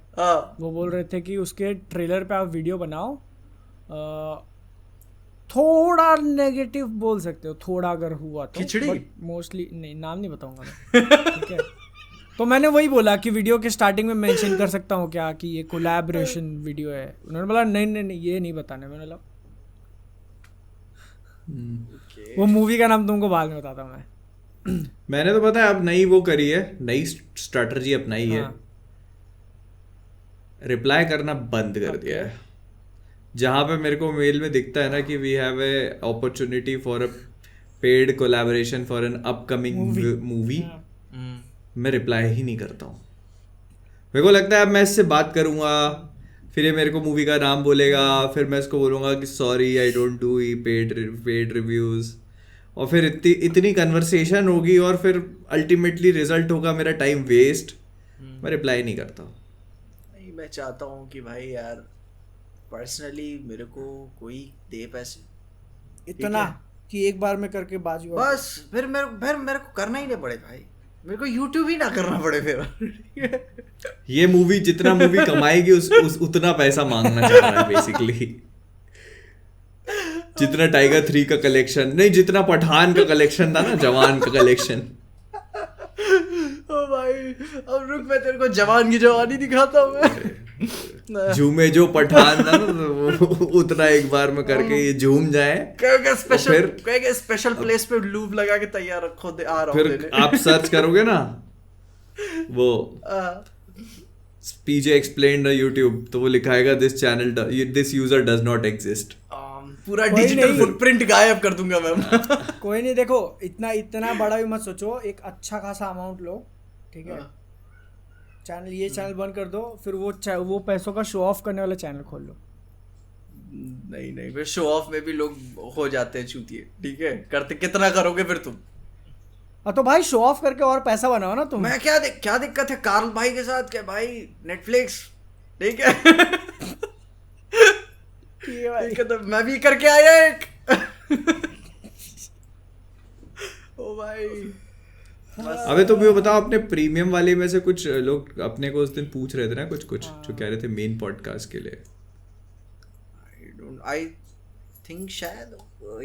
Speaker 3: वो बोल रहे थे कि उसके ट्रेलर पे आप वीडियो बनाओ, थोड़ा नेगेटिव बोल सकते हो, थोड़ा अगर हुआ तो,
Speaker 2: खिचड़ी
Speaker 3: मोस्टली नहीं, नाम नहीं बताऊंगा मैं, ठीक है। तो मैंने वही बोला कि वीडियो के स्टार्टिंग में मेंशन कर सकता हूँ क्या कि ये कोलैबोरेशन वीडियो है। उन्होंने बोला नहीं ये नहीं बताने। मैंने बोला वो मूवी का नाम तुमको बाद में बताता हूँ मैं।
Speaker 4: मैंने तो पता है अब नई वो करी है, नई स्ट्रेटजी अपनाई है, रिप्लाई करना बंद कर दिया है। जहाँ पे मेरे को मेल में दिखता है ना कि we have a opportunity for a paid collaboration for an upcoming movie, मैं रिप्लाई ही नहीं करता हूँ। मेरे को लगता है अब मैं इससे बात करूँगा, फिर ये मेरे को मूवी का नाम बोलेगा, फिर मैं इसको बोलूँगा कि sorry I don't do paid reviews, और फिर इतनी कन्वर्सेशन होगी और फिर अल्टीमेटली रिजल्ट होगा मेरा टाइम वेस्ट। मैं रिप्लाई नहीं करता।
Speaker 2: नहीं, मैं चाहता हूँ कि भाई यार पर्सनली मेरे को कोई दे पैसे
Speaker 3: इतना कि एक बार में करके बाजू,
Speaker 2: बस फिर मेरे को करना ही नहीं पड़े भाई, मेरे को YouTube ही ना करना पड़े फिर।
Speaker 4: ये मूवी जितना मूवी कमाएगी उस उतना पैसा मांगना चाह रहा है बेसिकली। जितना टाइगर 3 का कलेक्शन नहीं, जितना पठान का कलेक्शन था ना, जवान का कलेक्शन।
Speaker 2: ओ भाई अब रुक, मैं तेरे को जवान की जवानी दिखाता हूँ मैं।
Speaker 4: झूमे जो पठान था ना, वो उतना एक बार में करके ये झूम जाए।
Speaker 2: कहेगा स्पेशल प्लेस पे लूप लगा के तैयार रखो, आ रहा हूँ
Speaker 4: फिर आप सर्च करोगे ना वो पीजे एक्सप्लेन्ड यूट्यूब, तो वो लिखाएगा this channel this user does not exist.
Speaker 2: पूरा डिजिटल फुटप्रिंट गायब कर दूंगा मैं।
Speaker 3: कोई नहीं, देखो इतना बड़ा भी मत सोचो, एक अच्छा खासा अमाउंट लो, ठीक है। चैनल बंद कर दो, फिर वो पैसों का शो ऑफ करने वाला चैनल खोल लो।
Speaker 2: नहीं फिर शो ऑफ में भी लोग हो जाते हैं चूतिए, ठीक है। करते कितना करोगे फिर तुम?
Speaker 3: तो भाई शो ऑफ करके और पैसा बनाओ ना तुम।
Speaker 2: मैं क्या दिक्कत है कार्ल भाई के साथ, क्या भाई नेटफ्लिक्स, ठीक है। तो मैं भी करके आया एक। ओ भाई
Speaker 4: अबे तो भी बताओ, अपने प्रीमियम वाले में से कुछ लोग अपने को उस दिन पूछ रहे थे ना कुछ जो कह रहे थे मेन पॉडकास्ट के लिए।
Speaker 2: आई थिंक शायद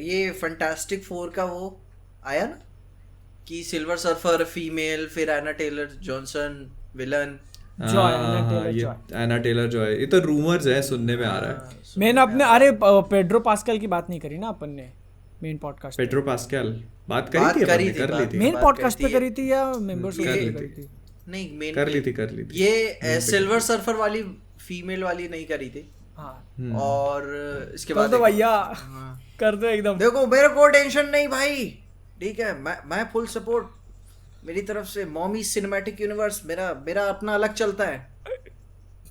Speaker 2: ये फैंटास्टिक 4 का वो आया ना कि सिल्वर सर्फर फीमेल, फिर एना टेलर जॉनसन विलन,
Speaker 4: एना टेलर जॉय। ये तो रूमर्स है, सुनने में आ रहा है।
Speaker 3: मैंने अपने पेड्रो पास्कल की बात नहीं करी ना अपन ने मेन पॉडकास्ट।
Speaker 4: पेड्रो पास्कल बात करी थी
Speaker 3: मेन पॉडकास्ट पे करी थी या मेंबर्स पे करी थी?
Speaker 2: नहीं मेन
Speaker 4: कर ली थी।
Speaker 2: ये सिल्वर सर्फर वाली फीमेल वाली नहीं करी थी,
Speaker 3: हाँ
Speaker 2: और इसके
Speaker 3: तो
Speaker 2: बाद
Speaker 3: भैया
Speaker 2: हाँ।
Speaker 3: कर दो एकदम।
Speaker 2: देखो मेरे को टेंशन नहीं भाई, ठीक है, मैं फुल सपोर्ट, मेरी तरफ से मॉमी सिनेमैटिक यूनिवर्स मेरा अपना अलग चलता है।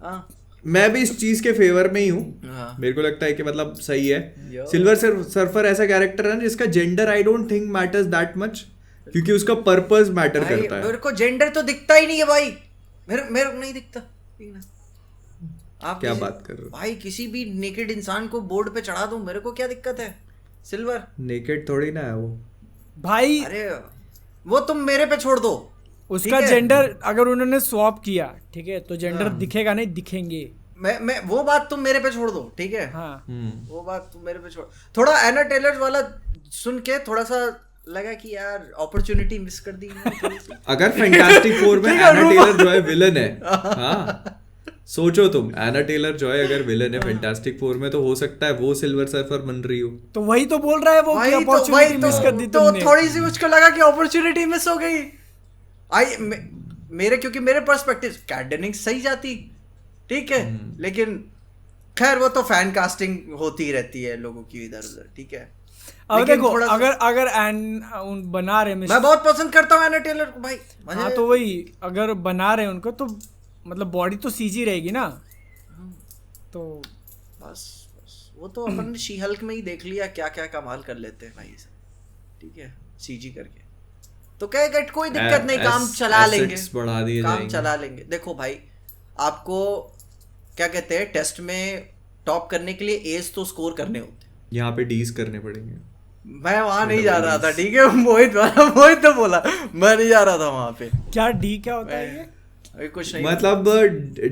Speaker 2: हाँ
Speaker 4: मैं भी इस चीज के फेवर में ही हूँ।
Speaker 2: हाँ।
Speaker 4: मेरे को लगता है कि मतलब सही है।
Speaker 2: यो।
Speaker 4: सिल्वर सर्फर ऐसा कैरेक्टर है ना जिसका gender I don't think matters that much, क्योंकि उसका पर्पस मैटर
Speaker 2: भाई
Speaker 4: करता है।
Speaker 2: मेरे को जेंडर तो दिखता ही नहीं है भाई, मेरे को नहीं दिखता, ठीक ना। आप
Speaker 4: क्या बात कर रहे हो
Speaker 2: भाई, किसी भी नेकेड इंसान को बोर्ड पे चढ़ा दूं, मेरे को क्या दिक्कत है? सिल्वर
Speaker 4: नेकेड थोड़ी ना है वो
Speaker 3: भाई
Speaker 2: अरे वो तुम मेरे पे छोड़ दो,
Speaker 3: उसका
Speaker 2: ठीक है?
Speaker 3: जेंडर अगर उन्होंने स्वैप किया, ठीक है, तो जेंडर
Speaker 2: हाँ।
Speaker 3: दिखेगा नहीं, दिखेंगे।
Speaker 2: मैं वो बात तुम मेरे पे छोड़ दो, ठीक है?
Speaker 3: हाँ
Speaker 2: वो बात तुम मेरे पे छोड़। थोड़ा एना टेलर वाला सुन के थोड़ा सा लगा कि यार अपॉर्चुनिटी मिस कर दी मैंने थोड़ी सी।
Speaker 4: अगर फैंटास्टिक फोर में
Speaker 3: ठीक है,
Speaker 4: एना
Speaker 3: रुको।
Speaker 4: टेलर जॉय विलन है, हाँ सोचो तुम, एना टेलर जॉय अगर विलन है फैंटास्टिक फोर में, तो हो सकता है वो सिल्वर सर्फर बन रही हो।
Speaker 3: तो वही तो बोल रहा है वो कि अपॉर्चुनिटी मिस कर दी
Speaker 2: तो
Speaker 3: तुमने।
Speaker 2: थोड़ी सी मुझको लगा कि अपॉर्चुनिटी मिस हो गई। मेरे क्योंकि मेरे पर्सपेक्टिव कैट डेनिंग्स सही जाती, ठीक है, लेकिन खैर वो तो फैन कास्टिंग होती रहती है लोगों की इधर उधर, ठीक है।
Speaker 3: अब
Speaker 2: लेकिन
Speaker 3: देखो
Speaker 2: थोड़ा सा-
Speaker 3: अगर बना रहे
Speaker 2: मैं बहुत पसंद करता हूँ एना टेलर को भाई,
Speaker 3: हाँ तो वही अगर बना रहे उनको तो मतलब बॉडी तो सीजी रहेगी ना, तो
Speaker 2: बस वो तो अपन ने शी हल्क में ही देख लिया क्या क्या कमाल कर लेते हैं भाई, ठीक है, सीजी करके। तो क्या कोई दिक्कत नहीं, काम चला लेंगे,
Speaker 4: बढ़ा दिए
Speaker 2: काम
Speaker 4: जाएंगे।
Speaker 2: चला लेंगे। देखो भाई, आपको क्या कहते हैं, टेस्ट में टॉप करने के लिए एज तो स्कोर करने होते हैं।
Speaker 4: यहाँ पे डीज करने पड़ेंगे।
Speaker 2: मैं वहां नहीं जा रहा था, ठीक है, मोहित तो बोला, मैं नहीं जा रहा था वहां पे।
Speaker 3: क्या डी क्या होता है ये?
Speaker 2: अभी कुछ नहीं,
Speaker 4: मतलब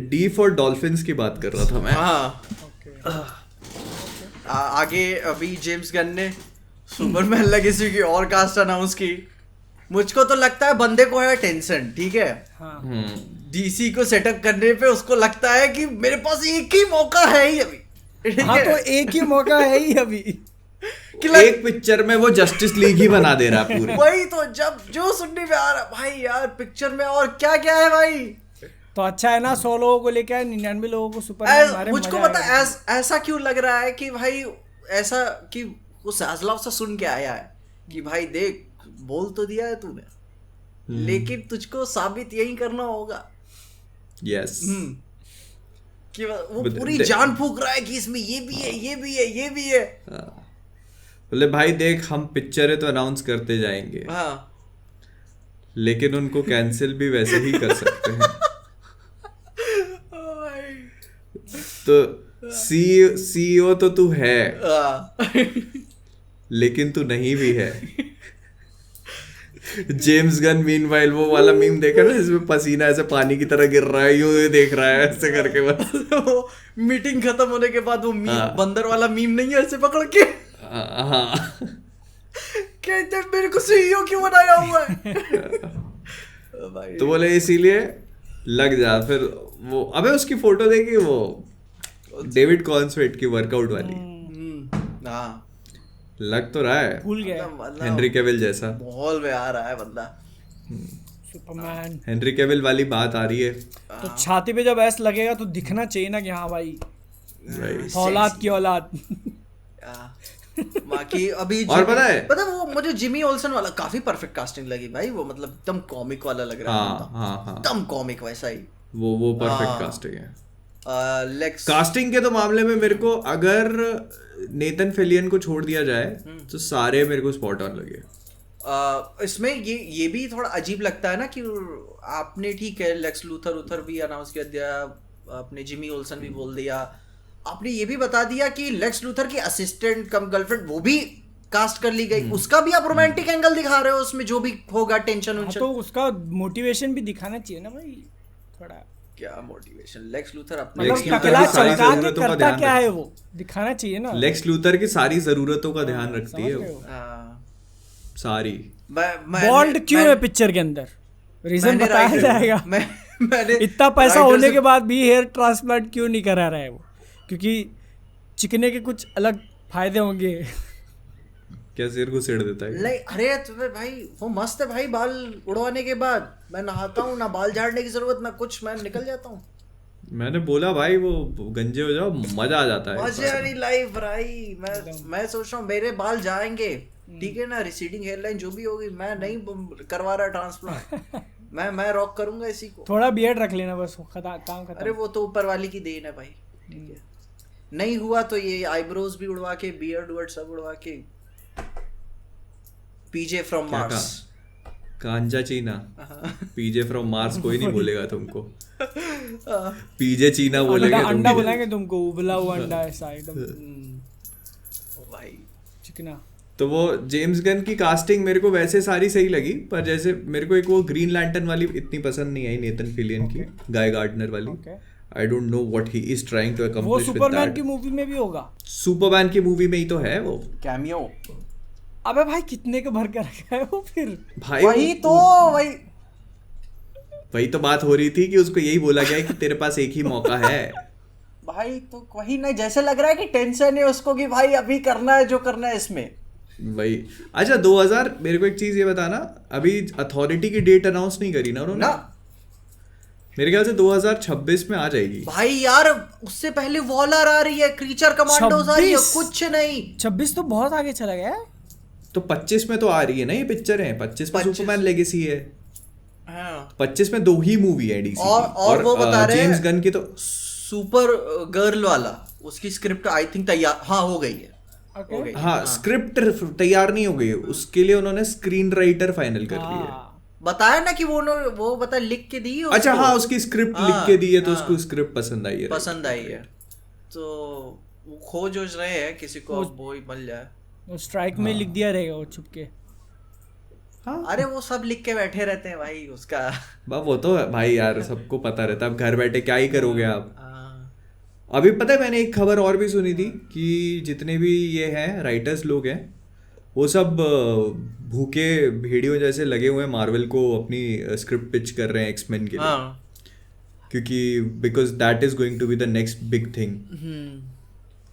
Speaker 4: डी फॉर डॉल्फिन्स की बात कर रहा था मैं।
Speaker 2: हाँ। आगे अभी जेम्स गन ने सुपरमैन लेगेसी की और कास्ट अनाउंस की। मुझको तो लगता है बंदे को है टेंशन, ठीक है,
Speaker 3: हाँ
Speaker 2: डीसी को सेटअप करने पे उसको लगता है कि मेरे पास एक ही मौका है ही अभी, ठीक
Speaker 3: हाँ
Speaker 2: है?
Speaker 3: तो एक ही मौका है ही अभी।
Speaker 2: कि लग-
Speaker 4: एक पिक्चर में वो जस्टिस लीग ही बना दे रहा है पूरी।
Speaker 2: वही तो, जब जो सुनने में आ रहा भाई यार, पिक्चर में और क्या क्या है भाई।
Speaker 3: तो अच्छा है ना, 100 लोगों को लेके आए, 99 लोगों को सुपरमैन मारे,
Speaker 2: मुझको
Speaker 3: मजा
Speaker 2: पता
Speaker 3: आएगा।
Speaker 2: ऐसा क्यों लग रहा है कि भाई, ऐसा कि वो साजलाव सा सुन के आया है कि भाई देख, बोल तो दिया है तूने, लेकिन तुझको साबित यही करना होगा।
Speaker 4: यस
Speaker 2: कि वो
Speaker 4: But
Speaker 2: पूरी जान फूक रहा है कि इसमें ये भी है, ये भी है, ये भी है।
Speaker 4: बोले भाई देख, हम पिक्चरें तो अनाउंस करते जाएंगे,
Speaker 2: हाँ
Speaker 4: लेकिन उनको कैंसिल भी वैसे ही कर सकते हैं। तो सीईओ तो तू है, लेकिन तू नहीं भी है। जेम्स गन मीनवाइल वो वाला मीम देखा ना जिसमें पसीना ऐसे पानी की तरह गिर रहा है, यूं ही देख रहा है ऐसे करके बस।
Speaker 2: मीटिंग खत्म होने के बाद वो मीम,
Speaker 4: हाँ।
Speaker 2: बंदर वाला मीम नहीं है, ऐसे पकड़ के
Speaker 4: हाँ
Speaker 2: कहते हैं, मेरे को सीईओ क्यों बनाया हुआ है? भाई
Speaker 4: तो बोले इसीलिए लग जा। फिर वो अबे उसकी फोटो देखी वो डेविड कॉन्सवेट की वर्कआउट वाली,
Speaker 2: हाँ,
Speaker 4: लग तो रहा है
Speaker 3: भूल गया
Speaker 2: मतलब
Speaker 4: हेनरी केविल जैसा।
Speaker 2: माहौल में आ रहा है बंदा।
Speaker 3: सुपरमैन।
Speaker 4: हेनरी केविल वाली बात आ रही है
Speaker 3: तो छाती पे जब ऐसा लगेगा तो दिखना चाहिए ना कि हाँ भाई
Speaker 4: भाई।
Speaker 3: औलाद की औलाद।
Speaker 2: बाकी अभी
Speaker 4: और पता है
Speaker 2: वो मुझे जिमी ओल्सन वाला काफी परफेक्ट कास्टिंग लगी भाई, वो मतलब एकदम कॉमिक वाला लग रहा
Speaker 4: हाँ
Speaker 2: है,
Speaker 4: हाँ हाँ,
Speaker 2: एकदम कॉमिक वैसा ही।
Speaker 4: वो परफेक्ट
Speaker 2: हाँ।
Speaker 4: कास्टिंग है।
Speaker 2: लेक्स
Speaker 4: कास्टिंग के तो मामले में मेरे को अगर नेथन फिलियन को छोड़ दिया जाए तो सारे मेरे को स्पॉट ऑन लगे।
Speaker 2: इसमें ये भी थोड़ा अजीब लगता है ना कि आपने ठीक है लेक्स लूथर भी अनाउंस कर दिया, आपने जिमी ओल्सन भी बोल दिया, आपने ये भी बता दिया कि लेक्स लूथर की असिस्टेंट कम गर्लफ्रेंड वो भी कास्ट कर ली गई, उसका भी आप रोमांटिक एंगल दिखा रहे हो उसमें, जो भी होगा टेंशन
Speaker 3: हाँ,
Speaker 2: उनशन।
Speaker 3: तो उसका मोटिवेशन भी दिखाना चाहिए ना भाई थोड़ा,
Speaker 2: क्या मोटिवेशन, लेक्स लूथर अपने
Speaker 3: मतलब
Speaker 4: लेक्स लूथर
Speaker 3: टकला
Speaker 4: की सारी
Speaker 3: चमका के
Speaker 4: जरूरतों का
Speaker 3: करता
Speaker 4: ध्यान
Speaker 3: क्या
Speaker 4: रख-
Speaker 3: है वो दिखाना चाहिए ना।
Speaker 4: लेक्स लूथर की सारी जरूरतों का ध्यान रखती
Speaker 3: समझ
Speaker 4: है
Speaker 3: रहे
Speaker 4: वो,
Speaker 3: हो?
Speaker 4: सारी।
Speaker 3: बॉल्ड क्यों है पिक्चर के अंदर, रीजन बताया जाएगा।
Speaker 2: मैंने
Speaker 3: इतना पैसा
Speaker 2: writer
Speaker 3: होने
Speaker 2: से-
Speaker 3: के बाद भी हेयर ट्रांसप्लांट क्यों नहीं करा रहा है वो, क्योंकि चिकने के कुछ अलग फायदे होंगे।
Speaker 4: क्या सिर को सिड़ देता है।
Speaker 2: नहीं, अरे तुम्हें भाई वो मस्त है भाई, बाल उड़वाने के बाद मैं नहाता हूँ ना, बाल झाड़ने की जरूरत ना कुछ, मैं निकल जाता हूँ।
Speaker 4: मैंने बोला भाई वो गंजे हो जाओ, मजा आ जाता है।
Speaker 2: मजे वाली लाइफ भाई। मैं सोच रहा हूँ मेरे बाल जाएंगे, ठीक है ना, रिसीडिंग हेयरलाइन जो भी होगी, मैं नहीं करवा रहा ट्रांसप्लांट, मैं रॉक करूंगा इसी को।
Speaker 3: थोड़ा बियर्ड रख लेना बस, काम खत्म।
Speaker 2: अरे वो तो ऊपर वाली की देन है भाई, ठीक है। नहीं हुआ तो ये आईब्रोज भी उड़वा के, बियर्ड वर्ड सब उड़वा के, पीजे फ्रॉम
Speaker 4: क्या
Speaker 2: मार्स।
Speaker 4: गांजा चीना, पीजे फ्रॉम मार्स कोई नहीं बोलेगा तुमको, पीजे चीना बोलेंगे तुम।
Speaker 3: अंडा बोलेंगे तुमको, उबला हुआ अंडा ऐसा एकदम
Speaker 2: भाई
Speaker 3: चिकना।
Speaker 4: तो वो जेम्स गन की कास्टिंग मेरे को वैसे सारी सही लगी, पर जैसे मेरे को एक वो ग्रीन लैंटर्न वाली इतनी पसंद नहीं आई, नेथन फिलियन की, गाय गार्डनर वाली। I don't know what he is trying to
Speaker 3: वो
Speaker 4: अकम्प्लिश विद
Speaker 3: सुपरमैन
Speaker 4: दैट।
Speaker 3: की मूवी में भी होगा।
Speaker 4: सुपरमैन की मूवी में ही तो है वो
Speaker 2: कैमियो।
Speaker 3: अबे भाई कितने के भर के रखा है वो फिर।
Speaker 4: भाई।
Speaker 2: वही तो
Speaker 4: वही तो बात हो रही थी कि उसको यही बोला गया है कि तेरे पास एक ही मौका है
Speaker 2: भाई। तो वही नहीं, जैसे लग रहा है कि टेंशन है उसको कि भाई अभी करना है जो करना है इसमें।
Speaker 4: वही। अच्छा 2000, मेरे को एक चीज ये बताना, अभी अथॉरिटी की डेट अनाउंस नहीं करी ना उन्होंने?
Speaker 2: ना
Speaker 4: मेरे ख्याल से 2026 में आ जाएगी।
Speaker 2: भाई यार उससे पहले वॉलर आ रही है, क्रीचर कमांडोज आ रही है,
Speaker 3: 26?
Speaker 2: कुछ नहीं।
Speaker 3: 26 तो बहुत आगे चला गया है।
Speaker 4: तो 25 में तो आ रही है ना ये पिक्चर है, 25 में
Speaker 2: 25
Speaker 4: सुपरमैन लेगेसी है,
Speaker 2: हाँ।
Speaker 4: 25 में 2 ही मूवी है डीसी
Speaker 2: और वो बता रहे हैं
Speaker 4: जेम्स गन की तो
Speaker 2: सुपर गर्ल वाला, उसकी स्क्रिप्ट आई थिंक तैयार, हाँ हो गई है।
Speaker 3: Okay.
Speaker 2: हो गई।
Speaker 4: हाँ स्क्रिप्ट तैयार नहीं हो गई, उसके लिए उन्होंने स्क्रीन राइटर फाइनल कर लिया है।
Speaker 2: बताया ना कि वो बता लिख के दी है
Speaker 4: अच्छा
Speaker 2: उसको।
Speaker 4: हाँ उसकी स्क्रिप्ट
Speaker 2: हाँ,
Speaker 4: लिख के दी है तो
Speaker 2: हाँ।
Speaker 4: उसको स्क्रिप्ट पसंद आई है।
Speaker 2: पसंद आई है, तो वो खोज रहे हैं किसी को, अब वो ही मिल जाए।
Speaker 3: वो स्ट्राइक में लिख दिया रहेगा वो छुपके।
Speaker 4: हाँ
Speaker 2: अरे वो सब लिख के बैठे रहते हैं भाई उसका।
Speaker 4: वो तो है भाई यार, सबको पता रहता है, अब घर बैठे क्या ही करोगे आप।
Speaker 2: हाँ।
Speaker 4: अभी पता है मैंने एक खबर और भी सुनी थी कि जितने भी ये हैं राइटर्स लोग हैं वो सब भूखे भेड़ियों जैसे लगे हुए हैं मार्वल को अपनी स्क्रिप्ट पिच कर रहे हैं एक्समैन के लिए,
Speaker 2: हाँ।
Speaker 4: क्योंकि because that is going to be the next big thing.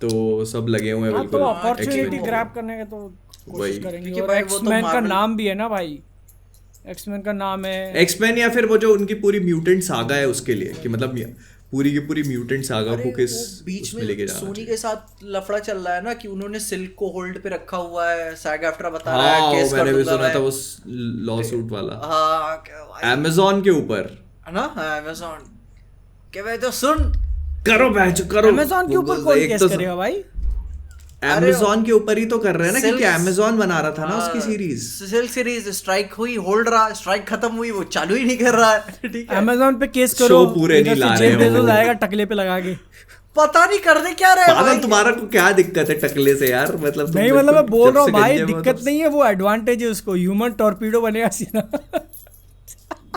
Speaker 4: तो सब लगे हुए हैं
Speaker 3: हाँ, तो
Speaker 4: बिल्कुल
Speaker 3: अपॉर्चुनिटी
Speaker 4: X-Men।
Speaker 3: ग्रैब करने का तो
Speaker 4: वही।
Speaker 3: कोशिश करेंगे।
Speaker 2: क्योंकि
Speaker 3: और
Speaker 2: भाई वो तो
Speaker 3: एक्समैन का
Speaker 2: Marvel-
Speaker 3: नाम भी है ना भाई, एक्समैन का नाम है।
Speaker 4: एक्समैन या फिर वो जो उनकी पूरी म्यूटेंट सागा है उसके लिए, कि मतलब पूरी की पूरी म्यूटेंट सागा
Speaker 2: अरे
Speaker 4: को किस
Speaker 2: वो बीच
Speaker 4: उसमें लेके
Speaker 2: में
Speaker 4: जाना
Speaker 2: सोनी
Speaker 4: चाहिए।
Speaker 2: के साथ लफड़ा चल रहा है ना कि उन्होंने सिल्क को होल्ड पे रखा हुआ है, सैग आफ्टर बता रहा है
Speaker 4: हाँ
Speaker 2: केस
Speaker 4: मैंने
Speaker 2: कर
Speaker 4: भी
Speaker 2: दूंगा
Speaker 4: सुना था
Speaker 2: मैं।
Speaker 4: वो लॉ सूट वाला
Speaker 2: हाँ क्या भाई,
Speaker 4: अमेजोन के ऊपर।
Speaker 2: है ना अमेज़न के भाई। तो सुन,
Speaker 4: करो बैच करो।
Speaker 3: अमेज़न के ऊपर कौन
Speaker 4: एक
Speaker 3: केस
Speaker 4: तो
Speaker 3: करेगा भाई?
Speaker 4: अमेजोन के ऊपर ही तो कर रहे हैं ना,
Speaker 2: Silk-
Speaker 4: क्योंकि अमेजोन बना रहा था ना
Speaker 2: हाँ,
Speaker 4: उसकी सीरीज।
Speaker 2: सिल्क सीरीज स्ट्राइक हुई, होल्ड रहा, स्ट्राइक खत्म हुई, वो चालू ही नहीं कर रहा है। ठीक है,
Speaker 3: अमेज़न पे केस
Speaker 4: Show
Speaker 3: करो,
Speaker 4: पूरे
Speaker 3: इधर
Speaker 4: नहीं ला
Speaker 3: से
Speaker 4: रहे
Speaker 3: जेफ
Speaker 4: हैं वो।
Speaker 3: बेजोस आएगा टकले पे लगा के।
Speaker 2: पता नहीं करने क्या रहे
Speaker 4: पागल
Speaker 2: भाई।
Speaker 4: तुम्हारा को क्या दिक्कत है टकले से यार, मतलब तुम
Speaker 3: नहीं मतलब मैं
Speaker 4: बिल्कुल
Speaker 3: बोल
Speaker 4: जब
Speaker 3: रहा हूँ
Speaker 4: से
Speaker 3: भाई,
Speaker 4: गंजे में हो
Speaker 3: दिक्कत
Speaker 4: तब
Speaker 3: नहीं है, वो एडवांटेज है उसको, ह्यूमन टॉर्पीडो बनेगा सीधा।
Speaker 4: से-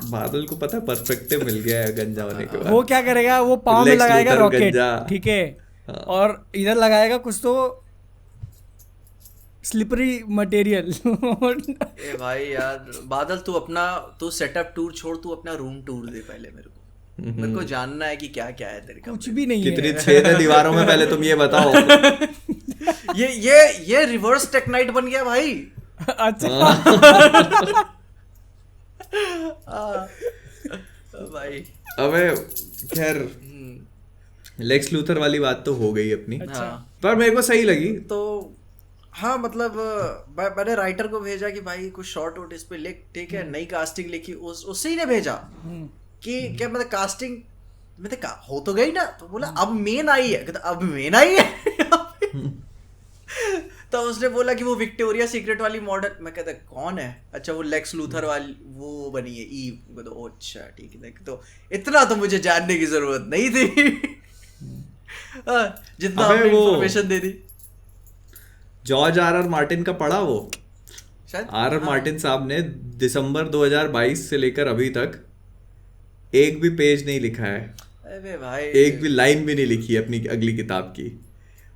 Speaker 4: बादल को पता है पर्सपेक्टिव मिल गया है गंजा होने के बाद।
Speaker 3: वो क्या करेगा, वो पाँव में
Speaker 4: Lex
Speaker 3: लगाएगा
Speaker 4: Luthor
Speaker 3: रॉकेट,
Speaker 4: गंजा।
Speaker 3: ठीक है,
Speaker 4: हाँ।
Speaker 3: और इधर लगाएगा कुछ तो स्लिपरी मटेरियल।
Speaker 2: ए भाई यार बादल, तू सेटअप टूर छोड़, तू अपना रूम टूर दे पहले मेरे को जानना है कि क्या क्या है तेरे
Speaker 3: कुछ
Speaker 2: कमरे
Speaker 3: भी नहीं
Speaker 4: कितनी
Speaker 3: है।
Speaker 4: छेद है दीवारों में पहले तुम ये बताओ।
Speaker 2: में। ये रिवर्स टेक्नाइट बन गया भाई।
Speaker 3: अच्छा
Speaker 2: भाई
Speaker 4: अबे खैर लेक्स लूथर वाली बात तो हो गई अपनी,
Speaker 2: हाँ।
Speaker 4: पर मेरे को सही लगी।
Speaker 2: तो हाँ मतलब मैंने राइटर को भेजा कि भाई कुछ शॉर्ट नोटिस पे लिख, ठीक है, नई कास्टिंग लिखी, उससे ही ने भेजा कि क्या मतलब कास्टिंग मतलब हो तो गई ना, तो बोला अब मेन आई है, कहता अब मेन आई है। तो उसने बोला कि वो विक्टोरिया सीक्रेट वाली मॉडल, मैं कहता कौन है, अच्छा वो लेक्स लूथर वाली वो बनी है ईव, तो अच्छा ठीक है, तो इतना तो मुझे जानने की जरूरत नहीं थी। जितना
Speaker 4: अबे
Speaker 2: हमने
Speaker 4: वो-
Speaker 2: इन्फॉर्मेशन दे दी
Speaker 4: जॉर्ज आर मार्टिन का पढ़ा वो?
Speaker 2: शायद
Speaker 4: आर मार्टिन साहब ने दिसंबर 2022 से लेकर अभी तक एक भी पेज नहीं लिखा है,
Speaker 2: अबे भाई
Speaker 4: एक भी लाइन भी नहीं लिखी है अपनी अगली किताब की,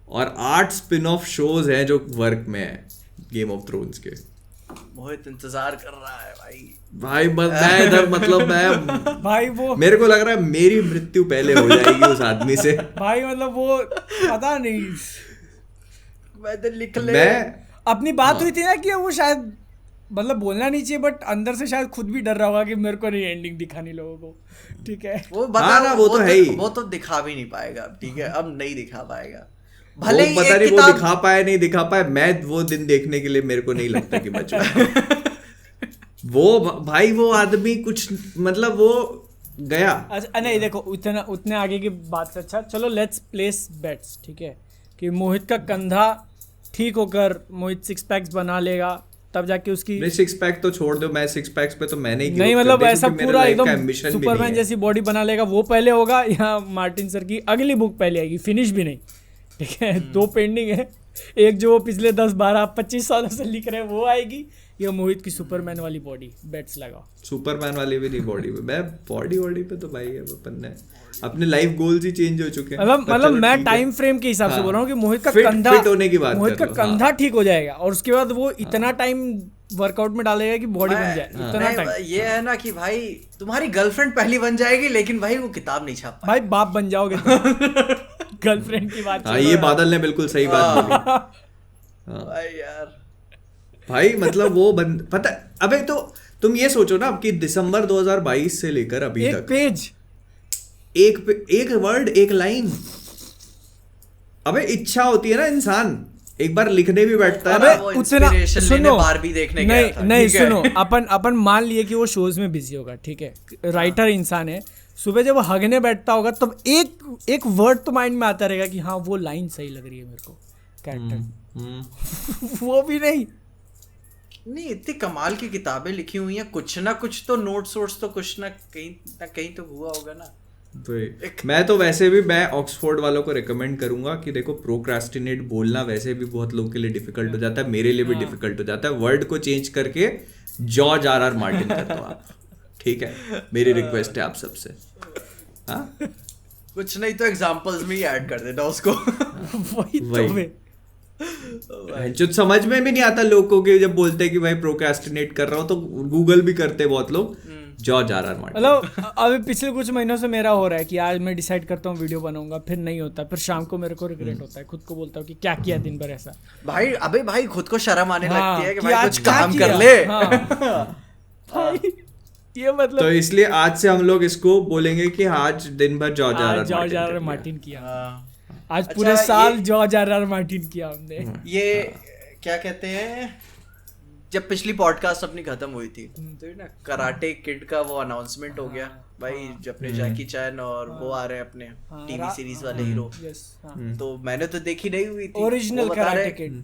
Speaker 4: और 8 स्पिन ऑफ शोज हैं जो वर्क में है गेम ऑफ थ्रोन्स के।
Speaker 2: मोहित इंतजार कर रहा है भाई।
Speaker 4: भाई मैं इधर मतलब मैं
Speaker 3: भाई वो
Speaker 4: मेरे को लग रहा है मेरी मृत्यु पहले हो जाएगी उस आदमी से।
Speaker 3: भाई मतलब वो पता नहीं,
Speaker 2: मैं तो लिख ले।
Speaker 4: मैं
Speaker 3: अपनी बात हुई थी ना कि वो शायद मतलब बोलना नहीं चाहिए बट अंदर से शायद खुद भी डर रहा होगा कि मेरे को नहीं एंडिंग दिखानी लोगों को, ठीक है।
Speaker 2: वो बता
Speaker 4: हाँ ना, वो तो है ही।
Speaker 2: वो तो दिखा भी नहीं पाएगा अब, ठीक है, अब नहीं दिखा पाएगा।
Speaker 4: वो
Speaker 2: भले ही
Speaker 4: पता
Speaker 2: एक
Speaker 4: नहीं वो
Speaker 2: किताब
Speaker 4: दिखा पाए नहीं दिखा पाए, मैं वो दिन देखने के लिए मेरे को नहीं लगता कि बच वो भाई वो आदमी कुछ मतलब वो गया।
Speaker 3: अच्छा नहीं देखो, उतने आगे की बात से अच्छा चलो लेट्स प्लेस बेट्स, ठीक है, कि मोहित का कंधा ठीक होकर मोहित 6 पैक्स बना लेगा, तब जाके उसकी
Speaker 4: मैं 6 पैक तो छोड़ दो, मैं 6 पैक्स पे तो मैं नहीं
Speaker 3: नहीं मतलब ऐसा पूरा एकदम
Speaker 4: एम्बिशन
Speaker 3: सुपरमैन जैसी बॉडी बना लेगा, वो पहले होगा या मार्टिन सर की अगली बुक पहले आएगी, फिनिश भी नहीं, ठीक है। 2 पेंडिंग है, एक जो वो पिछले 10 12 25 सालों से लिख रहे हैं वो आएगी, या मोहित की सुपरमैन वाली बॉडी। बेट्स लगाओ।
Speaker 4: सुपरमैन वाली भी नहीं बॉडी पे, मैं बॉडी पे तो भाई अपन ने अपने लाइफ गोल्स ही चेंज हो चुके हैं।
Speaker 3: मतलब मैं टाइम फ्रेम के हिसाब से बोल रहा हूँ कि मोहित का कंधा
Speaker 4: फिट होने की बात
Speaker 3: मोहित का
Speaker 4: कर लो,
Speaker 3: कंधा ठीक हो जाएगा और उसके बाद वो इतना टाइम वर्कआउट में डालेगा कि बॉडी बन जाए, इतना
Speaker 2: नहीं,
Speaker 3: टाइम।
Speaker 2: ये है ना कि भाई तुम्हारी गर्लफ्रेंड पहली बन जाएगी, लेकिन भाई वो किताब नहीं छाप
Speaker 3: भाई बाप बन जाओगे गर्लफ्रेंड की बात
Speaker 4: हाँ ये बादल ने बिल्कुल सही बात बोली।
Speaker 2: भाई यार।
Speaker 4: भाई मतलब वो पता अबे तो तुम ये सोचो ना कि दिसंबर 2022 से लेकर अभी
Speaker 3: एक
Speaker 4: तक
Speaker 3: पेज,
Speaker 4: एक वर्ड, एक लाइन। अबे इच्छा होती है ना, इंसान एक बार लिखने भी बैठता है
Speaker 3: अबे
Speaker 4: ना।
Speaker 2: वो
Speaker 3: उतना
Speaker 2: inspiration लेने
Speaker 3: सुनो,
Speaker 2: बारबी देखने
Speaker 3: नहीं
Speaker 2: गया था,
Speaker 3: नहीं
Speaker 2: ठीक है?
Speaker 3: सुनो, अपन मान लिए कि वो शोज में बिजी होगा, ठीक है, राइटर इंसान है, सुबह जब वो हगने बैठता होगा तब एक वर्ड तो माइंड में आता रहेगा कि हाँ वो लाइन सही लग रही है मेरे को, कैरेक्टर वो भी नहीं।
Speaker 2: नहीं, इतनी कमाल की किताबें लिखी हुई हैं, कुछ ना कुछ तो नोट्स वोट्स तो कुछ ना कहीं तो हुआ होगा ना।
Speaker 4: मैं तो वैसे भी मैं ऑक्सफोर्ड वालों को रिकमेंड करूंगा कि देखो प्रोक्रास्टिनेट बोलना वैसे भी बहुत लोगों के लिए डिफिकल्ट हो जाता है, मेरे लिए भी डिफिकल्ट हो जाता है। वर्ड को चेंज करके जॉर्ज आर मार्टिन कर दो आप, ठीक है, मेरी रिक्वेस्ट है आप सबसे। हाँ
Speaker 2: कुछ नहीं तो एग्जांपल्स में ही ऐड कर देना उसको।
Speaker 3: वही तो मैं
Speaker 4: जो समझ में भी नहीं आता लोगों के, जब बोलते हैं कि भाई प्रोक्रास्टिनेट कर रहा हूँ तो गूगल भी करते हैं बहुत लोग, जॉर्ज आर मार्टिन।
Speaker 3: मतलब अभी पिछले कुछ महीनों से मेरा हो रहा है कि आज मैं डिसाइड करता हूँ वीडियो बनाऊंगा, फिर नहीं होता, फिर शाम को मेरे को रिग्रेट होता है, खुद को बोलता हूँ कि क्या किया दिन भर ऐसा।
Speaker 2: भाई अबे भाई खुद को शर्म आने
Speaker 3: हाँ,
Speaker 2: लगती है कि
Speaker 3: कि
Speaker 2: भाई
Speaker 3: आज
Speaker 2: कुछ
Speaker 3: क्या
Speaker 2: काम
Speaker 3: किया?
Speaker 2: कर ले।
Speaker 3: हाँ। भाई ये मतलब
Speaker 4: तो इसलिए आज से हम लोग इसको बोलेंगे कि आज दिन भर जॉर्ज आर
Speaker 3: मार्टिन किया,
Speaker 2: हाँ।
Speaker 3: आज
Speaker 2: अच्छा,
Speaker 3: पूरे साल जॉर्ज आर मार्टिन किया हमने।
Speaker 2: ये क्या कहते हैं, जब पिछली पॉडकास्ट अपनी खत्म हुई थी तो ना कराटे किड का वो अनाउंसमेंट हो गया भाई, जब अपने जैकी चैन और वो आ रहे हैं अपने टीवी सीरीज वाले हीरो। तो मैंने तो देखी नहीं हुई थी
Speaker 3: ओरिजिनल कराटे किड,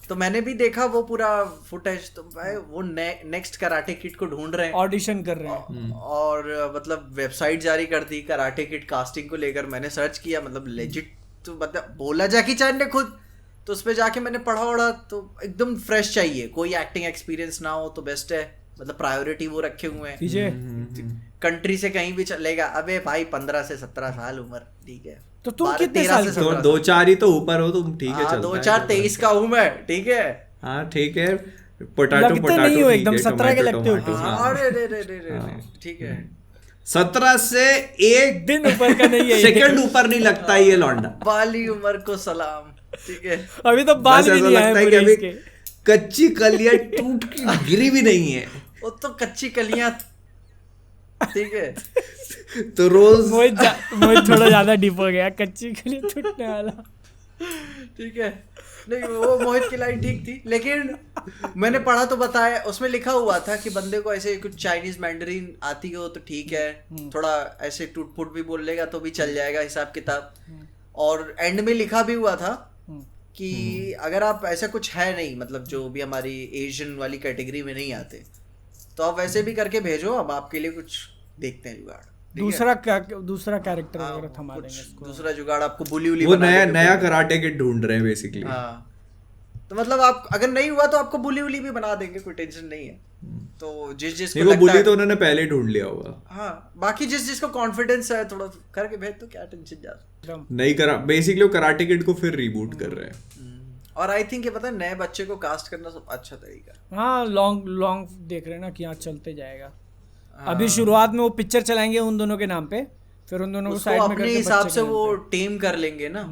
Speaker 2: तो मैंने भी देखा वो पूरा फुटेज, तो भाई वो नेक्स्ट कराटे किड को ढूंढ रहे हैं,
Speaker 3: ऑडिशन कर रहे हैं,
Speaker 2: और मतलब वेबसाइट जारी कर दी कराटे किड कास्टिंग को लेकर। मैंने सर्च किया, मतलब लेजिट, तो मतलब बोला जैकी चैन ने खुद, तो उस पे जाके मैंने पढ़ा तो एकदम फ्रेश चाहिए, कोई एक्टिंग एक्सपीरियंस ना हो तो बेस्ट है, मतलब प्रायोरिटी वो रखे हुए हैं, कंट्री से कहीं भी चलेगा। अबे भाई 15 से 17 साल उम्र, ठीक है,
Speaker 3: तो तुम कितने साल के
Speaker 4: हो? 2-4 ही तो ऊपर हो तुम, ठीक है,
Speaker 2: 2-4-23 का हूँ मैं, ठीक है,
Speaker 4: हाँ ठीक है, पोटैटो
Speaker 3: नहीं हो एकदम 17 के लगते हो,
Speaker 2: अरे ठीक है,
Speaker 4: 17 से एक
Speaker 3: दिन ऊपर का नहीं है,
Speaker 4: सेकंड ऊपर नहीं लगता ये लौंडा।
Speaker 2: बाली उम्र को सलाम, ठीक है,
Speaker 3: अभी तो बाल भी नहीं आए पूरे इसके,
Speaker 4: कच्ची कलियां टूट की गिरी भी नहीं है,
Speaker 2: वो तो कच्ची कलियां, ठीक है।
Speaker 4: तो रोज
Speaker 3: मोहित थोड़ा ज्यादा डीप हो गया, कच्ची कलियां टूटने वाला,
Speaker 2: ठीक है। नहीं वो मोहित की लाइन ठीक थी, लेकिन मैंने पढ़ा तो बताया, उसमें लिखा हुआ था कि बंदे को ऐसे कुछ चाइनीज मैंडरीन आती हो तो ठीक है, थोड़ा ऐसे टूट फूट भी बोल लेगा तो भी चल जाएगा हिसाब किताब। और एंड में लिखा भी हुआ था कि अगर आप ऐसा कुछ है नहीं, मतलब जो भी हमारी एशियन वाली कैटेगरी में नहीं आते, तो आप वैसे भी करके भेजो, हम आपके लिए कुछ देखते हैं जुगाड़। दूसरा
Speaker 3: कैरेक्टर वगैरह थमा देंगे इसको,
Speaker 2: दूसरा जुगाड़ आपको बुली उली
Speaker 4: वो नया कराटे किड ढूंढ रहे हैं बेसिकली।
Speaker 2: हाँ, तो मतलब आप अगर नहीं हुआ तो आपको बुली उली भी बना देंगे, कोई टेंशन नहीं है। तो जिस
Speaker 4: को बुली तो उन्होंने पहले ही ढूंढ लिया होगा।
Speaker 2: हाँ, बाकी जिसको कॉन्फिडेंस है थोड़ा करके भेज, तो क्या टेंशन ज्यादा
Speaker 4: नहीं करा, बेसिकली वो कराटे किड को फिर रीबूट कर रहे हैं।
Speaker 2: और आई थिंक ये पता है, नए बच्चे को कास्ट करना सब अच्छा तरीका।
Speaker 3: हाँ, लॉन्ग देख रहे हैं ना कि यहाँ चलते जाएगा। अभी शुरुआत में वो पिक्चर चलाएंगे उन दोनों के नाम पे, फिर उन दोनों को साइड में
Speaker 2: अपने हिसाब से वो टीम कर लेंगे ना।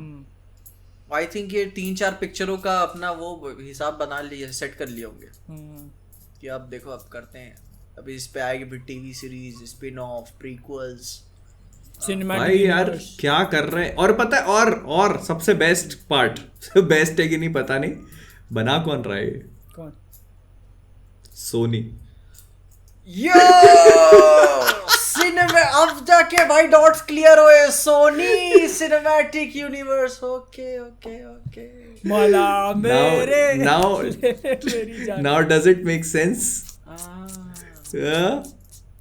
Speaker 2: आई थिंक ये 3-4 पिक्चरों का अपना वो हिसाब बना लिए, सेट कर लिए होंगे। कि अब देखो अब करते हैं, अभी इस पे आएगी फिर TV series, spin off, prequels.
Speaker 4: भाई
Speaker 3: सिनेमैटिक
Speaker 4: यार क्या कर रहे हैं। और पता है और सबसे बेस्ट पार्ट, बेस्ट है कि नहीं पता नहीं, बना कौन रहा है ये?
Speaker 3: कौन?
Speaker 2: यो
Speaker 4: सोनी।
Speaker 2: सिनेमा, अब जाके भाई डॉट्स क्लियर हुए। Sony cinematic universe, okay okay okay.
Speaker 3: मौला मेरे
Speaker 4: now
Speaker 3: मेरी जान।
Speaker 4: now does it make sense?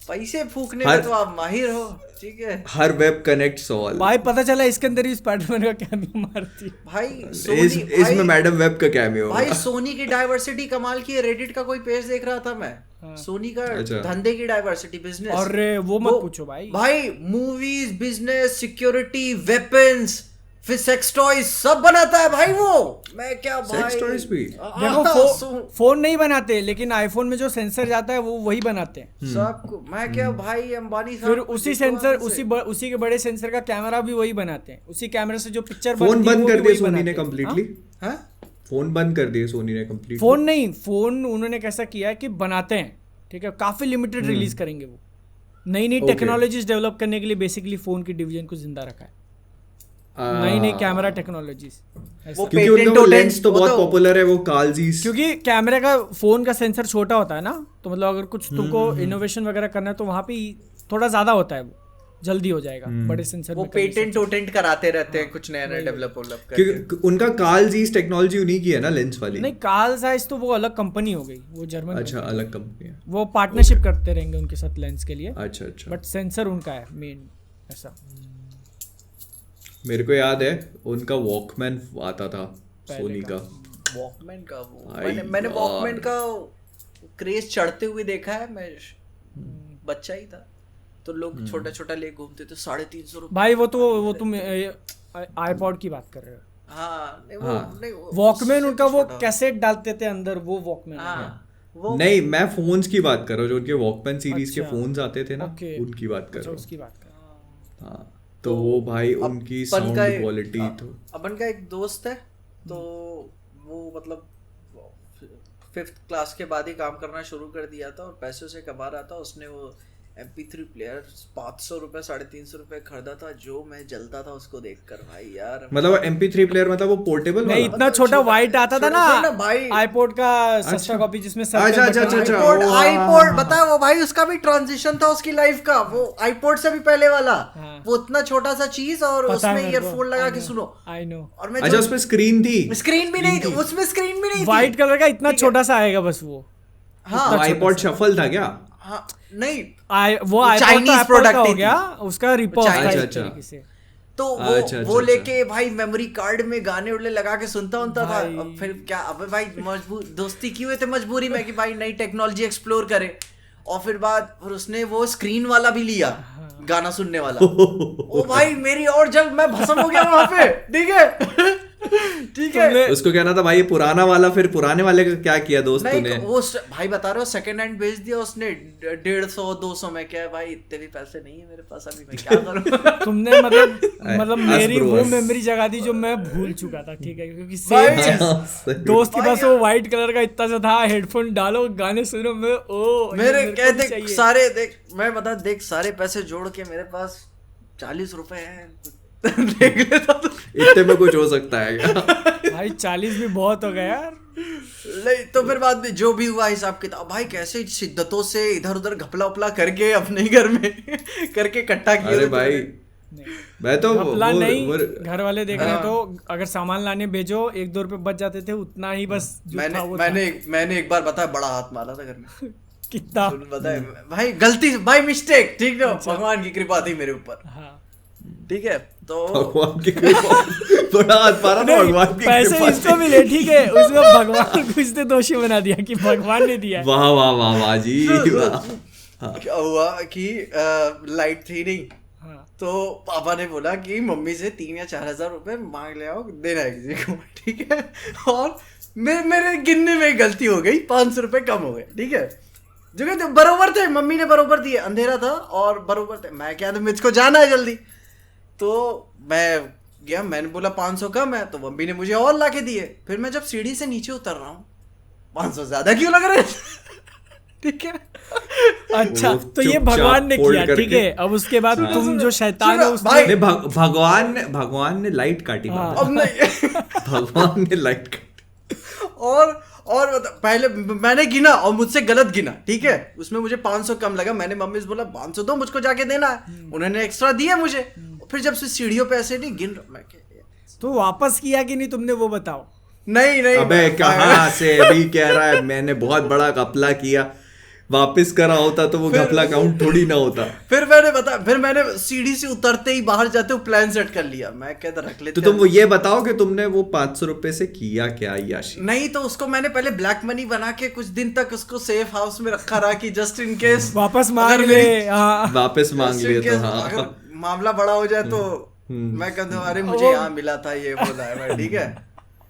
Speaker 2: पैसे फूकने
Speaker 4: हर-
Speaker 2: में तो आप माहिर हो, ठीक है
Speaker 4: हर वेब कनेक्ट्स ऑल।
Speaker 3: भाई पता चला इसके अंदर ही स्पाइडरमैन का कैमियो मारती है।
Speaker 2: भाई।
Speaker 4: इसमें
Speaker 2: भाई,
Speaker 4: मैडम वेब का कैमियो
Speaker 2: भाई सोनी की डाइवर्सिटी कमाल की है। रेडिट का कोई पेज देख रहा था मैं, सोनी का
Speaker 4: अच्छा।
Speaker 2: धंधे की डाइवर्सिटी, बिजनेस।
Speaker 3: और वो मत पूछो भाई।
Speaker 2: भाई मूवीज, बिजनेस, सिक्योरिटी, वेपन्स, फिर सेक्स टॉयज सब बनाता है भाई वो। मैं क्या भाई,
Speaker 4: Sex toys भी?
Speaker 3: देखो फोन नहीं बनाते, लेकिन आईफोन में जो सेंसर जाता है वो वही बनाते हैं
Speaker 2: सबको। मैं क्या भाई, अंबानी साहब
Speaker 3: फिर
Speaker 2: को
Speaker 3: उसी
Speaker 2: देखो
Speaker 3: सेंसर
Speaker 2: वहाँ से।
Speaker 3: उसी के बड़े सेंसर का कैमरा भी वही बनाते हैं, उसी कैमरे से जो पिक्चर
Speaker 4: फोन
Speaker 3: बनती है
Speaker 4: बंद
Speaker 3: वो
Speaker 4: कर
Speaker 3: भी
Speaker 4: दिए
Speaker 3: वही
Speaker 4: सोनी ने
Speaker 3: बनाते हैं।
Speaker 4: कम्प्लीटली।
Speaker 2: हाँ?
Speaker 4: फोन बंद कर दिए सोनी ने कम्प्लीटली।
Speaker 3: फोन नहीं, फोन उन्होंने कैसा किया है कि बनाते हैं, ठीक है, काफी लिमिटेड रिलीज करेंगे वो। नई नई
Speaker 4: Okay.
Speaker 3: टेक्नोलॉजीज डेवलप करने के लिए बेसिकली फोन की डिवीजन को जिंदा रखा है। नई नई कैमरा टेक्नोलॉजीज,
Speaker 2: वो
Speaker 4: क्योंकि उनका
Speaker 2: patent
Speaker 4: वो
Speaker 2: to
Speaker 4: लेंस
Speaker 2: lens,
Speaker 4: तो
Speaker 2: वो
Speaker 4: बहुत
Speaker 2: तो-
Speaker 4: पॉपुलर है, वो कार्लजीस।
Speaker 3: क्योंकि कैमरे का फोन का सेंसर छोटा होता है ना, तो मतलब अगर कुछ तुमको इनोवेशन वगैरह करना है तो वहाँ पे थोड़ा ज्यादा होता है, वो जल्दी हो जाएगा बड़े सेंसर
Speaker 2: वो
Speaker 3: में करने से।
Speaker 2: पेटेंट ओटेंट कराते रहते हैं, कुछ नया नया डेवलप करके।
Speaker 4: क्योंकि उनका कार्लजीस टेक्नोलॉजी उन्हीं की है ना, लेंस वाली।
Speaker 3: नहीं, कार्ल साइज तो वो अलग कंपनी हो गई, वो जर्मन
Speaker 4: अच्छा, अलग कंपनी है।
Speaker 3: वो पार्टनरशिप करते रहेंगे उनके साथ लेंस के लिए,
Speaker 4: अच्छा अच्छा।
Speaker 3: बट सेंसर उनका है मेन ऐसा।
Speaker 4: मेरे को याद है उनका वॉकमैन आता था सोनी का।
Speaker 2: वॉकमैन का वो
Speaker 4: भाई
Speaker 2: मैंने
Speaker 4: यार।
Speaker 2: वॉकमैन का क्रेज चढ़ते हुए देखा है। मैं बच्चा ही था तो लोग छोटा छोटा ले घूमते थे, 350 रुपए।
Speaker 3: भाई वो तुम आईपॉड की बात कर रहे हो।
Speaker 2: हाँ नहीं
Speaker 4: हाँ।
Speaker 2: नहीं
Speaker 3: वॉकमैन
Speaker 2: उससे
Speaker 3: उनका
Speaker 2: भी
Speaker 3: वो
Speaker 2: छोटा।
Speaker 3: कैसेट डालते थे अंदर, वो वॉकमैन।
Speaker 2: हाँ वो
Speaker 4: नहीं, मैं फोन्स की बात कर रहा हूँ, जो उनके वॉकमैन सीरीज के
Speaker 3: अच्छा।
Speaker 4: फोन्स आते थे ना,
Speaker 3: Okay.
Speaker 4: उनकी बात कर
Speaker 3: अच्छा,
Speaker 4: रहा हूँ।
Speaker 3: उसकी बात कर।
Speaker 4: हाँ, तो वो भाई उनकी
Speaker 2: अपन
Speaker 4: साउंड
Speaker 2: का
Speaker 4: क्वालिटी तो
Speaker 2: अपन का एक दोस्त है, तो वो मतलब 5th क्लास के बाद ही काम करना शुरू कर दिया था और पैसों से कमा रहा था। उसने वो MP3 प्लेयर 500 रुपए 350 रुपए खरीदा था, जो मैं जलता था उसको देखकर भाई यार।
Speaker 4: मतलब MP3 प्लेयर, मतलब वो पोर्टेबल
Speaker 3: नहीं,
Speaker 4: वाला।
Speaker 3: इतना छोटा वाइट आता था ना
Speaker 2: छोटा भाई।
Speaker 3: आईपॉड का सस्ता कॉपी जिसमें सब
Speaker 4: अच्छा, अच्छा, अच्छा, अच्छा।
Speaker 2: आईपॉड
Speaker 4: हाँ,
Speaker 2: आईपॉड बता, वो भाई उसका भी ट्रांजिशन था उसकी लाइफ का, वो आईपॉड से भी पहले वाला।
Speaker 3: हाँ।
Speaker 2: वो इतना छोटा सा चीज और उसमें ईयरफोन लगा के सुनो।
Speaker 3: I know.
Speaker 2: और मैं
Speaker 4: अच्छा, उसमें स्क्रीन थी।
Speaker 2: स्क्रीन भी नहीं, उसमें स्क्रीन भी नहीं थी।
Speaker 3: व्हाइट कलर का इतना छोटा सा आएगा बस वो।
Speaker 2: हाँ
Speaker 4: आईपॉड शफल था क्या?
Speaker 2: हाँ नहीं
Speaker 3: वो आईपॉड
Speaker 2: Chinese
Speaker 3: तो एप्पल
Speaker 2: product
Speaker 3: का हो
Speaker 2: थी।
Speaker 3: गया, उसका रिपो
Speaker 2: Chinese-
Speaker 3: था
Speaker 4: अच्छा,
Speaker 3: एक
Speaker 4: अच्छा।
Speaker 3: तरीके से।
Speaker 2: तो
Speaker 4: अच्छा,
Speaker 2: वो
Speaker 4: अच्छा,
Speaker 2: लेके भाई मेमोरी कार्ड में गाने उड़े लगा के सुनता था।
Speaker 3: भाई।
Speaker 2: अब फिर क्या, अबे भाई मजबूर दोस्ती की हुए थे मजबूरी में कि भाई नई टेक्नोलॉजी एक्सप्लोर करे। और फिर उसने वो स्क्रीन वाला भी लिया, गाना सुनने वाला। ओ भाई मेरी और जब मैं भस्म हो गया वहां पे, ठीक है ठीक है।
Speaker 4: उसको कहना था भाई ये पुराना वाला, फिर पुराने वाले का क्या किया दोस्त
Speaker 2: नहीं
Speaker 4: तूने?
Speaker 2: वो भाई बता रहे हो सेकंड हैंड बेच दिया उसने 150-200 में। क्या है भाई, इतने भी पैसे नहीं है मेरे पास, अभी मैं क्या करूं।
Speaker 3: तुमने मतलब
Speaker 4: us
Speaker 3: मेरी वो
Speaker 4: bros।
Speaker 3: मेमोरी जगा दी जो मैं भूल चुका था, ठीक है, क्योंकि
Speaker 2: भाई।
Speaker 3: सेम चीज
Speaker 4: सही।
Speaker 3: दोस्त के पास वो व्हाइट कलर का इतना सा था, हेडफोन डालो गाने सुनो, मैं
Speaker 2: मेरे
Speaker 3: को
Speaker 2: क्या
Speaker 3: भी
Speaker 2: देख
Speaker 3: चाहिए।
Speaker 2: सारे देख, मैं बता देख सारे पैसे जोड़ के मेरे पास 40 रुपए हैं। देख लेता तो
Speaker 4: इतने में कुछ हो सकता है क्या?
Speaker 3: भाई 40 भी बहुत हो गया यार।
Speaker 2: नहीं तो फिर बाद में जो भी हुआ हिसाब किताब, भाई कैसे शिद्दतों से इधर उधर घपला उपला करके अपने घर में करके इकट्ठा किए
Speaker 4: अरे
Speaker 2: थे
Speaker 4: भाई
Speaker 2: तुमने।
Speaker 4: मैं तो
Speaker 3: घपला नहीं,
Speaker 4: वो
Speaker 3: घर वाले देख रहे
Speaker 2: हाँ।
Speaker 3: तो अगर सामान लाने भेजो 1-2 रुपए बच जाते थे, उतना ही बस जो था वो था।
Speaker 2: मैंने एक बार बताया बड़ा हाथ मारा था घर में।
Speaker 3: कितना।
Speaker 2: बताया भाई गलती, भाई मिस्टेक, ठीक है, भगवान की कृपा थी मेरे ऊपर,
Speaker 3: हाँ।
Speaker 2: ठीक है। तो
Speaker 4: भगवान की कृपा। बड़ा हाथ मारा था भगवान की
Speaker 3: पैसे
Speaker 4: कृपा
Speaker 3: इसको मिले, ठीक है, उसमें भगवान को इसने दोषी बना दिया कि भगवान ने दिया है।
Speaker 4: वाह वाह वाह वाह जी वाह।
Speaker 2: क्या हुआ कि लाइट थी नहीं,
Speaker 3: हाँ।
Speaker 2: तो पापा ने बोला कि मम्मी से 3 या 4 हजार रुपए मांग ले आओ, देना है किसी को, ठीक है। और मेरे गिनने में गलती हो गई, 500 रुपए कम हो गए, ठीक है, जो कि बरोबर थे, मम्मी ने बरोबर दिए, अंधेरा था और बरोबर थे। मैं क्या, तो मुझको जाना है जल्दी, तो मैं गया, मैंने बोला 500 कम है, तो मम्मी ने मुझे और ला के दिए। फिर मैं जब सीढ़ी से नीचे उतर रहा हूँ, 500 ज्यादा क्यों लग रहे हैं? ठीक है।
Speaker 3: अच्छा,
Speaker 4: वो
Speaker 3: तो ये
Speaker 4: चुपचाप
Speaker 3: भगवान ने
Speaker 4: fold
Speaker 3: किया, ठीक
Speaker 4: करके।
Speaker 3: है। अब उसके बाद तुम जो शैतान है
Speaker 2: सुनो,
Speaker 3: उसने
Speaker 2: भाई।
Speaker 4: नहीं, भगवान ने लाइट काटी
Speaker 3: हाँ।
Speaker 4: बाबा।
Speaker 2: अब नहीं
Speaker 4: भगवान ने लाइट काटी।
Speaker 2: और पहले मैंने गिना और मुझसे गलत गिना, ठीक है। उसमें मुझे 500 कम लगा। मैंने मम्मी से बोला 500 दो, मुझको जाके देना है। उन्होंने एक्स्ट्रा दिया मुझे। फिर जब से सीढ़ियों पे ऐसे नहीं गिन रहा मैं,
Speaker 3: तो वापस किया कि नहीं तुमने, वो बताओ।
Speaker 2: नहीं
Speaker 4: अबे कहाँ से अभी कह रहा है मैंने बहुत बड़ा घपला किया, वापस करा होता तो वो घपला काउंट थोड़ी ना होता।
Speaker 2: फिर मैंने सीढ़ी से उतरते ही बाहर जाते हुए प्लान सेट कर लिया। मैं कहता रख लेते
Speaker 4: तो तुम वो ये बताओ कि तुमने वो 500 रुपए से किया क्या याशी?
Speaker 2: नहीं, तो उसको मैंने पहले ब्लैक मनी बना के कुछ दिन तक उसको सेफ हाउस में रखा रहा कि जस्ट इन केस
Speaker 3: वापस मांग
Speaker 2: अगर
Speaker 3: ले।
Speaker 2: मेरी-
Speaker 3: हाँ।
Speaker 4: वापस मांग
Speaker 2: just in
Speaker 4: लिए तो
Speaker 2: case
Speaker 4: हाँ।
Speaker 2: अगर मामला बड़ा हो जाए तो मैं कहता हूँ अरे मुझे यहाँ मिला था ये बोला है भाई, ठीक है।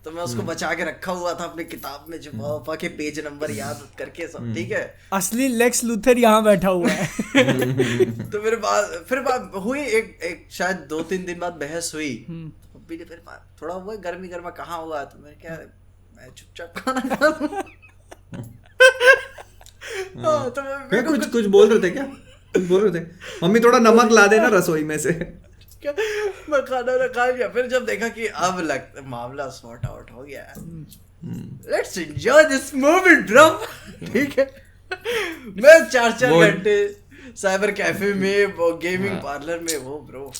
Speaker 2: तो मैं उसको बचा के रखा हुआ था अपने किताब में, छुपा उपा के पेज नंबर याद करके सब, ठीक है।
Speaker 3: असली लेक्स लूथर यहाँ बैठा हुआ है।
Speaker 2: तो फिर बात हुई, एक शायद 2-3 दिन बाद बहस हुई। तो फिर थोड़ा हुआ गर्मी गर्मा कहाँ हुआ, तो मैंने क्या मैं चुपचाप खाना खा लूं। हाँ, तो
Speaker 4: क्या कुछ बोल रहे थे क्या? कुछ बोल रहे थे मम्मी थोड़ा नमक ला देना रसोई में से।
Speaker 2: मैं खाना ना खा लिया। फिर जब देखा कि अब लगता मामला सॉर्ट आउट हो गया, let's enjoy this moment bro, ठीक है। मैं 4-4 घंटे साइबर कैफे में, वो गेमिंग पार्लर में, वो ब्रो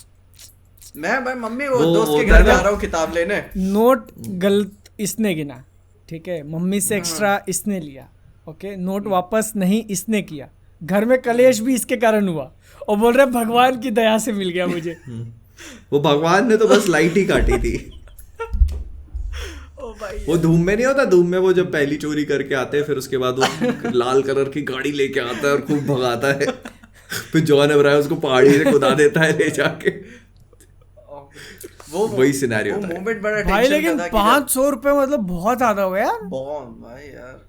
Speaker 2: मैं मम्मी वो दोस्त के घर जा रहा हूँ किताब लेने।
Speaker 3: नोट गलत इसने गिना, ठीक है। मम्मी से एक्स्ट्रा इसने लिया, ओके। नोट वापस नहीं इसने किया। घर में कलेश भी इसके कारण हुआ और बोल रहे भगवान की दया से मिल गया मुझे।
Speaker 4: वो भगवान ने तो बस लाइट ही काटी थी।
Speaker 2: ओ भाई,
Speaker 4: वो धूम में नहीं होता, धूम में वो जब पहली चोरी करके आते हैं फिर उसके बाद वो लाल कलर की गाड़ी लेके आता है और खूब भगाता है। फिर जॉन अब्राहम उसको पहाड़ी से कुदा देता है ले जाके।
Speaker 2: वो
Speaker 4: वही सिनेरियो
Speaker 2: वो
Speaker 4: था।
Speaker 2: मोमेंट बड़ा
Speaker 3: भाई
Speaker 2: टेंशन
Speaker 3: लेकिन
Speaker 2: का था कि
Speaker 3: 500 रुपए मतलब बहुत ज्यादा हो गया यार।
Speaker 2: बॉम भाई यार,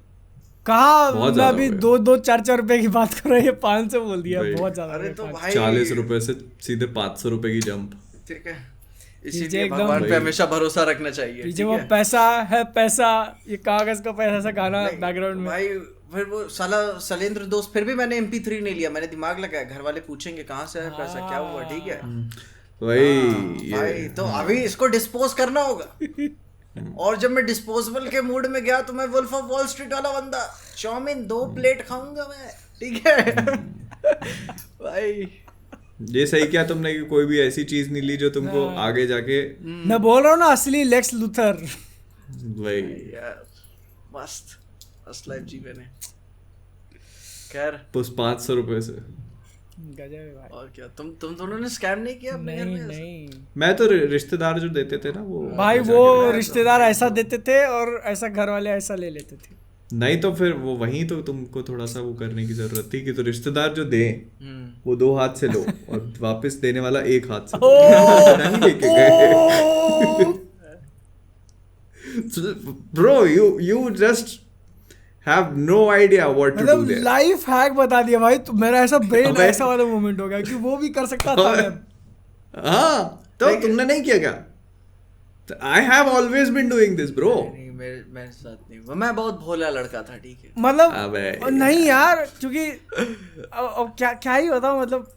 Speaker 3: कहा
Speaker 4: बहुत
Speaker 3: मैं
Speaker 4: ज्यादा
Speaker 3: अभी
Speaker 4: हो गया।
Speaker 3: 2-4 रुपए की बात कर रहा हूँ, ये 500 बोल दिया,
Speaker 4: भाई।
Speaker 3: बहुत ज्यादा।
Speaker 2: अरे
Speaker 3: हो
Speaker 2: तो
Speaker 3: गया।
Speaker 2: भाई
Speaker 4: 40 रुपए से सीधे 500 रुपए की जंप।
Speaker 2: ठीक है,
Speaker 3: पीछे
Speaker 2: इसीलिए
Speaker 3: एकदम-
Speaker 2: भगवान पे
Speaker 4: भाई।
Speaker 2: हमेशा भरोसा रखना चाहिए।
Speaker 3: पीछे
Speaker 2: ठीक
Speaker 3: वो
Speaker 2: है?
Speaker 3: पैसा है, पैसा ये कागज का पैसा सा गाना
Speaker 2: नहीं,
Speaker 3: बैकग्राउंड में।
Speaker 2: भाई फिर वो साला शैलेंद्र दोस्त, फिर भी मैंने MP3 नहीं लिया। मैंने दिमाग लगाया, घर वाले पूछेंगे कहाँ से है पैसा, क्या हुआ, ठीक है।
Speaker 4: वही
Speaker 2: भाई तो अभी इसको डिस्पोज करना होगा। और जब मैं डिस्पोजेबल के मूड में गया तो मैं वुल्फ ऑफ वॉल स्ट्रीट वाला बंदा, चाउमीन 2 प्लेट खाऊंगा मैं, ठीक है। भाई
Speaker 4: ये सही किया तुमने कि कोई भी ऐसी चीज नहीं ली जो तुमको आगे जाके
Speaker 3: मैं बोल रहा हूँ ना, असली लेक्स लूथर।
Speaker 4: वही।
Speaker 2: यार मस्त मस्त लाइफ जी मैंने। खैर
Speaker 4: उस 500 रुपए से
Speaker 3: गजब है भाई।
Speaker 2: और क्या, तुम दोनों ने स्कैम नहीं किया अपने घर
Speaker 3: नहीं
Speaker 2: में?
Speaker 3: नहीं
Speaker 4: मैं तो रिश्तेदार जो देते थे ना वो
Speaker 3: भाई,
Speaker 4: आगे
Speaker 3: वो
Speaker 4: जाके-
Speaker 3: रिश्तेदार ऐसा देते थे और ऐसा घर वाले ऐसा ले लेते थे।
Speaker 4: नहीं तो फिर वो वहीं तो तुमको थोड़ा सा वो करने की जरूरत थी कि तो रिश्तेदार जो दे
Speaker 2: हम्म।
Speaker 4: वो 2 हाथ से लो और वापस देने वाला 1 हाथ से दो। नहीं लेके गए। Bro you just have no idea what to do
Speaker 3: मतलब
Speaker 4: देयर।
Speaker 3: लाइफ हैक बता दिया भाई। तो मेरा ऐसा ब्रेन
Speaker 4: अबे।
Speaker 3: ऐसा वाला मोमेंट हो गया कि वो भी कर सकता था मैं।
Speaker 4: हाँ तो तुमने नहीं किया क्या? I have always been doing this bro.
Speaker 2: नहीं, मेरे साथ नहीं हुआ। मैं बहुत भोला लड़का था, ठीक है।
Speaker 3: मतलब
Speaker 4: अबे
Speaker 3: नहीं यार, क्योंकि अब क्या ही बताऊं, मतलब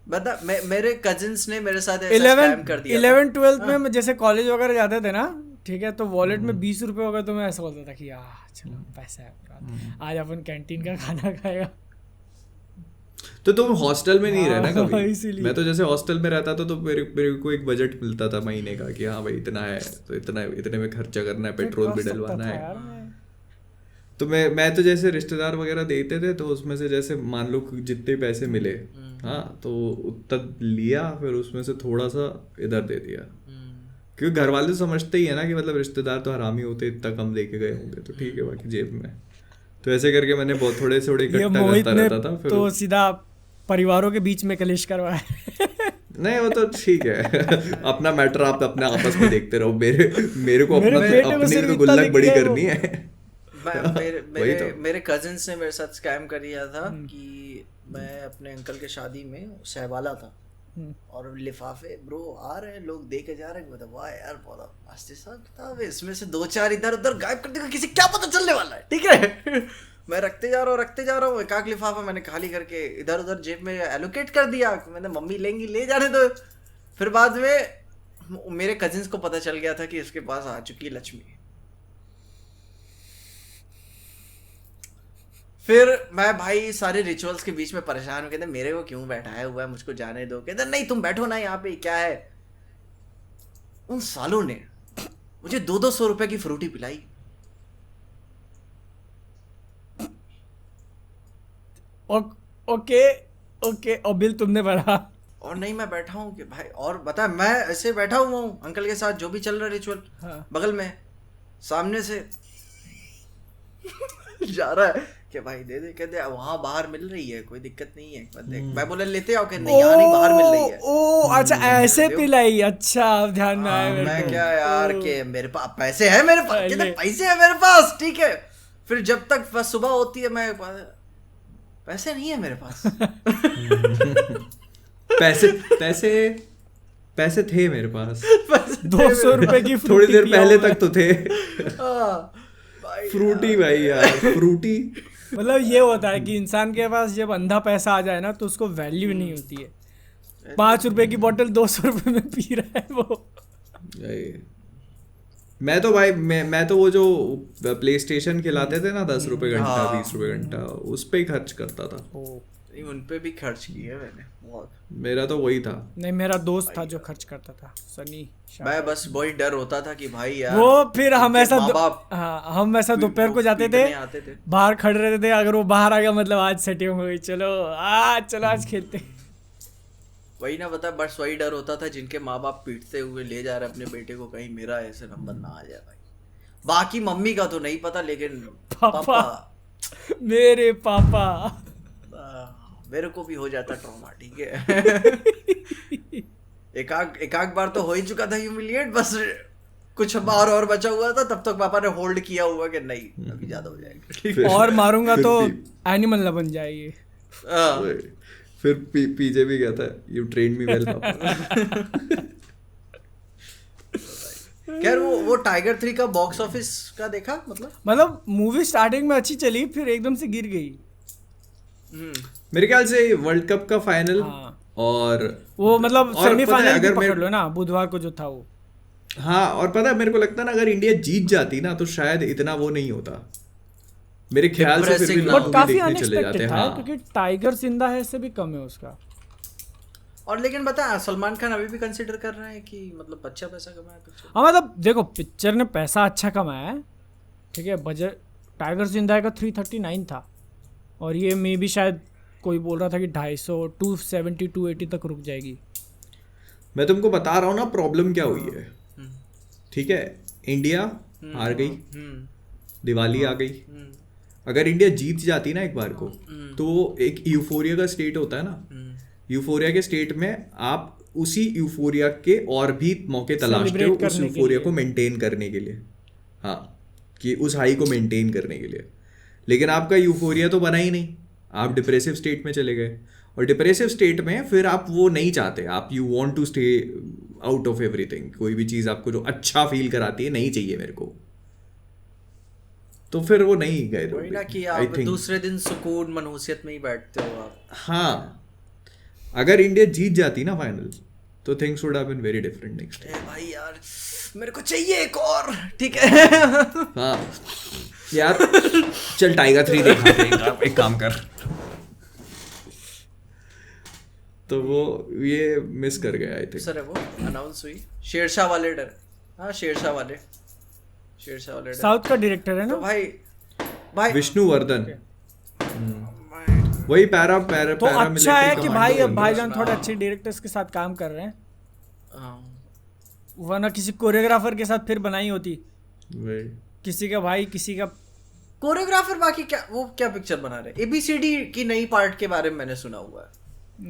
Speaker 2: बता, मेरे कजिन्स ने मेरे साथ ऐसा स्कैम कर दिया था।
Speaker 3: 11th-12th में जैसे कॉलेज वगैरह जाते थे ना, ठीक है, तो वॉलेट में 20 रुपए हो गए तो मैं ऐसा बोलता था कि चलो पैसा है पूरा, आज अपन कैंटीन का खाना खाएगा।
Speaker 4: तो तुम हॉस्टल में नहीं रहना कभी।
Speaker 3: इसीलिए।
Speaker 4: मैं तो जैसे हॉस्टल में रहता था तो मेरे को एक बजट मिलता था महीने का कि हाँ भाई इतना है तो इतने में खर्चा करना है, पेट्रोल भी डलवाना है। तो मैं तो जैसे रिश्तेदार वगैरह देते थे तो उसमें से जैसे मान लो जितने पैसे मिले, हाँ, तो उतना लिया, फिर उसमें से थोड़ा सा इधर दे दिया। क्योंकि घर वाले तो समझते ही है ना कि मतलब रिश्तेदार तो हरामी होते, इतना कम लेके गए होंगे तो ठीक है, बाकी जेब में। तो ऐसे करके मैंने बहुत थोड़े इकट्ठा करता रहता था। फिर
Speaker 3: तो सीधा परिवारों के बीच में कलेश करवाया।
Speaker 4: नहीं वो तो ठीक है। अपना मैटर आप अपने आपस में देखते रहो, मेरे को
Speaker 3: मेरे बेटे को
Speaker 4: अपनी
Speaker 3: सिर्फ
Speaker 4: तो
Speaker 3: इतना
Speaker 4: गुल्लक
Speaker 3: दिख
Speaker 4: बड़ी
Speaker 3: गया
Speaker 4: करनी है। वही तो।
Speaker 2: मेरे कजिन्स ने मेरे साथ स्कैम कर दिया था कि मैं अपने अंकल के शादी में सहवाला था और लिफाफे ब्रो आ रहे हैं, लोग दे के जा रहे हैं। मतलब वाह यार, बहुत मस्त सा था। इसमें से 2-4 इधर उधर गायब कर देगा, किसी क्या पता चलने वाला है, ठीक है। मैं रखते जा रहा हूँ, एक लिफाफा मैंने खाली करके इधर उधर जेब में एलोकेट कर दिया। मैंने मम्मी लेंगी, ले जाने दो। फिर बाद में मेरे कजिन्स को पता चल गया था कि उसके पास आ चुकी है लक्ष्मी। फिर मैं भाई सारे रिचुअल्स के बीच में परेशान हूँ, कहते मेरे को क्यों बैठाया हुआ है, मुझको जाने दो। कहते नहीं तुम बैठो ना यहाँ पे, क्या है। उन सालों ने मुझे 200 रुपए की फ्रूटी पिलाई।
Speaker 3: ओके और बिल तुमने भरा?
Speaker 2: और नहीं, मैं बैठा हूँ कि भाई, और बता, मैं ऐसे बैठा हुआ हूँ अंकल के साथ, जो भी चल रहा है रिचुअल।
Speaker 3: हाँ।
Speaker 2: बगल में सामने से जा रहा है कि भाई दे दे, कहते वहां बाहर मिल रही है, कोई दिक्कत नहीं है। मैं बोला लेते आओ, कहते नहीं यहाँ नहीं, बाहर मिल रही है।
Speaker 3: ओ अच्छा, ऐसे पिलाई। अच्छा, अब ध्यान में आया मेरे
Speaker 2: मैं
Speaker 3: को।
Speaker 2: क्या यार के मेरे पास पैसे है, मेरे पास कहते पैसे है मेरे पास, ठीक है। फिर जब तक बस सुबह होती है, मैं पैसे नहीं है मेरे पास।
Speaker 4: पैसे थे मेरे पास।
Speaker 3: 200 रुपए की
Speaker 4: थोड़ी देर पहले तक तो थे।
Speaker 2: फ्रूटी
Speaker 4: भाई यार, फ्रूटी।
Speaker 3: मतलब ये होता है कि इंसान के पास जब अंधा पैसा आ जाए ना, तो उसको वैल्यू नहीं होती है। 5 रुपए की बोतल 200 रुपए में पी रहा है वो।
Speaker 4: मैं तो भाई मैं तो वो जो प्ले स्टेशन खिलाते थे ना 10 रुपए घंटा, 20 रुपए घंटा, उस पे ही खर्च करता था।
Speaker 2: उन पे भी खर्च किए मैंने बहुत।
Speaker 4: मेरा तो वही था।
Speaker 3: नहीं, मेरा दोस्त था जो खर्च करता था, सनी।
Speaker 2: मैं बस वही डर होता था कि भाई यार
Speaker 3: वो फिर हम ऐसा हम ऐसा दोपहर को जाते थे,
Speaker 2: थे,
Speaker 3: बाहर खड़े रहते थे। अगर वो बाहर आ गया मतलब आज सेटिंग हो गई, चलो आज खेलते।
Speaker 2: वही ना, बता, बस वही डर होता था जिनके माँ बाप पीटते हुए ले जा रहे अपने बेटे को, कहीं मेरा ऐसे नंबर ना आ जाए भाई। बाकी मम्मी का तो नहीं पता, लेकिन पापा
Speaker 3: मेरे पापा,
Speaker 2: मेरे को भी हो जाता ट्रॉमा, ठीक है। एक आध बार तो हो ही चुका था ह्यूमिलिएट, बस कुछ बार और बचा हुआ था, तब तक पापा ने होल्ड किया हुआ कि नहीं अभी ज्यादा हो जाएगा,
Speaker 3: और मारूंगा तो एनिमल ना बन जाएगी।
Speaker 4: फिर पीजे भी कहता है यू ट्रेन मी वेल पापा।
Speaker 2: खैर वो टाइगर 3 का बॉक्स ऑफिस का देखा,
Speaker 3: मतलब मूवी स्टार्टिंग में अच्छी चली, फिर एकदम से गिर गई।
Speaker 4: मेरे ख्याल से वर्ल्ड कप का फाइनल, और
Speaker 3: वो मतलब सेमीफाइनल भी पकड़ लो ना, बुधवार को जो था वो।
Speaker 4: हाँ, और पता है मेरे को लगता है ना, अगर इंडिया जीत जाती ना तो शायद इतना वो नहीं होता मेरे ख्याल से। फिर भी
Speaker 3: बट काफी अनएक्सपेक्टेड था, क्योंकि टाइगर जिंदा है से भी कम है उसका।
Speaker 2: और लेकिन बता, सलमान खान अभी भी कंसिडर कर रहे हैं कि मतलब अच्छा पैसा कमाया पिक्चर।
Speaker 3: हाँ, मतलब देखो पिक्चर ने पैसा अच्छा कमाया है, ठीक है। बजट टाइगर जिंदा का 339 था, और ये मे भी शायद कोई बोल रहा था कि 250, 270, 280 तक रुक जाएगी।
Speaker 4: मैं तुमको बता रहा हूँ ना प्रॉब्लम क्या हुई है, ठीक है। इंडिया हार गई, दिवाली आ गई। अगर इंडिया जीत जाती ना एक बार को, तो एक यूफोरिया का स्टेट होता है ना, यूफोरिया के स्टेट में आप उसी यूफोरिया के और भी मौके तलाशते हो उस यूफोरिया को मेंटेन करने के लिए। हाँ, कि उस हाई को मेंटेन करने के लिए। लेकिन आपका यूफोरिया तो बना ही नहीं, आप डिप्रेसिव स्टेट में चले गए, और डिप्रेसिव स्टेट में फिर आप वो नहीं चाहते, आप you want to stay out of everything. कोई भी चीज़ आपको जो अच्छा फील कराती है, नहीं चाहिए मेरे को, तो फिर वो नहीं गए।
Speaker 2: वही ना कि आप दूसरे दिन सुकून मनहूसियत में ही बैठते हो आप।
Speaker 4: हाँ, अगर इंडिया जीत जाती ना फाइनल, तो things would have been very different next.
Speaker 2: भाई यार मेरे को चाहिए एक और, ठीक है।
Speaker 4: हाँ यार, चल टाइगर 3 देखा, एक काम कर। तो वो ये मिस कर गया आई थिंक।
Speaker 2: सर है वो अनाउंस हुई शेरशाह वाले डर। हाँ, शेरशाह वाले
Speaker 3: साउथ का डायरेक्टर है ना,
Speaker 2: तो भाई
Speaker 4: विष्णुवर्धन, वही पैरा
Speaker 3: तो अच्छा है कि भाई अब भाईजान थोड़े अच्छे डायरेक्टर्स के साथ काम कर रहे हैं, वरना किसी कोरियोग्राफर के साथ फिर बनाई होती, किसी का भाई किसी का
Speaker 2: कोरियोग्राफर। बाकी क्या वो क्या पिक्चर बना रहे, ABCD की नई पार्ट के बारे में मैंने सुना हुआ है।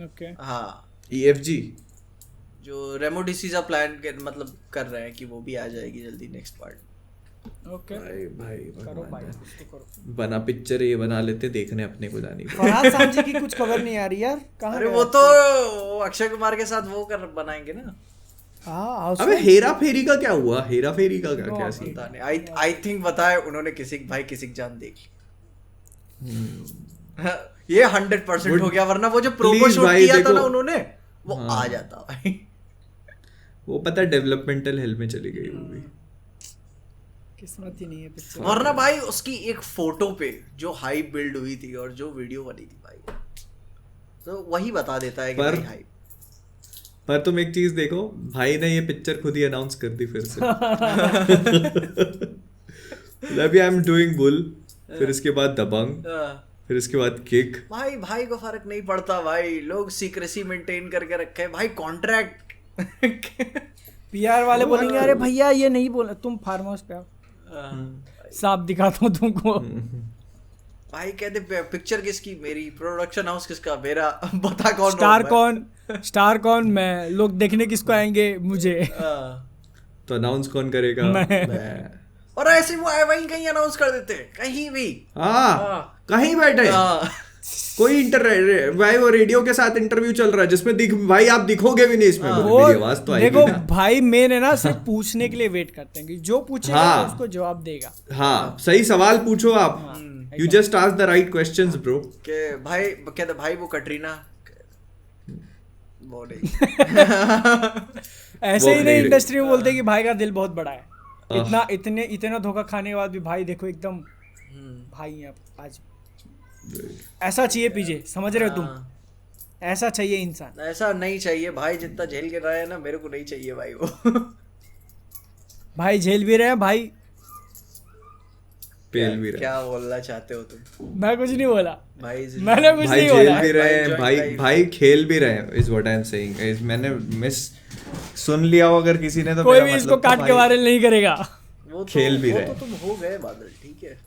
Speaker 3: ओके,
Speaker 2: हाँ,
Speaker 4: EFG
Speaker 2: जो रेमो डिसीजा प्लान के मतलब कर रहे हैं कि वो भी आ जाएगी जल्दी नेक्स्ट पार्ट।
Speaker 3: ओके
Speaker 4: भाई
Speaker 3: करो भाई, तो करो।
Speaker 4: बना पिक्चर ये बना लेते, देखने अपने को जानी।
Speaker 3: फरहाद सामजी की कुछ खबर नहीं आ रही यार, कहाँ?
Speaker 2: अरे वो तो अक्षय कुमार के साथ वो कर बनाएंगे ना।
Speaker 3: हाँ,
Speaker 4: अबे हेरा फेरी का क्या हुआ? हेरा फेरी का क्या सीन?
Speaker 2: पता नहीं, आई थिंक बताए उन्होंने किसी की जान देख ली। ये 100% हो गया, वरना वो जो प्रोमो
Speaker 4: Please
Speaker 2: शूट
Speaker 4: भाई,
Speaker 2: किया था
Speaker 4: देखो।
Speaker 2: ना उन्होंने, वो आ जाता भाई।
Speaker 4: वो पता डेवलपमेंटल हेल में चली गई मूवी।
Speaker 3: किस्मत ही नहीं है पिक्चर।
Speaker 2: वरना भाई उसकी एक फोटो पे जो हाइप बिल्ड हुई थी और जो वीडियो बनी थी भाई, तो वही बता देता है कि
Speaker 4: पर-
Speaker 2: भाई हाइप।
Speaker 4: पर तुम एक चीज देखो, भाई ने ये पिक्चर खुद ही अनाउंस कर दी फिर से। अभी आई एम डूइंग बुल, फिर इसके बाद दबंग, फिर इसके बाद किक।
Speaker 2: भाई को फर्क नहीं पड़ता भाई, लोग सीक्रेसी मेंटेन करके रखे हैं भाई, कॉन्ट्रैक्ट।
Speaker 3: पीआर वाले बोलेंगे अरे भैया ये नहीं बोला, तुम फार्म हाउस पे आओ, साफ दिखाता हूँ तुमको।
Speaker 2: भाई कहते पिक्चर किसकी, मेरी। प्रोडक्शन हाउस किसका, मेरा। बता कौन
Speaker 3: स्टार कौन मैं, लोग देखने किसको आएंगे, मुझे।
Speaker 4: तो अनाउंस कौन करेगा?
Speaker 3: मैं।
Speaker 2: और ऐसे वो वहीं कहीं अनाउंस कर देते हैं, कहीं भी।
Speaker 4: हाँ, कहीं बैठे कोई भाई वो रेडियो के साथ इंटरव्यू चल रहा है जिसमें भाई आप दिखोगे भी नहीं इसमें,
Speaker 3: वो
Speaker 4: मेरी आवाज तो आएगी
Speaker 3: देखो
Speaker 4: ना।
Speaker 3: भाई मेन है ना, सिर्फ पूछने के लिए वेट करते हैं कि जो पूछेगा
Speaker 4: हाँ।
Speaker 3: उसको जवाब देगा।
Speaker 4: हाँ, सही सवाल पूछो आप, you just ask the right questions bro.
Speaker 2: के भाई कहते भाई वो कटरीना, वो नहीं।
Speaker 3: ऐसे ही नहीं,
Speaker 4: नहीं
Speaker 3: इंडस्ट्री में बोलते हैं कि भाई का दिल बहुत बड़ा है। इतना धोखा खाने के बाद भी भाई देखो एकदम भाई हैं आज। ऐसा चाहिए पीजे, समझ रहे हो तुम? ऐसा चाहिए इंसान।
Speaker 2: ऐसा नहीं चाहिए भाई, जितना झेल के रहा है ना, मेरे को नहीं चाहिए भाई वो।
Speaker 3: भाई झेल भी रहे हैं भाई,
Speaker 4: पेल भी रहे,
Speaker 2: क्या बोलना चाहते हो तुम?
Speaker 3: मैं कुछ नहीं बोला
Speaker 2: भाई
Speaker 3: मैंने कुछ
Speaker 4: भाई
Speaker 3: नहीं
Speaker 4: झेल
Speaker 3: बोला।
Speaker 4: भी रहे हैं,
Speaker 2: Enjoy
Speaker 4: भाई
Speaker 2: life.
Speaker 4: भाई खेल भी रहे हैं, is what I am saying. मैंने मिस सुन लिया हो अगर किसी ने तो
Speaker 3: कोई
Speaker 4: मेरा
Speaker 3: भी इसको
Speaker 4: मतलब था
Speaker 3: काट के
Speaker 4: भाई,
Speaker 3: वायरल नहीं करेगा।
Speaker 2: वो तो,
Speaker 4: खेल भी
Speaker 2: वो
Speaker 4: रहे
Speaker 2: तो
Speaker 4: हैं।
Speaker 2: तुम हो गए बादल, ठीक है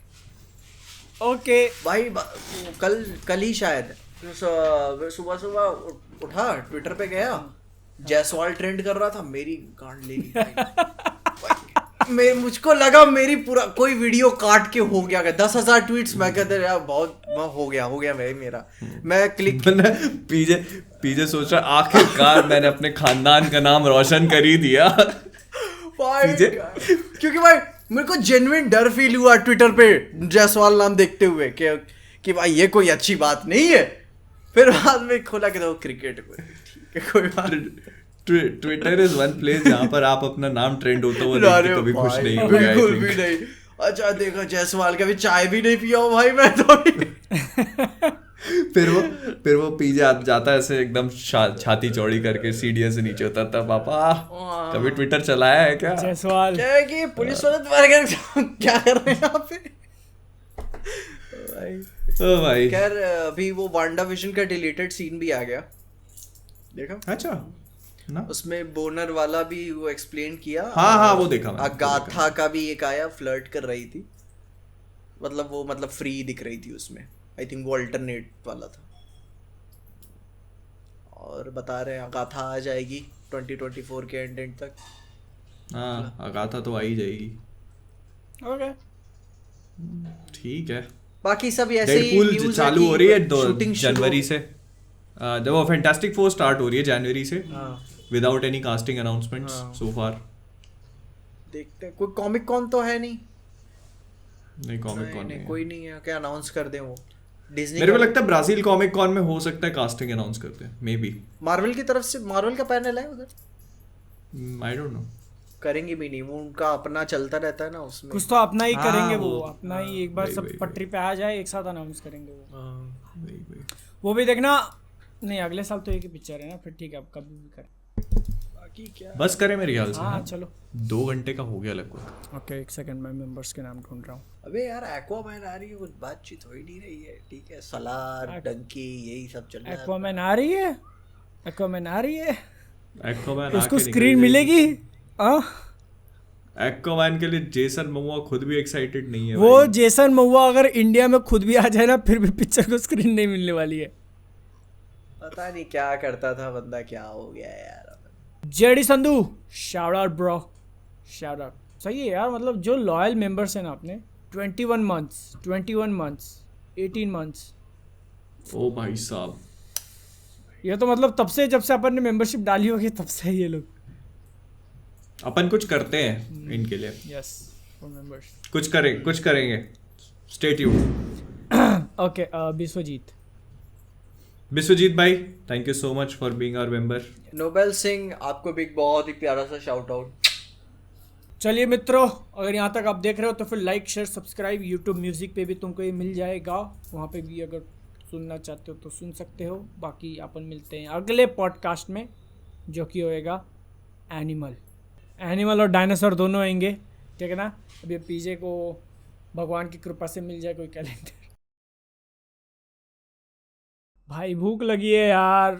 Speaker 3: ओके
Speaker 2: भाई। कल ही शायद सुबह सुबह उठा, ट्विटर पे गया, जायसवाल ट्रेंड कर रहा था, मेरी गांड ले ली भाई। मुझको लगा मेरी पूरा कोई वीडियो काट के हो गया 10,000 ट्वीट्स। मैं कहते यार बहुत हो गया मेरा। मैं क्लिक
Speaker 4: पीजे सोच रहा आखिरकार मैंने अपने खानदान का नाम रोशन कर ही दिया।
Speaker 2: भाई क्योंकि भाई मेरे को जेन्युइन डर फील हुआ ट्विटर पे जायसवाल नाम देखते हुए कि भाई ये कोई अच्छी बात नहीं है। फिर बाद में खोला कि तो क्रिकेट को, ठीक है कोई बात।
Speaker 4: ट्विटर इज वन प्लेस जहाँ पर आप अपना नाम ट्रेंड होता हुआ देख के कभी खुश नहीं होगे।
Speaker 2: बिल्कुल भी नहीं। अच्छा देखा जायसवाल का भी चाय भी नहीं पिया हूँ भाई मैं तो।
Speaker 4: फिर वो पीजे जाता है ऐसे एकदम छाती चौड़ी करके सीढ़ियों से नीचे उतरता, पापा कभी ट्विटर चलाया है क्या?
Speaker 3: जायसवाल
Speaker 2: क्या है कि पुलिस वाले तुम्हारे घर क्या कर रहे हैं यहाँ पे भाई।
Speaker 4: ओ भाई,
Speaker 2: खैर अभी वो वांडा विजन का डिलीटेड सीन भी आ गया, देखा?
Speaker 4: अच्छा ना,
Speaker 2: उसमें बोनर वाला भी वो एक्सप्लेन किया।
Speaker 4: हाँ वो देखा मैंने।
Speaker 2: अगाथा का भी एक आया, फ्लर्ट कर रही थी, मतलब फ्री दिख रही थी उसमें। आई थिंक वो अल्टरनेट वाला था। और बता रहे हैं अगाथा आ जाएगी 2024 के एंड तक।
Speaker 4: हाँ, अगाथा तो आ ही जाएगी।
Speaker 3: ओके
Speaker 4: ठीक है।
Speaker 2: बाकी सब ऐसे ही
Speaker 4: डेडपूल
Speaker 2: न्यूज़
Speaker 4: चालू हो रही है
Speaker 2: शूटिंग
Speaker 4: जनवरी से। जब वो फैंटास्टिक फोर स्टार्ट हो रही है जनवरी से,
Speaker 2: हाँ
Speaker 4: विदाउट एनी कास्टिंग अनाउंसमेंट्स सो फार।
Speaker 2: देखते हैं, कोई कॉमिक कॉन तो है नहीं।
Speaker 4: नहीं, कॉमिक कॉन
Speaker 2: नहीं, कोई नहीं है, क्या अनाउंस कर दें वो डिज्नी।
Speaker 4: मेरे को लगता है ब्राजील कॉमिक कॉन में हो सकता है कास्टिंग अनाउंस करते हैं, मे बी।
Speaker 2: मार्वल की तरफ से, मार्वल का पैनल है उधर,
Speaker 4: आई डोंट नो।
Speaker 2: करेंगे भी नहीं, वो उनका अपना चलता रहता है ना उसमें।
Speaker 3: कुछ तो अपना ही
Speaker 4: हाँ,
Speaker 3: करेंगे वो
Speaker 4: वो-
Speaker 3: अपना ही एक बार
Speaker 4: वही,
Speaker 3: सब
Speaker 4: वही,
Speaker 3: पटरी पे आ जाए एक साथ अनाउंस करेंगे वो।
Speaker 4: वही।
Speaker 3: वो भी देखना, नहीं अगले साल तो एक ही पिक्चर है ना, फिर ठीक है अब कभी भी करें।
Speaker 2: बाकी क्या,
Speaker 4: बस करें मेरे ख्याल से।
Speaker 3: हाँ चलो
Speaker 4: 2 घंटे का हो गया लगभग।
Speaker 3: ओके, एक सेकंड मैं मेंबर्स के नाम ढूंढ रहा हूँ।
Speaker 2: अबे यार एक्वामैन आ रही है, कुछ बातचीत हो ही नहीं रही है, ठीक है? सलार डंकी यही सब चल रहा है।
Speaker 3: एक्वामैन आ रही है, एक्वामैन आ रही है,
Speaker 4: एक्वामैन
Speaker 3: उसको
Speaker 4: आके निकल
Speaker 3: स्क्रीन
Speaker 4: जाएगी।
Speaker 3: मिलेगी। हाँ
Speaker 4: एक्वामैन के लिए जेसन मोमोआ खुद भी एक्साइटेड नहीं है
Speaker 3: वो
Speaker 4: भाई।
Speaker 3: जेसन महुआ अगर इंडिया में खुद भी आ जाए ना, फिर भी पिक्चर को स्क्रीन नहीं मिलने वाली है।
Speaker 2: पता नहीं क्या करता था बंदा, क्या हो गया यार।
Speaker 3: JD Sandhu, shout out bro, shout out. सही है यार, मतलब जो लॉयल मेंबर्स हैं ना अपने, 21 मंथ्स 18 मंथ्स,
Speaker 4: ओ भाई साहब,
Speaker 3: ये तो मतलब तब से, जब से अपन ने मेंबरशिप डाली होगी तब से ये लोग।
Speaker 4: अपन कुछ करते हैं इनके लिए,
Speaker 3: यस फॉर मेंबर्स।
Speaker 4: कुछ करेंगे, stay tuned.
Speaker 3: Okay Vishwajeet.
Speaker 4: Vishwajeet भाई, thank you so much for being our member.
Speaker 2: Nobel Singh, आपको भी एक बहुत ही प्यारा सा शाउट आउट।
Speaker 3: चलिए मित्रों, अगर यहाँ तक आप देख रहे हो तो फिर like share subscribe. YouTube music पे भी तुमको ये मिल जाएगा, वहाँ पे भी अगर सुनना चाहते हो तो सुन सकते हो। बाकी अपन मिलते हैं अगले पॉडकास्ट में, जो कि होएगा एनिमल और डायनासोर दोनों आएंगे, ठीक है ना। अभी पीजे को भगवान की कृपा से मिल जाए कोई कैलेंडर। भाई भूख लगी है यार।